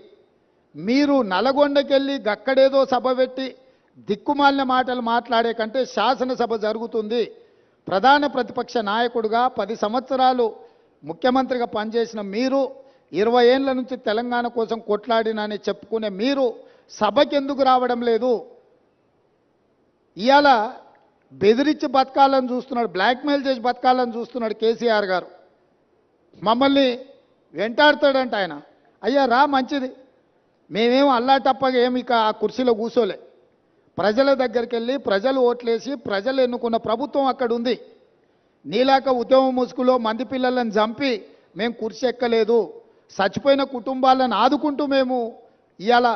మీరు నల్గొండకెళ్ళి గక్కడేదో సభ పెట్టి దిక్కుమాలిన మాటలు మాట్లాడే కంటే శాసనసభ జరుగుతుంది. ప్రధాన ప్రతిపక్ష నాయకుడిగా 10 సంవత్సరాలు ముఖ్యమంత్రిగా పనిచేసిన మీరు, 20 ఏళ్ల నుంచి తెలంగాణ కోసం కొట్లాడినని చెప్పుకునే మీరు సభకి ఎందుకు రావడం లేదు? ఇవాళ బెదిరించి బతకాలని చూస్తున్నాడు, బ్లాక్మెయిల్ చేసి బతకాలని చూస్తున్నాడు కేసీఆర్ గారు. మమ్మల్ని వెంటాడతాడంట ఆయన. అయ్యా రా, మంచిది, మేమేమో అల్లాటప్పగా ఏమి ఇక ఆ కుర్చీలో కూర్చోలే. ప్రజల దగ్గరికి వెళ్ళి ప్రజలు ఓట్లేసి ప్రజలు ఎన్నుకున్న ప్రభుత్వం అక్కడ ఉంది. నీలాక ఉద్యమ ముసుగులో మంది పిల్లలను చంపి మేము కుర్చీ ఎక్కలేదు, చచ్చిపోయిన కుటుంబాలను ఆదుకుంటూ మేము ఇవాళ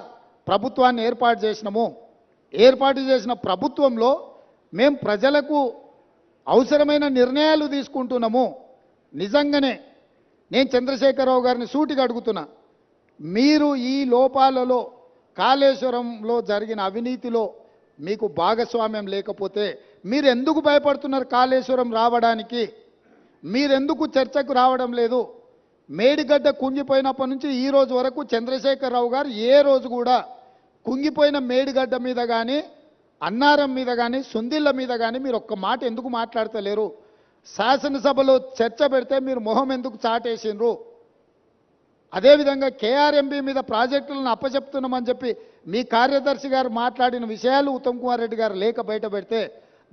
ప్రభుత్వాన్ని ఏర్పాటు చేసినాము. ఏర్పాటు చేసిన ప్రభుత్వంలో మేము ప్రజలకు అవసరమైన నిర్ణయాలు తీసుకుంటున్నాము. నిజంగానే నేను చంద్రశేఖరరావు గారిని సూటిగా అడుగుతున్నా, మీరు ఈ లోపాలలో కాళేశ్వరంలో జరిగిన అవినీతిలో మీకు భాగస్వామ్యం లేకపోతే మీరు ఎందుకు భయపడుతున్నారు? కాళేశ్వరం రావడానికి మీరెందుకు చర్చకు రావడం లేదు? మేడిగడ్డ కుంగిపోయినప్పటి నుంచి ఈ రోజు వరకు చంద్రశేఖరరావు గారు ఏ రోజు కూడా కుంగిపోయిన మేడిగడ్డ మీద కానీ అన్నారం మీద కానీ సుందిళ్ళ మీద కానీ మీరు ఒక్క మాట ఎందుకు మాట్లాడతలేరు? శాసనసభలో చర్చ పెడితే మీరు మొహం ఎందుకు చాటేసిండ్రు? అదేవిధంగా కేఆర్ఎంబీ మీద ప్రాజెక్టులను అప్పచెప్తున్నామని చెప్పి మీ కార్యదర్శి గారు మాట్లాడిన విషయాలు ఉత్తమ్ కుమార్ రెడ్డి గారు లేఖ బయట పెడితే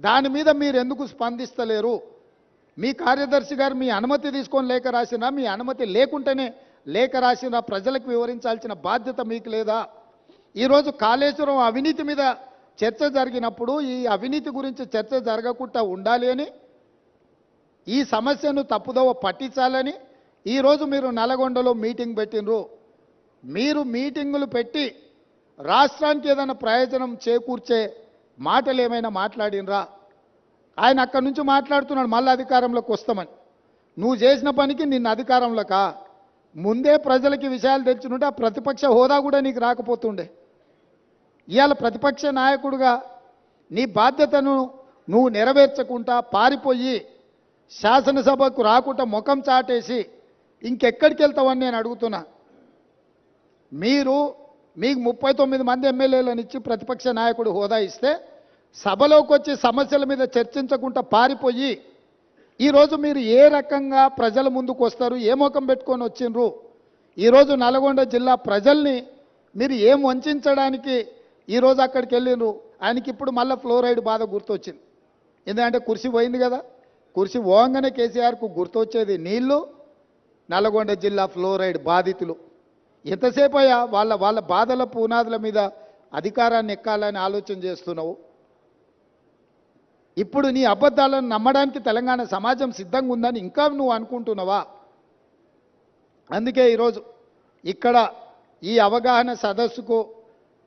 దాని మీద మీరు ఎందుకు స్పందిస్తలేరు? మీ కార్యదర్శి గారు మీ అనుమతి తీసుకొని లేఖ రాసినా, మీ అనుమతి లేకుంటేనే లేఖ రాసినా ప్రజలకు వివరించాల్సిన బాధ్యత మీకు లేదా? ఈరోజు కాళేశ్వరం అవినీతి మీద చర్చ జరిగినప్పుడు ఈ అవినీతి గురించి చర్చ జరగకుండా ఉండాలి అని, ఈ సమస్యను తప్పుదోవ పట్టించాలని ఈరోజు మీరు నల్గొండలో మీటింగ్ పెట్టినరు. మీరు మీటింగులు పెట్టి రాష్ట్రానికి ఏదైనా ప్రయోజనం చేకూర్చే మాటలు ఏమైనా మాట్లాడినరా? ఆయన అక్కడి నుంచి మాట్లాడుతున్నాడు మళ్ళీ అధికారంలోకి వస్తామని. నువ్వు చేసిన పనికి నిన్ను అధికారంలోకా? ముందే ప్రజలకి విషయాలు తెచ్చుకుంటే ఆ ప్రతిపక్ష హోదా కూడా నీకు రాకపోతుండే. ఇవాళ ప్రతిపక్ష నాయకుడిగా నీ బాధ్యతను నువ్వు నెరవేర్చకుండా పారిపోయి శాసనసభకు రాకుండా ముఖం చాటేసి ఇంకెక్కడికి వెళ్తావని నేను అడుగుతున్నా. మీకు 39 మంది ఎమ్మెల్యేలను ఇచ్చి ప్రతిపక్ష నాయకుడు హోదా ఇస్తే సభలోకి వచ్చి సమస్యల మీద చర్చించకుండా పారిపోయి ఈరోజు మీరు ఏ రకంగా ప్రజల ముందుకు వస్తారు? ఏ ముఖం పెట్టుకొని వచ్చిండ్రు? ఈరోజు నల్గొండ జిల్లా ప్రజల్ని మీరు ఏం వంచడానికి ఈరోజు అక్కడికి వెళ్ళిండ్రు? ఆయనకి ఇప్పుడు మళ్ళీ ఫ్లోరైడ్ బాధ గుర్తొచ్చింది. ఎందుకంటే కుర్చీ పోయింది కదా, కుర్చీ పోగానే కేసీఆర్కు గుర్తొచ్చేది నీళ్లు, నల్గొండ జిల్లా ఫ్లోరైడ్ బాధితులు. ఎంతసేపు అయ్యా వాళ్ళ బాధల పునాదుల మీద అధికారాన్ని ఎక్కాలని ఆలోచన చేస్తున్నావు? ఇప్పుడు నీ అబద్ధాలను నమ్మడానికి తెలంగాణ సమాజం సిద్ధంగా ఉందని ఇంకా నువ్వు అనుకుంటున్నావా? అందుకే ఈరోజు ఇక్కడ ఈ అవగాహన సదస్సుకు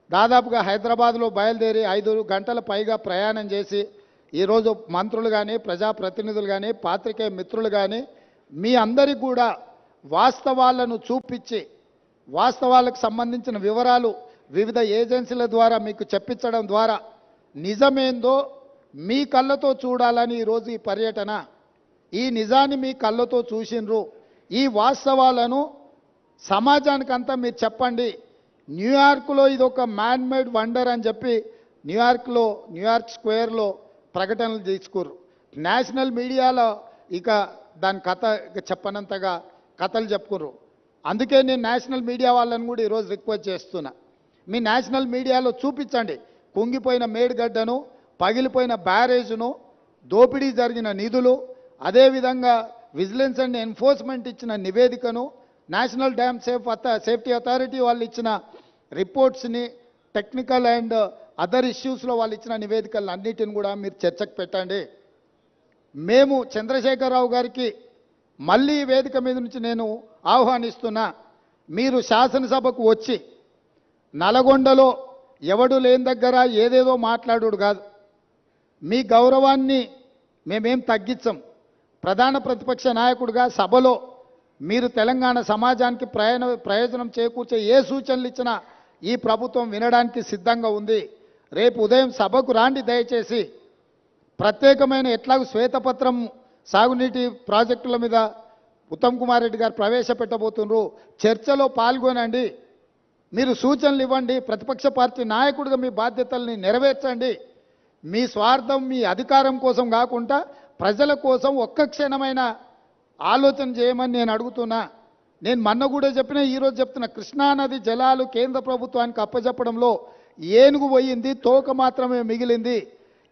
దాదాపుగా హైదరాబాద్లో బయలుదేరి 5 గంటల పైగా ప్రయాణం చేసి ఈరోజు మంత్రులు కానీ ప్రజాప్రతినిధులు కానీ పాత్రికేయ మిత్రులు కానీ మీ అందరికీ కూడా వాస్తవాలను చూపించి వాస్తవాలకు సంబంధించిన వివరాలు వివిధ ఏజెన్సీల ద్వారా మీకు చెప్పించడం ద్వారా నిజమేందో మీ కళ్ళతో చూడాలని ఈరోజు ఈ పర్యటన. ఈ నిజాన్ని మీ కళ్ళతో చూసిండ్రు. ఈ వాస్తవాలను సమాజానికంతా మీరు చెప్పండి. న్యూయార్క్లో ఇది ఒక మ్యాన్ మేడ్ వండర్ అని చెప్పి న్యూయార్క్ స్క్వేర్లో ప్రకటనలు తీసుకుర్రు. నేషనల్ మీడియాలో ఇక దాని కథ చెప్పనంతగా కథలు చెప్పుకుర్రు. అందుకే నేను నేషనల్ మీడియా వాళ్ళని కూడా ఈరోజు రిక్వెస్ట్ చేస్తున్నా, మీ నేషనల్ మీడియాలో చూపించండి కుంగిపోయిన మేడిగడ్డను, పగిలిపోయిన బ్యారేజ్ను, దోపిడీ జరిగిన నిధులు, అదేవిధంగా విజిలెన్స్ అండ్ ఎన్ఫోర్స్మెంట్ ఇచ్చిన నివేదికను, నేషనల్ డ్యామ్ సేఫ్టీ అథారిటీ వాళ్ళు ఇచ్చిన రిపోర్ట్స్ని, టెక్నికల్ అండ్ అదర్ ఇష్యూస్లో వాళ్ళు ఇచ్చిన నివేదికలను అన్నిటిని కూడా మీరు చర్చకు పెట్టండి. మేము చంద్రశేఖరరావు గారికి మళ్ళీ ఈ వేదిక మీద నుంచి నేను ఆహ్వానిస్తున్నా, మీరు శాసనసభకు వచ్చి నల్గొండలో ఎవడు లేని దగ్గర ఏదేదో మాట్లాడు కాదు. మీ గౌరవాన్ని మేమేం తగ్గించం. ప్రధాన ప్రతిపక్ష నాయకుడిగా సభలో మీరు తెలంగాణ సమాజానికి ప్రయోజనం చేకూర్చే ఏ సూచనలు ఇచ్చినా ఈ ప్రభుత్వం వినడానికి సిద్ధంగా ఉంది. రేపు ఉదయం సభకు రాండి దయచేసి. ప్రత్యేకమైన ఎట్లాగూ శ్వేతపత్రం సాగునీటి ప్రాజెక్టుల మీద ఉత్తమ్ కుమార్ రెడ్డి గారు ప్రవేశపెట్టబోతున్నారు. చర్చలో పాల్గొనండి, మీరు సూచనలు ఇవ్వండి. ప్రతిపక్ష పార్టీ నాయకుడిగా మీ బాధ్యతల్ని నెరవేర్చండి. మీ స్వార్థం మీ అధికారం కోసం కాకుండా ప్రజల కోసం ఒక్క క్షణమైన ఆలోచన చేయమని నేను అడుగుతున్నా. నేను మొన్న కూడా చెప్పిన, ఈరోజు చెప్తున్నా, కృష్ణానది జలాలు కేంద్ర ప్రభుత్వానికి అప్పచెప్పడంలో ఏనుగు పోయింది, తోక మాత్రమే మిగిలింది.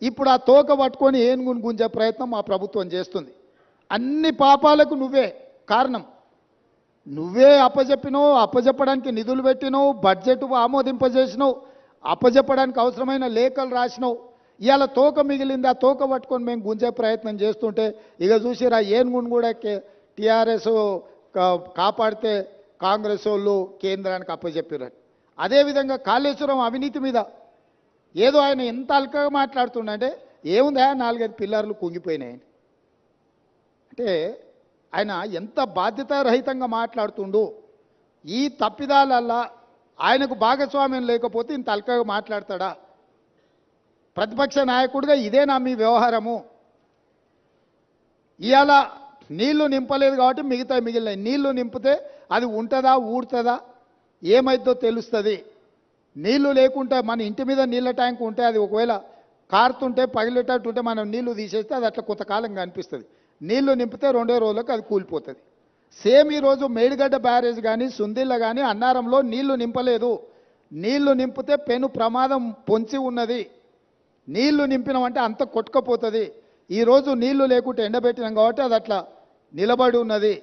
ఇప్పుడు ఆ తోక పట్టుకొని ఏనుగును గుంజే ప్రయత్నం మా ప్రభుత్వం చేస్తుంది. అన్ని పాపాలకు నువ్వే కారణం. నువ్వే అప్పచెప్పినావు, అప్పచెప్పడానికి నిధులు పెట్టినావు, బడ్జెట్ ఆమోదింపజేసినావు, అప్పజెప్పడానికి అవసరమైన లేఖలు రాసినావు. ఇవాళ తోక మిగిలింది, ఆ తోక పట్టుకొని మేము గుంజే ప్రయత్నం చేస్తుంటే ఇక చూసిరా ఏనుగును కూడా టీఆర్ఎస్ కాపాడితే కాంగ్రెస్ వాళ్ళు కేంద్రానికి అప్పచెప్పారు. అదేవిధంగా కాళేశ్వరం అవినీతి మీద ఏదో ఆయన ఎంత అల్కగా మాట్లాడుతుండే, ఏముందా 4-5 పిల్లర్లు కుంగిపోయినాయి అంటే ఆయన ఎంత బాధ్యతారహితంగా మాట్లాడుతుండు. ఈ తప్పిదాలల్లా ఆయనకు భాగస్వామ్యం లేకపోతే ఇంత అల్కగా మాట్లాడతాడా? ప్రతిపక్ష నాయకుడిగా ఇదేనా మీ వ్యవహారము? ఇవాళ నీళ్లు నింపలేదు కాబట్టి మిగతా మిగిలినాయి. నీళ్లు నింపితే అది ఉంటుందా ఊడుతుందా ఏమైద్దో తెలుస్తుంది. నీళ్లు లేకుంటే మన ఇంటి మీద నీళ్ళ ట్యాంక్ ఉంటే అది ఒకవేళ కారుతుంటే పగిలేటట్టు ఉంటే మనం నీళ్లు తీసేస్తే అది అట్లా కొంతకాలం కనిపిస్తుంది. నీళ్లు నింపితే 2 రోజులకు అది కూలిపోతుంది. సేమ్ ఈరోజు మేడిగడ్డ బ్యారేజ్ కానీ సుందిళ్ళ కానీ అన్నారంలో నీళ్లు నింపలేదు. నీళ్లు నింపితే పెను ప్రమాదం పొంచి ఉన్నది. నీళ్లు నింపినామంటే అంత కొట్టుకపోతుంది. ఈరోజు నీళ్లు లేకుంటే ఎండబెట్టినాం కాబట్టి అది అట్లా నిలబడి ఉన్నది.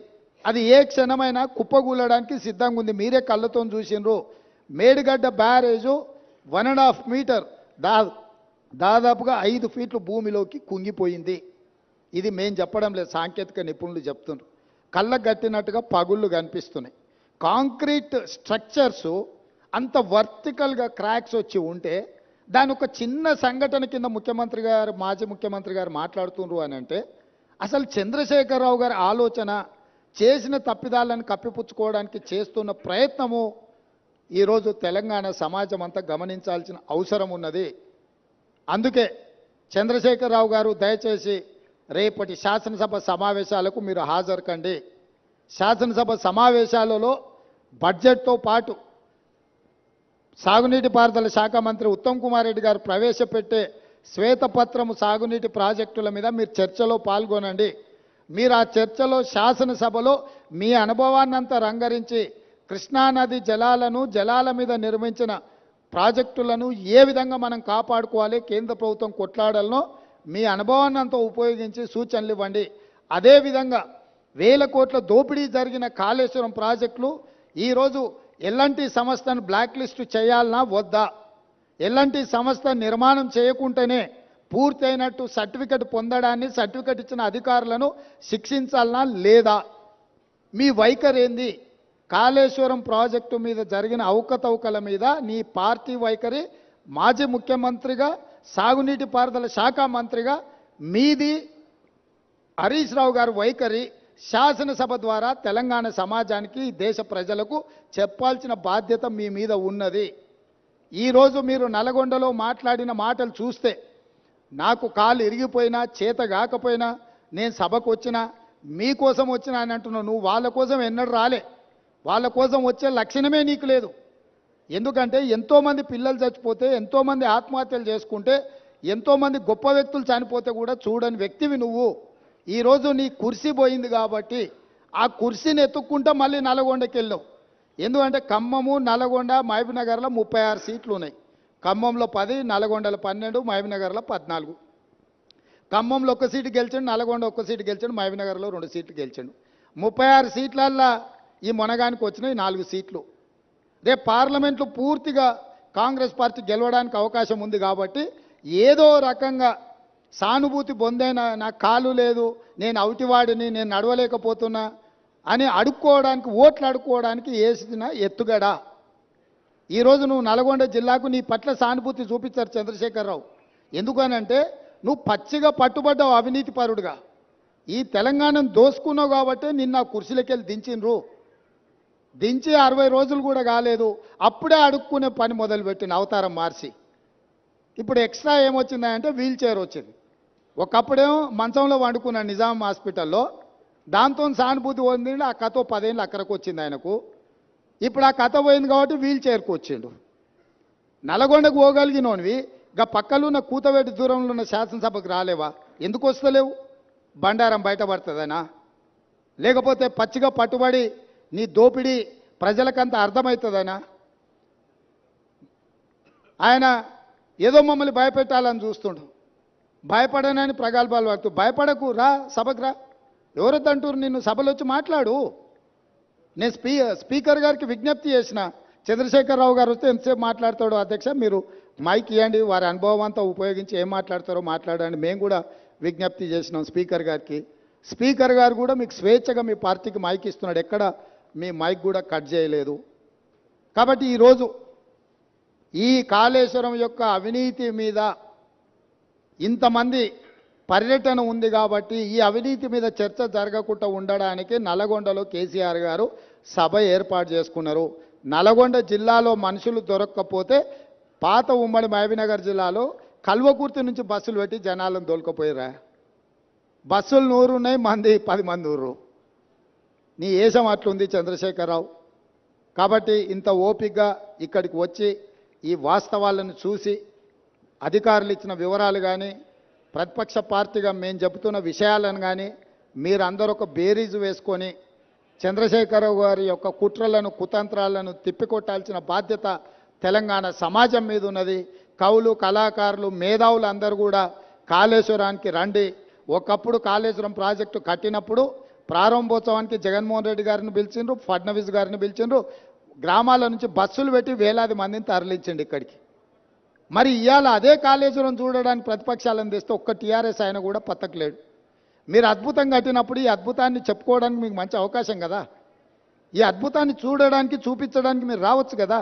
అది ఏ క్షణమైనా కుప్పగూలడానికి సిద్ధంగా ఉంది. మీరే కళ్ళతో చూసిండ్రు. మేడిగడ్డ బ్యారేజు 1.5 మీటర్ దాదాపుగా 5 ఫీట్లు భూమిలోకి కుంగిపోయింది. ఇది మేం చెప్పడం లేదు, సాంకేతిక నిపుణులు చెప్తున్నారు. కళ్ళకు కట్టినట్టుగా పగుళ్ళు కనిపిస్తున్నాయి. కాంక్రీట్ స్ట్రక్చర్సు అంత వర్టికల్గా క్రాక్స్ వచ్చి ఉంటే దాని ఒక చిన్న సంఘటన కింద ముఖ్యమంత్రి గారు మాజీ ముఖ్యమంత్రి గారు మాట్లాడుతున్నారు అని అంటే అసలు చంద్రశేఖరరావు గారి ఆలోచన చేసిన తప్పిదాలను కప్పిపుచ్చుకోవడానికి చేస్తున్న ప్రయత్నము ఈరోజు తెలంగాణ సమాజం అంతా గమనించాల్సిన అవసరం ఉన్నది. అందుకే చంద్రశేఖరరావు గారు దయచేసి రేపటి శాసనసభ సమావేశాలకు మీరు హాజరు కండి. శాసనసభ సమావేశాలలో బడ్జెట్తో పాటు సాగునీటి పారుదల శాఖ మంత్రి ఉత్తమ్ కుమార్ రెడ్డి గారు ప్రవేశపెట్టే శ్వేతపత్రము సాగునీటి ప్రాజెక్టుల మీద మీరు చర్చలో పాల్గొనండి. మీరు ఆ చర్చలో శాసనసభలో మీ అనుభవాన్నంతా రంగరించి కృష్ణానది జలాల మీద నిర్మించిన ప్రాజెక్టులను ఏ విధంగా మనం కాపాడుకోవాలి, కేంద్ర ప్రభుత్వం కొట్లాడాలనో మీ అనుభవాన్నంతా ఉపయోగించి సూచనలు ఇవ్వండి. అదేవిధంగా 1000 కోట్ల దోపిడీ జరిగిన కాళేశ్వరం ప్రాజెక్టులు ఈరోజు ఎల్ఎన్టీ సంస్థను బ్లాక్ లిస్టు చేయాలనా వద్దా? ఎల్ఎన్టీ సంస్థ నిర్మాణం చేయకుంటేనే పూర్తయినట్టు సర్టిఫికెట్ పొందడాన్ని సర్టిఫికెట్ ఇచ్చిన అధికారులను శిక్షించాలనా లేదా? మీ వైఖరి ఏంది? కాళేశ్వరం ప్రాజెక్టు మీద జరిగిన అవకతవకల మీద నీ పార్టీ వైఖరి, మాజీ ముఖ్యమంత్రిగా సాగునీటి పారుదల శాఖ మంత్రిగా మీది హరీష్ రావు గారి వైఖరి శాసనసభ ద్వారా తెలంగాణ సమాజానికి దేశ ప్రజలకు చెప్పాల్సిన బాధ్యత మీ మీద ఉన్నది. ఈరోజు మీరు నల్గొండలో మాట్లాడిన మాటలు చూస్తే నాకు కాలు ఇరిగిపోయినా చేత కాకపోయినా నేను సభకు వచ్చినా మీకోసం వచ్చినా అని అంటున్నావు. నువ్వు వాళ్ళ కోసం ఎన్నడూ రాలే. వాళ్ళ కోసం వచ్చే లక్షణమే నీకు లేదు. ఎందుకంటే ఎంతోమంది పిల్లలు చచ్చిపోతే, ఎంతోమంది ఆత్మహత్యలు చేసుకుంటే, ఎంతోమంది గొప్ప వ్యక్తులు చనిపోతే కూడా చూడని వ్యక్తివి నువ్వు. ఈరోజు నీ కుర్సీ పోయింది కాబట్టి ఆ కుర్సీని ఎత్తుక్కుంటా మళ్ళీ నల్గొండకి వెళ్ళావు. ఎందుకంటే ఖమ్మము, నల్గొండ, మహబూబ్నగర్లో 36 సీట్లు ఉన్నాయి. ఖమ్మంలో 10, నల్గొండలో 12, మహబూబ్నగర్లో 14. ఖమ్మంలో 1 సీటు గెలిచాడు, నల్గొండ 1 సీటు గెలిచాడు, మహబూబ్నగర్లో 2 సీట్లు గెలిచాడు. 36 సీట్లల్లో ఈ మొనగానికి వచ్చినాయి 4 సీట్లు. రేపు పార్లమెంట్లో పూర్తిగా కాంగ్రెస్ పార్టీ గెలవడానికి అవకాశం ఉంది కాబట్టి ఏదో రకంగా సానుభూతి పొందైనా నాకు కాలు లేదు, నేను అవుటివాడిని, నేను నడవలేకపోతున్నా అని అడుక్కోవడానికి, ఓట్లు అడుక్కోవడానికి వేసిన ఎత్తుగడ. ఈరోజు నువ్వు నల్గొండ జిల్లాకు నీ పట్ల సానుభూతి చూపించారు చంద్రశేఖరరావు. ఎందుకనంటే నువ్వు పచ్చిగా పట్టుబడ్డావు అవినీతి పరుడుగా. ఈ తెలంగాణను దోసుకున్నావు కాబట్టి నిన్న కుర్చీలకి వెళ్ళి దించిండ్రు. దించి 60 రోజులు కూడా కాలేదు, అప్పుడే అడుక్కునే పని మొదలుపెట్టిన అవతారం మార్చి. ఇప్పుడు ఎక్స్ట్రా ఏమొచ్చిందంటే వీల్ చైర్ వచ్చింది. ఒకప్పుడేమో మంచంలో వండుకున్నాడు నిజాం హాస్పిటల్లో, దాంతో సానుభూతి పొందిండు. ఆ కథ 10 ఏళ్ళు అక్కడికి వచ్చింది ఆయనకు. ఇప్పుడు ఆ కథ పోయింది కాబట్టి వీల్ చైర్కి వచ్చిండు. నల్గొండకు పోగలిగినోనివి ఇక పక్కలున్న కూతవేటి దూరంలో ఉన్న శాసనసభకు రాలేవా? ఎందుకు వస్తలేవు? బండారం బయటపడుతుందనా? లేకపోతే పచ్చిగా పట్టుబడి నీ దోపిడీ ప్రజలకంత అర్థమవుతుందనా? ఆయన ఏదో మమ్మల్ని భయపెట్టాలని చూస్తుండు. భయపడనని ప్రగల్భాలు వాడుతూ భయపడకు, రా సభకు రా. ఎవరొద్దంటారు నిన్ను? సభలో వచ్చి మాట్లాడు. నేను స్పీకర్ గారికి విజ్ఞప్తి చేసిన, చంద్రశేఖరరావు గారు వస్తే ఎంతసేపు మాట్లాడతాడో అధ్యక్ష, మీరు మైక్ ఇవ్వండి, వారి అనుభవం అంతా ఉపయోగించి ఏం మాట్లాడతారో మాట్లాడండి. మేము కూడా విజ్ఞప్తి చేసినాం స్పీకర్ గారికి. స్పీకర్ గారు కూడా మీకు స్వేచ్ఛగా మీ పార్టీకి మైక్ ఇస్తున్నాడు, ఎక్కడ మీ మైక్ కూడా కట్ చేయలేదు. కాబట్టి ఈరోజు ఈ కాళేశ్వరం యొక్క అవినీతి మీద ఇంతమంది పర్యటన ఉంది కాబట్టి ఈ అవినీతి మీద చర్చ జరగకుండా ఉండడానికి నల్గొండలో కేసీఆర్ గారు సభ ఏర్పాటు చేసుకున్నారు. నల్గొండ జిల్లాలో మనుషులు దొరక్కపోతే పాత ఉమ్మడి మహబూబ్నగర్ జిల్లాలో కల్వకుర్తి నుంచి బస్సులు పెట్టి జనాలను దొలకపోయారా? బస్సులు 100 ఉన్నాయి, మంది 10 మంది ఊరు. నీ ఏషం అట్లుంది చంద్రశేఖరరావు. కాబట్టి ఇంత ఓపికగా ఇక్కడికి వచ్చి ఈ వాస్తవాలను చూసి అధికారులు ఇచ్చిన వివరాలు కానీ ప్రతిపక్ష పార్టీగా మేము చెబుతున్న విషయాలను కానీ మీరందరూ ఒక బేరీజు వేసుకొని చంద్రశేఖరరావు గారి యొక్క కుట్రలను కుతంత్రాలను తిప్పికొట్టాల్సిన బాధ్యత తెలంగాణ సమాజం మీద ఉన్నది. కవులు, కళాకారులు, మేధావులు అందరూ కూడా కాళేశ్వరానికి రండి. ఒకప్పుడు కాళేశ్వరం ప్రాజెక్టు కట్టినప్పుడు ప్రారంభోత్సవానికి జగన్మోహన్ రెడ్డి గారిని పిలిచిండ్రు, ఫడ్నవీస్ గారిని పిలిచిండ్రు, గ్రామాల నుంచి బస్సులు పెట్టి వేలాది మందిని తరలించండి ఇక్కడికి. మరి ఇవాళ అదే కాళేశ్వరం చూడడానికి ప్రతిపక్షాలను తెస్తే ఒక్క టీఆర్ఎస్ ఆయన కూడా పత్తకలేడు. మీరు అద్భుతం కట్టినప్పుడు ఈ అద్భుతాన్ని చెప్పుకోవడానికి మీకు మంచి అవకాశం కదా. ఈ అద్భుతాన్ని చూడడానికి చూపించడానికి మీరు రావచ్చు కదా.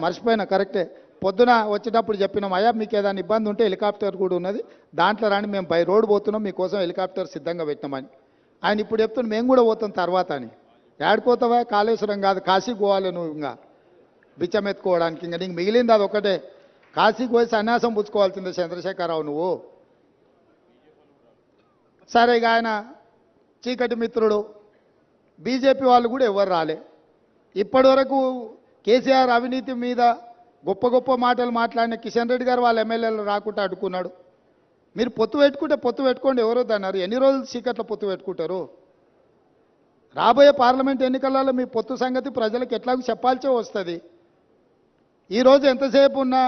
మర్చిపోయినా, కరెక్టే. పొద్దున వచ్చేటప్పుడు చెప్పినాం, అయ్యా మీకు ఏదైనా ఇబ్బంది ఉంటే హెలికాప్టర్ కూడా ఉన్నది, దాంట్లో రాని, మేము బై రోడ్ పోతున్నాం, మీకోసం హెలికాప్టర్ సిద్ధంగా పెట్టినామని. ఆయన ఇప్పుడు చెప్తున్నాం మేము కూడా పోతాం తర్వాత అని. ఏడుకోతావా? కాళేశ్వరం కాదు, కాశీకి పోవాలి నువ్వు. ఇంకా బిచ్చం ఎత్తుకోవడానికి ఇంకా నీకు మిగిలింది అది ఒకటే. కాశీకి పోయి సన్యాసం పుచ్చుకోవాల్సిందే చంద్రశేఖరరావు నువ్వు. సరే, ఇక ఆయన చీకటి మిత్రుడు. బీజేపీ వాళ్ళు కూడా ఎవరు రాలే ఇప్పటివరకు. కేసీఆర్ అవినీతి మీద గొప్ప గొప్ప మాటలు మాట్లాడిన కిషన్ రెడ్డి గారు వాళ్ళ ఎమ్మెల్యేలు రాకుండా అడ్డుకున్నాడు. మీరు పొత్తు పెట్టుకుంటే పొత్తు పెట్టుకోండి, ఎవరో అన్నారు. ఎన్ని రోజులు చీకట్లో పొత్తు పెట్టుకుంటారు? రాబోయే పార్లమెంట్ ఎన్నికలలో మీ పొత్తు సంగతి ప్రజలకు ఎట్లాగో చెప్పాల్సే వస్తుంది. ఈరోజు ఎంతసేపు ఉన్నా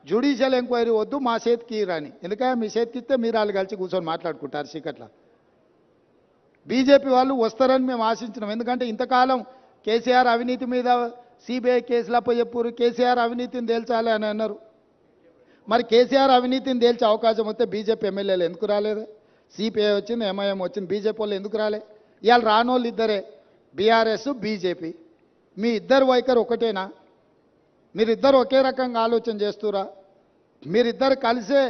జ్యుడిషియల్ ఎంక్వైరీ వద్దు, మా చేతికి రాని. ఎందుకంటే మీ చేతికి ఇస్తే మీరు వాళ్ళు కలిసి కూర్చొని మాట్లాడుకుంటారు చీకట్లో. బీజేపీ వాళ్ళు వస్తారని మేము ఆశించినాం. ఎందుకంటే ఇంతకాలం కేసీఆర్ అవినీతి మీద సిబిఐ కేసులు అప్పచెప్పారు, కేసీఆర్ అవినీతిని తేల్చాలి అని అన్నారు. మరి కేసీఆర్ అవినీతిని తేల్చే అవకాశం వస్తే బీజేపీ ఎమ్మెల్యేలు ఎందుకు రాలేదు? సిపిఐ వచ్చింది, ఎంఐఎం వచ్చింది, బీజేపీ వాళ్ళు ఎందుకు రాలే? ఇవాళ రానోళ్ళు ఇద్దరే, బీఆర్ఎస్, బీజేపీ. మీ ఇద్దరు వైఖరి ఒకటేనా? మీరిద్దరు ఒకే రకంగా ఆలోచన చేస్తురా? మీరిద్దరు కలిసే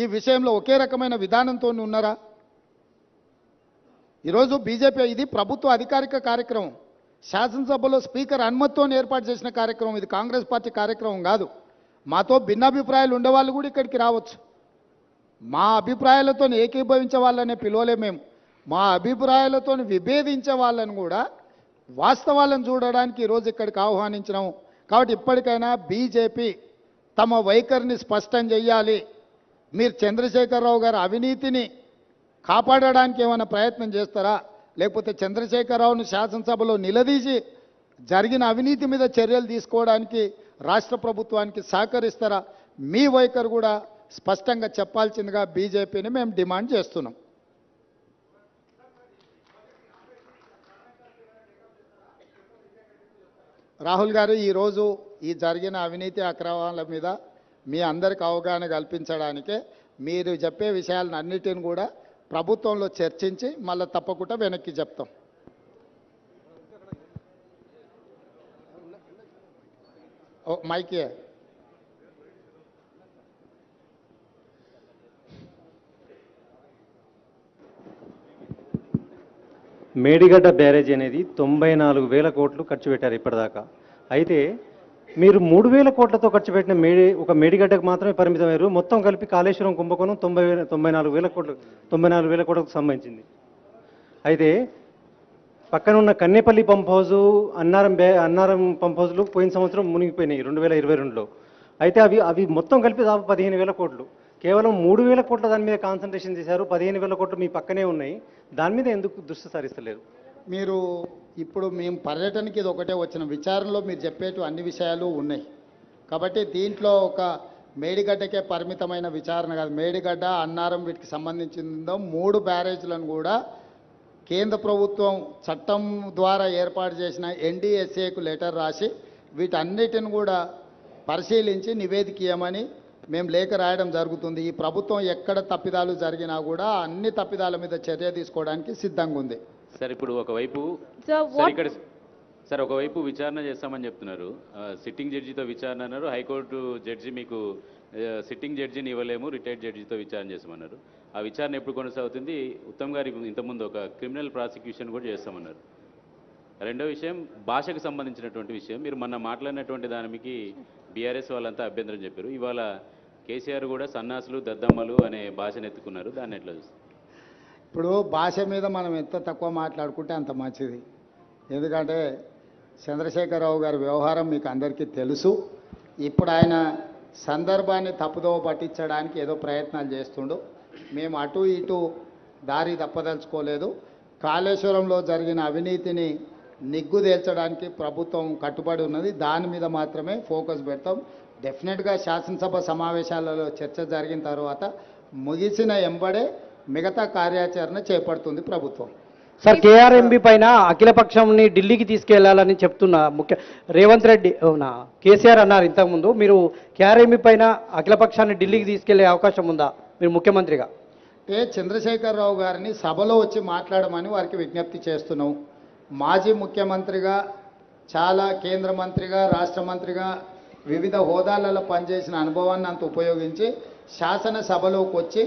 ఈ విషయంలో ఒకే రకమైన విధానంతో ఉన్నారా? ఈరోజు బీజేపీ ఇది ప్రభుత్వ అధికారిక కార్యక్రమం, శాసనసభలో స్పీకర్ అనుమతితో ఏర్పాటు చేసిన కార్యక్రమం. ఇది కాంగ్రెస్ పార్టీ కార్యక్రమం కాదు. మాతో భిన్నాభిప్రాయాలు ఉండేవాళ్ళు కూడా ఇక్కడికి రావచ్చు. మా అభిప్రాయాలతో ఏకీభవించే వాళ్ళనే పిలవలే మేము. మా అభిప్రాయాలతో విభేదించే వాళ్ళని కూడా వాస్తవాలను చూడడానికి ఈరోజు ఇక్కడికి ఆహ్వానించినాము. కాబట్టి ఇప్పటికైనా బీజేపీ తమ వైఖరిని స్పష్టం చేయాలి. మీరు చంద్రశేఖరరావు గారి అవినీతిని కాపాడడానికి ఏమైనా ప్రయత్నం చేస్తారా? లేకపోతే చంద్రశేఖరరావును శాసనసభలో నిలదీసి జరిగిన అవినీతి మీద చర్యలు తీసుకోవడానికి రాష్ట్ర ప్రభుత్వానికి సహకరిస్తారా? మీ వైఖరి కూడా స్పష్టంగా చెప్పాల్సిందిగా బీజేపీని మేము డిమాండ్ చేస్తున్నాం. రాహుల్ గారు, ఈరోజు ఈ జరిగిన అవినీతి అక్రమాల మీద మీ అందరికి అవగాహన కల్పించడానికే మీరు చెప్పే విషయాలను అన్నిటిని కూడా ప్రభుత్వంలో చర్చించి మళ్ళీ తప్పకుండా వెనక్కి చెప్తాం. మైకే మేడిగడ్డ బ్యారేజ్ అనేది 94,000 కోట్లు ఖర్చు పెట్టారు ఇప్పటిదాకా. అయితే మీరు 3,000 కోట్లతో ఖర్చు పెట్టిన ఒక మేడిగడ్డకు మాత్రమే పరిమితమయ్యారు. మొత్తం కలిపి కాళేశ్వరం కుంభకోణం 94,000 కోట్లకు సంబంధించింది. అయితే పక్కన ఉన్న Kannepalli pump house, Annaram pump హౌజులు పోయిన సంవత్సరం మునిగిపోయినాయి 2022లో. అయితే అవి మొత్తం కలిపి దాదాపు 15,000 కోట్లు. కేవలం 3,000 కోట్ల దాని మీద కాన్సన్ట్రేషన్ చేశారు. 15,000 కోట్లు మీ పక్కనే ఉన్నాయి. దాని మీద ఎందుకు దృష్టి సారిస్తలేరు? మీరు ఇప్పుడు మేము పర్యటనకి ఇది ఒకటే వచ్చిన విచారణలో మీరు చెప్పేటు అన్ని విషయాలు ఉన్నాయి. కాబట్టి దీంట్లో ఒక మేడిగడ్డకే పరిమితమైన విచారణ కాదు. మేడిగడ్డ, అన్నారం వీటికి సంబంధించిందో 3 బ్యారేజ్లను కూడా కేంద్ర ప్రభుత్వం చట్టం ద్వారా ఏర్పాటు చేసిన ఎన్డీఎస్ఏకు లెటర్ రాసి వీటన్నిటిని కూడా పరిశీలించి నివేదిక ఇవ్వమని మేము లేఖ రాయడం జరుగుతుంది. ఈ ప్రభుత్వం ఎక్కడ తప్పిదాలు జరిగినా కూడా అన్ని తప్పిదాల మీద చర్య తీసుకోవడానికి సిద్ధంగా ఉంది. సార్ ఇప్పుడు ఒకవైపు ఒకవైపు విచారణ చేస్తామని చెప్తున్నారు, సిట్టింగ్ జడ్జితో విచారణ అన్నారు. హైకోర్టు జడ్జి మీకు సిట్టింగ్ జడ్జిని ఇవ్వలేము, రిటైర్డ్ జడ్జితో విచారణ చేస్తామన్నారు. ఆ విచారణ ఎప్పుడు కొనసాగుతుంది? ఉత్తమ్ గారి ఇంతకుముందు ఒక క్రిమినల్ ప్రాసిక్యూషన్ కూడా చేస్తామన్నారు. రెండో విషయం భాషకు సంబంధించినటువంటి విషయం, మీరు మొన్న మాట్లాడినటువంటి దానికి బీఆర్ఎస్ వాళ్ళంతా అభ్యంతరం చెప్పారు. ఇవాళ కేసీఆర్ కూడా సన్నాసులు దద్దమ్మలు అనే భాషను ఎత్తుకున్నారు, దాన్ని ఎట్లా చూస్తారు? ఇప్పుడు భాష మీద మనం ఎంత తక్కువ మాట్లాడుకుంటే అంత మంచిది. ఎందుకంటే చంద్రశేఖరరావు గారి వ్యవహారం మీకు అందరికీ తెలుసు. ఇప్పుడు ఆయన సందర్భాన్ని తప్పుదోవ పట్టించడానికి ఏదో ప్రయత్నాలు చేస్తుండు. మేము అటు ఇటు దారి తప్పదలుచుకోలేదు. కాళేశ్వరంలో జరిగిన అవినీతిని నిగ్గుదేల్చడానికి ప్రభుత్వం కట్టుబడి ఉన్నది. దాని మీద మాత్రమే ఫోకస్ పెడతాం. డెఫినెట్గా శాసనసభ సమావేశాలలో చర్చ జరిగిన తర్వాత ముగిసిన ఎంబడే మిగతా కార్యాచరణ చేపడుతుంది ప్రభుత్వం. సార్, కేఆర్ఎంబి పైన అఖిలపక్షంని ఢిల్లీకి తీసుకెళ్లాలని చెప్తున్న రేవంత్ రెడ్డి కేసీఆర్ అన్నారు ఇంతకుముందు. మీరు కేఆర్ఎంబి పైన అఖిలపక్షాన్ని ఢిల్లీకి తీసుకెళ్లే అవకాశం ఉందా మీరు ముఖ్యమంత్రిగా? చంద్రశేఖరరావు గారిని సభలో వచ్చి మాట్లాడమని వారికి విజ్ఞప్తి చేస్తున్నాం. మాజీ ముఖ్యమంత్రిగా, చాలా కేంద్ర మంత్రిగా, రాష్ట్ర మంత్రిగా వివిధ హోదాలలో పనిచేసిన అనుభవాన్ని అంత ఉపయోగించి శాసనసభలోకి వచ్చి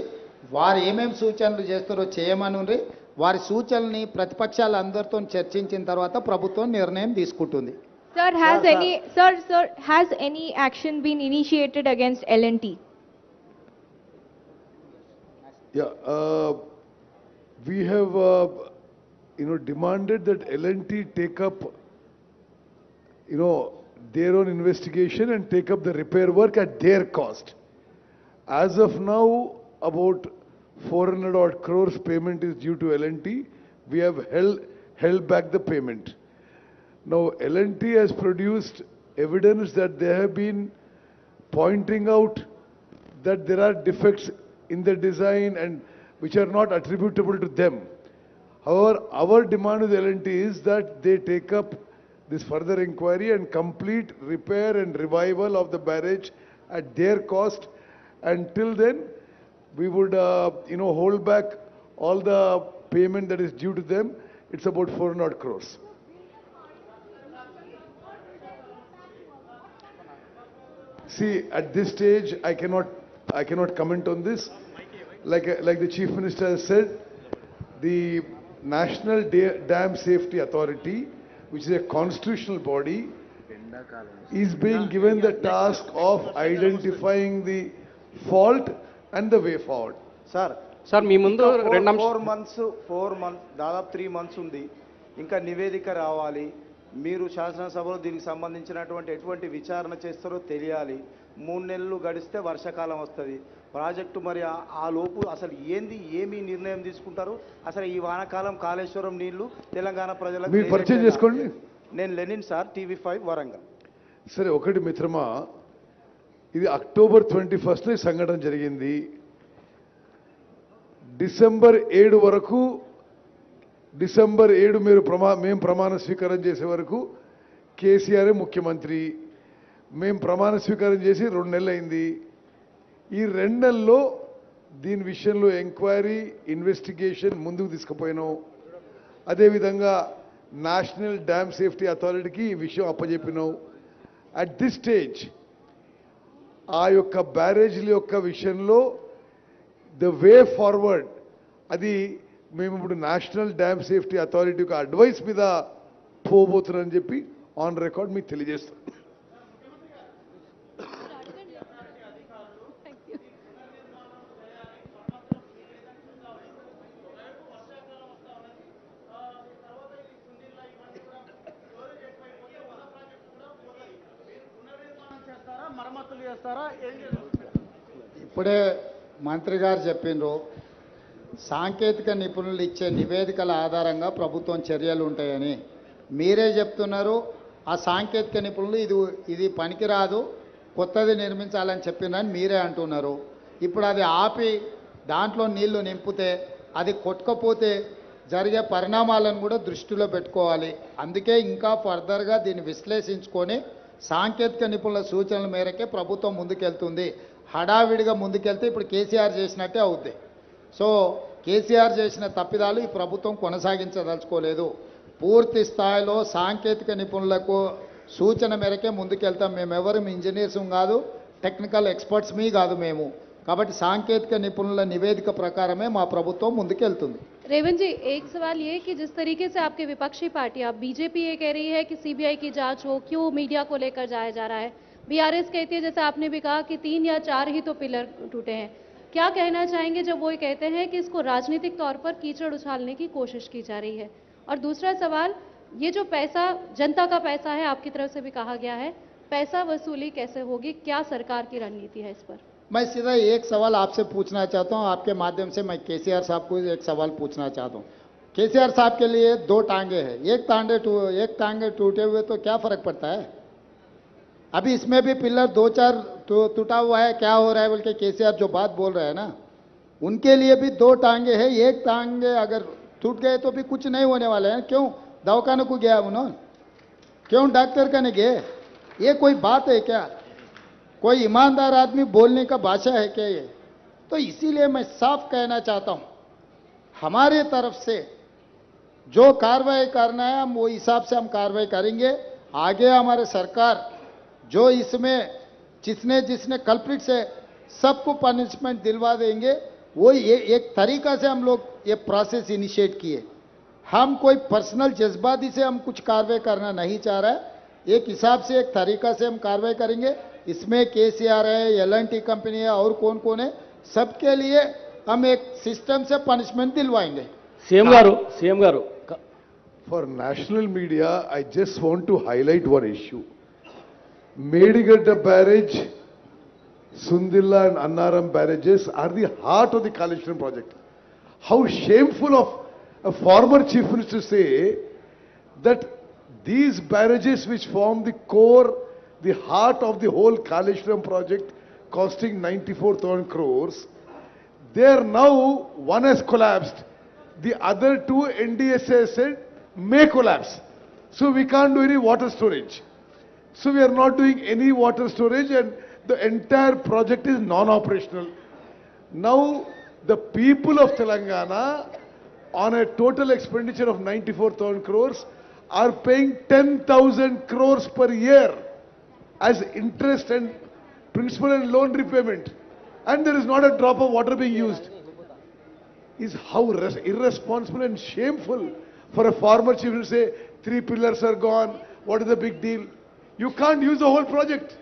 వారు ఏమేమి సూచనలు చేస్తారో చేయమని వారి సూచనల్ని ప్రతిపక్షాలు అందరితో చర్చించిన తర్వాత ప్రభుత్వం నిర్ణయం తీసుకుంటుంది. Sir, has any action been initiated against L&T? Yeah, we have demanded that L&T take up their own investigation and take up the repair work at their cost. As of now, about 400 odd crores payment is due to L&T. We have held back the payment. Now L&T has produced evidence that they have been pointing out that there are defects in the design and which are not attributable to them. However, our demand with L&T is that they take up this further inquiry and complete repair and revival of the barrage at their cost. Until then, we would hold back all the payment that is due to them. It's about 400 crores. See, at this stage, I cannot comment on this. Like the Chief Minister has said, the National Dam Safety Authority, which is a constitutional body, is being given the task of identifying the fault and the way forward. Sir మీ ముందు 4 months దాదాపు 3 months ఉంది. ఇంకా నివేదిక రావాలి. మీరు శాసనసభలో దీనికి సంబంధించినటువంటి ఎటువంటి విచారణ చేస్తారో తెలియాలి. 3 నెలలు గడిస్తే వర్షాకాలం వస్తుంది. ప్రాజెక్టు మరి ఆ లోపు అసలు ఏమి నిర్ణయం తీసుకుంటారు? అసలు ఈ వానాకాలం కాళేశ్వరం నీళ్లు తెలంగాణ ప్రజలకు మీరు పరిచయం చేసుకోండి. నేను లెనిన్ సార్, TV5 వరంగల్. సరే, ఒకటి మిత్రమా, ఇది అక్టోబర్ 21 ఈ సంఘటన జరిగింది. డిసెంబర్ 7 వరకు, డిసెంబర్ 7 మేము ప్రమాణ స్వీకారం చేసే వరకు కేసీఆర్ ముఖ్యమంత్రి. మేము ప్రమాణ స్వీకారం చేసి 2 నెలలు అయింది. ఈ 2 నెలల్లో దీని విషయంలో ఎంక్వైరీ, ఇన్వెస్టిగేషన్ ముందుకు తీసుకుపోయినాం. అదేవిధంగా నేషనల్ డ్యామ్ సేఫ్టీ అథారిటీకి ఈ విషయం అప్పచెప్పినాం. అట్ దిస్ స్టేజ్ ఆ యొక్క బ్యారేజీల యొక్క విషయంలో ద వే ఫార్వర్డ్ అది మేము ఇప్పుడు నేషనల్ డ్యామ్ సేఫ్టీ అథారిటీ యొక్క అడ్వైస్ మీద పోబోతున్నారని చెప్పి ఆన్ రికార్డ్ మీకు తెలియజేస్తాం. ఇప్పుడే మంత్రి గారు చెప్పిండ్రు, సాంకేతిక నిపుణులు ఇచ్చే నివేదికల ఆధారంగా ప్రభుత్వం చర్యలు ఉంటాయని. మీరే చెప్తున్నారు ఆ సాంకేతిక నిపుణులు ఇది పనికిరాదు, కొత్తది నిర్మించాలని చెప్పినని మీరే అంటున్నారు. ఇప్పుడు అది ఆపి దాంట్లో నీళ్లు నింపితే, అది కొట్టుకపోతే జరిగే పరిణామాలను కూడా దృష్టిలో పెట్టుకోవాలి. అందుకే ఇంకా ఫర్దర్గా దీన్ని విశ్లేషించుకొని సాంకేతిక నిపుణుల సూచనల మేరకే ప్రభుత్వం ముందుకెళ్తుంది. హడావిడిగా ముందుకెళ్తే ఇప్పుడు కేసీఆర్ చేసినట్టే అవుద్ది. సో కేసీఆర్ చేసిన తప్పిదాలు ఈ ప్రభుత్వం కొనసాగించదలుచుకోలేదు. పూర్తి స్థాయిలో సాంకేతిక నిపుణులకు సూచన మేరకే ముందుకెళ్తాం. మేమెవరు ఇంజనీర్స్ కాదు, టెక్నికల్ ఎక్స్పర్ట్స్ మీ కాదు మేము. కాబట్టి సాంకేతిక నిపుణుల నివేదిక ప్రకారమే మా ప్రభుత్వం ముందుకెళ్తుంది. रेवंत जी, एक सवाल ये कि जिस तरीके से आपके विपक्षी पार्टियां बीजेपी ये कह रही है कि सीबीआई की जांच हो, क्यों मीडिया को लेकर जाया जा रहा है, बीआरएस कहती है जैसे आपने भी कहा कि 3 या 4 ही तो पिलर टूटे हैं, क्या कहना चाहेंगे जब वो ये कहते हैं कि इसको राजनीतिक तौर पर कीचड़ उछालने की कोशिश की जा रही है? और दूसरा सवाल, ये जो पैसा जनता का पैसा है, आपकी तरफ से भी कहा गया है, पैसा वसूली कैसे होगी, क्या सरकार की रणनीति है इस पर? मैं सीधा एक सवाल आपसे पूछना चाहता हूं, आपके माध्यम से मैं केसीआर साहब को एक सवाल पूछना चाहता हूं। केसीआर साहब के लिए 2 टांगे हैं, एक टांगे टूटे हुए तो क्या फर्क पड़ता है? अभी इसमें भी पिलर 2-4 टूटा हुआ है, क्या हो रहा है बोल के केसीआर जो बात बोल रहे हैं ना, उनके लिए भी 2 टांगे हैं। एक टांगे अगर टूट गए तो भी कुछ नहीं होने वाले हैं। क्यों दवाखाने को गया उन्होंने, क्यों डॉक्टर का नहीं गए? ये कोई बात है क्या? कोई ईमानदार आदमी बोलने का भाषा है क्या ये? तो इसीलिए मैं साफ कहना चाहता हूं, हमारे तरफ से जो कार्रवाई करना है हम वो हिसाब से हम कार्रवाई करेंगे। आगे हमारे सरकार जो इसमें जिसने कल्प्रिट से सबको पनिशमेंट दिलवा देंगे, वो ये एक तरीका से हम लोग ये प्रोसेस इनिशिएट किए। हम कोई पर्सनल जज्बाती से हम कुछ कार्रवाई करना नहीं चाह रहा है, एक हिसाब से एक तरीका से हम कार्रवाई करेंगे। इसमें केसीआर है, एल&टी कंपनी है और कौन कौन है, सबके लिए हम एक सिस्टम से पनिशमेंट दिलवाएंगे। CM garu For national media, I just want to highlight one issue. Medigadda Barrage, Sundilla and Annaram barrages are the heart of the Kaleshwaram project. How shameful of a former chief minister to say that these barrages which form the core, the heart of the whole Kaleshwaram project costing 94,000 crores, they are now, one has collapsed, the other 2 NDSA said may collapse. So we can't do any water storage. So we are not doing any water storage and the entire project is non-operational. Now the people of Telangana on a total expenditure of 94,000 crores are paying 10,000 crores per year as interest and principal and loan repayment, and there is not a drop of water being used. Is how irresponsible and shameful for a former chief to say 3 pillars are gone, what is the big deal? You can't use the whole project.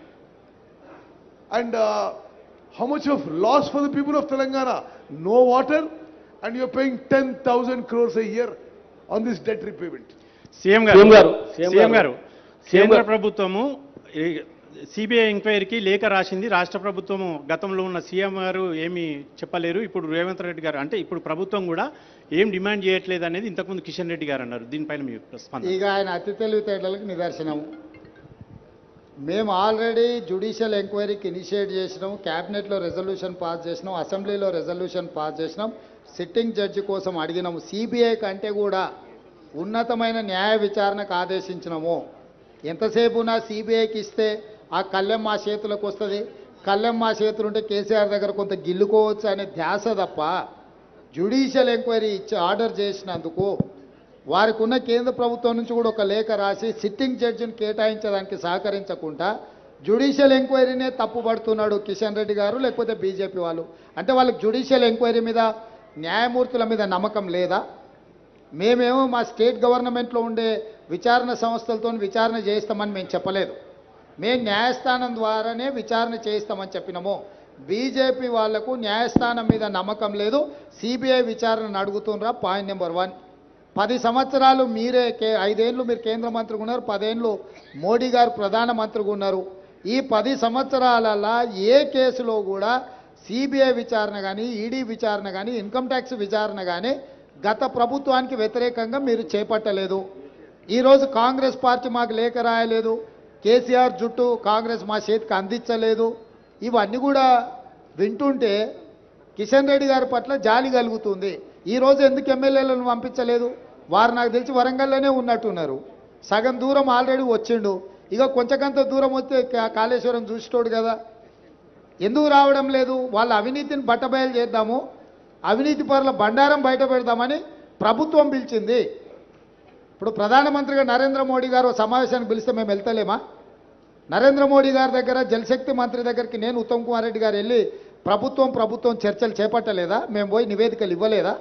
And how much of loss for the people of Telangana? No water, and you're paying 10,000 crores a year on this debt repayment. CM గారు కేంద్ర ప్రభుత్వము CBI ఎంక్వైరీకి లేఖ రాసింది. రాష్ట్ర ప్రభుత్వము గతంలో ఉన్న సీఎం గారు ఏమీ చెప్పలేరు. ఇప్పుడు రేవంత్ రెడ్డి గారు అంటే ఇప్పుడు ప్రభుత్వం కూడా ఏం డిమాండ్ చేయట్లేదు అనేది ఇంతకుముందు కిషన్ రెడ్డి గారు అన్నారు. దీనిపైన మీ స్పందన? ఇక ఆయన అతి తెలివితేటలకు నిదర్శనం. మేము ఆల్రెడీ జ్యుడిషియల్ ఎంక్వైరీకి ఇనిషియేట్ చేసినాం, క్యాబినెట్లో రెజల్యూషన్ పాస్ చేసినాం, అసెంబ్లీలో రెజల్యూషన్ పాస్ చేసినాం, సిట్టింగ్ జడ్జి కోసం అడిగినాము. సిబిఐ కంటే కూడా ఉన్నతమైన న్యాయ విచారణకు ఆదేశించినాము. ఎంతసేపు నా సిబిఐకి ఇస్తే ఆ కళ్ళెం మా చేతులకు వస్తుంది, కళ్ళెం మా చేతులు ఉంటే కేసీఆర్ దగ్గర కొంత గిల్లుకోవచ్చు అనే ధ్యాస తప్ప జ్యుడిషియల్ ఎంక్వైరీ ఇచ్చి ఆర్డర్ చేసినందుకు వారికి ఉన్న కేంద్ర ప్రభుత్వం నుంచి కూడా ఒక లేఖ రాసి సిట్టింగ్ జడ్జిని కేటాయించడానికి సహకరించకుండా జ్యుడిషియల్ ఎంక్వైరీనే తప్పుపడుతున్నాడు కిషన్ రెడ్డి గారు, లేకపోతే బీజేపీ వాళ్ళు. అంటే వాళ్ళకి జ్యుడిషియల్ ఎంక్వైరీ మీద, న్యాయమూర్తుల మీద నమ్మకం లేదా? మేమేమో మా స్టేట్ గవర్నమెంట్లో ఉండే విచారణ సంస్థలతో విచారణ చేయిస్తామని మేము చెప్పలేదు. మేము న్యాయస్థానం ద్వారానే విచారణ చేయిస్తామని చెప్పినాము. బీజేపీ వాళ్లకు న్యాయస్థానం మీద నమ్మకం లేదు, సిబిఐ విచారణ అడుగుతుండ్రా. Point number 1. 10 సంవత్సరాలు మీరే 5 ఏళ్ళు మీరు కేంద్ర మంత్రిగా ఉన్నారు, 10 ఏళ్ళు మోడీ గారు ప్రధానమంత్రిగా ఉన్నారు. ఈ 10 సంవత్సరాలలో ఏ కేసులో కూడా సిబిఐ విచారణ కానీ, ఈడీ విచారణ కానీ, ఇన్కమ్ ట్యాక్స్ విచారణ కానీ గత ప్రభుత్వానికి వ్యతిరేకంగా మీరు చేపట్టలేదు. ఈరోజు కాంగ్రెస్ పార్టీ మాకు లేఖ రాయలేదు, కేసీఆర్ జుట్టు కాంగ్రెస్ మా చేతికి అందించలేదు. ఇవన్నీ కూడా వింటుంటే కిషన్ రెడ్డి గారి పట్ల జాలి కలుగుతుంది. ఈరోజు ఎందుకు ఎమ్మెల్యేలను పంపించలేదు? వారు నాకు తెలిసి వరంగల్లోనే ఉన్నట్టున్నారు. సగం దూరం ఆల్రెడీ వచ్చిండు. ఇక కొంచెంకంత దూరం వస్తే కాళేశ్వరం చూసిటోడు కదా. ఎందుకు రావడం లేదు? వాళ్ళ అవినీతిని బట్టబయలు చేద్దాము, అవినీతి పరుల బండారం బయట పెడదామని ప్రభుత్వం పిలిచింది. ఇప్పుడు ప్రధానమంత్రిగా నరేంద్ర మోడీ గారు సమావేశానికి పిలిస్తే మేము వెళ్తలేమా? నరేంద్ర మోడీ గారి దగ్గర జలశక్తి మంత్రి దగ్గరికి నేను ఉత్తమ్ కుమార్ రెడ్డి గారు వెళ్ళి ప్రభుత్వం చర్చలు చేపట్టలేదా? మేము పోయి నివేదికలు ఇవ్వలేదా?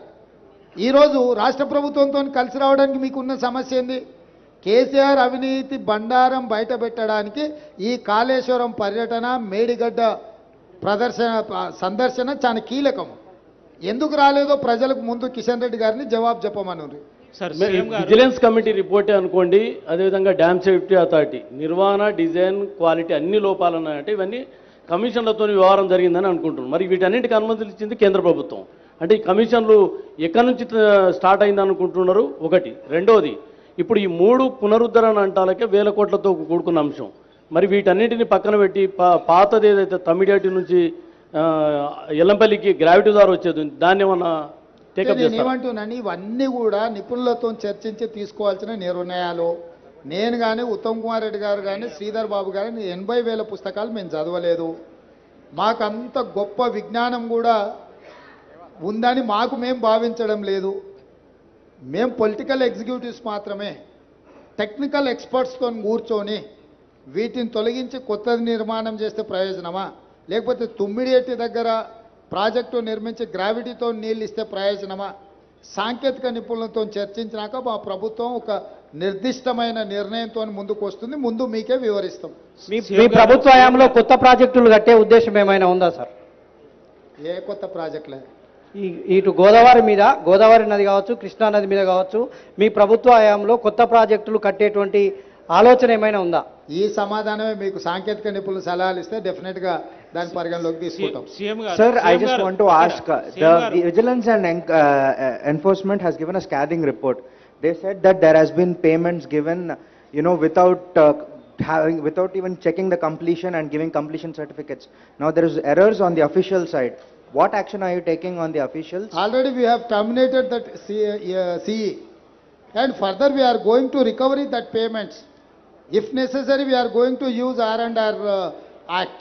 ఈరోజు రాష్ట్ర ప్రభుత్వంతో కలిసి రావడానికి మీకున్న సమస్య ఏంది? కేసీఆర్ అవినీతి బండారం బయట పెట్టడానికి ఈ కాళేశ్వరం పర్యటన, మేడిగడ్డ సందర్శన చాలా కీలకం. ఎందుకు రాలేదో ప్రజలకు ముందు కిషన్ రెడ్డి గారిని జవాబు చెప్పమన్నారు. విజిలెన్స్ కమిటీ రిపోర్టే అనుకోండి, అదేవిధంగా డ్యామ్ సేఫ్టీ అథారిటీ నిర్వహణ, డిజైన్, క్వాలిటీ అన్ని లోపాలు ఉన్నాయంటే ఇవన్నీ కమిషన్లతో వ్యవహారం జరిగిందని అనుకుంటున్నాం. మరి వీటన్నింటికి అనుమతులు ఇచ్చింది కేంద్ర ప్రభుత్వం. అంటే ఈ కమిషన్లు ఎక్కడి నుంచి స్టార్ట్ అయింది అనుకుంటున్నారు? ఒకటి. రెండోది, ఇప్పుడు ఈ 3 పునరుద్ధరణ అంటాలకే వేల కోట్లతో కూడుకున్న అంశం. మరి వీటన్నింటిని పక్కన పెట్టి పాతది ఏదైతే తమిడియాటి నుంచి ఎల్లంపల్లికి గ్రావిటీ ద్వారా వచ్చేది దాన్ని ఏమన్నా టేకప్ చేస్తారా? నేనేమంటున్నాను, ఇవన్నీ కూడా నిపుణులతో చర్చించి తీసుకోవాల్సిన నిర్ణయాలు. నేను కానీ ఉత్తమ్ కుమార్ రెడ్డి గారు కానీ శ్రీధర్ బాబు గారు 80,000 పుస్తకాలు మేము చదవలేదు. మాకంత గొప్ప విజ్ఞానం కూడా ఉందని మేము భావించడం లేదు. మేము పొలిటికల్ ఎగ్జిక్యూటివ్స్ మాత్రమే. టెక్నికల్ ఎక్స్పర్ట్స్తో కూర్చొని వీటిని తొలగించి కొత్తది నిర్మాణం చేస్తే ప్రయోజనమా, లేకపోతే తుమ్మిడిఎట్టి దగ్గర ప్రాజెక్టు నిర్మించి గ్రావిటీతో నీళ్ళు ఇస్తే ప్రయోజనమా? సాంకేతిక నిపుణులతో చర్చించినాక మా ప్రభుత్వం ఒక నిర్దిష్టమైన నిర్ణయంతో ముందుకు వస్తుంది. ముందు మీకే వివరిస్తాం. మీ ప్రభుత్వ హయాంలో కొత్త ప్రాజెక్టులు కట్టే ఉద్దేశం ఏమైనా ఉందా సార్? ఏ కొత్త ప్రాజెక్టులే? ఇటు గోదావరి నది కావచ్చు, కృష్ణా నది మీద కావచ్చు, మీ ప్రభుత్వ హయాంలో కొత్త ప్రాజెక్టులు కట్టేటువంటి ఆలోచన ఏమైనా ఉందా? ఈ సమాధానమే మీకు సాంకేతిక నిపుణులు సలహాలు ఇస్తే డెఫినెట్ గా దాని పరిగణలోకి తీసుకుంటాం. Sir, I just want to ask, the Vigilance and Enforcement has given a scathing report. They said that there has been payments given, without even checking the completion and giving completion certificates. Now there is errors on the official side. What action are you taking on the officials? Already we have terminated that CE, and further we are going to recover that payments. If necessary, we are going to use R&R Act,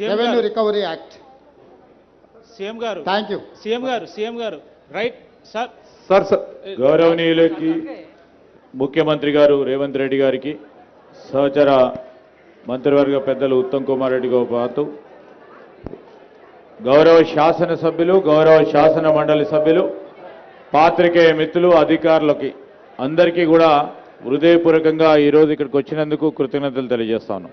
Revenue Recovery Act. CM గారు, thank you. CM గారు right sir. గౌరవనీయులకి ముఖ్యమంత్రి గారు రేవంత్ రెడ్డి గారికి, సహచర మంత్రివర్గ పెద్దలు ఉత్తమ్ కుమార్ రెడ్డితో పాటు గౌరవ శాసనసభ్యులు, గౌరవ శాసన మండలి సభ్యులు, పాత్రికేయ మిత్రులు, అధికారులకి అందరికీ కూడా హృదయపూర్వకంగా ఈరోజు ఇక్కడికి వచ్చినందుకు కృతజ్ఞతలు తెలియజేస్తాను.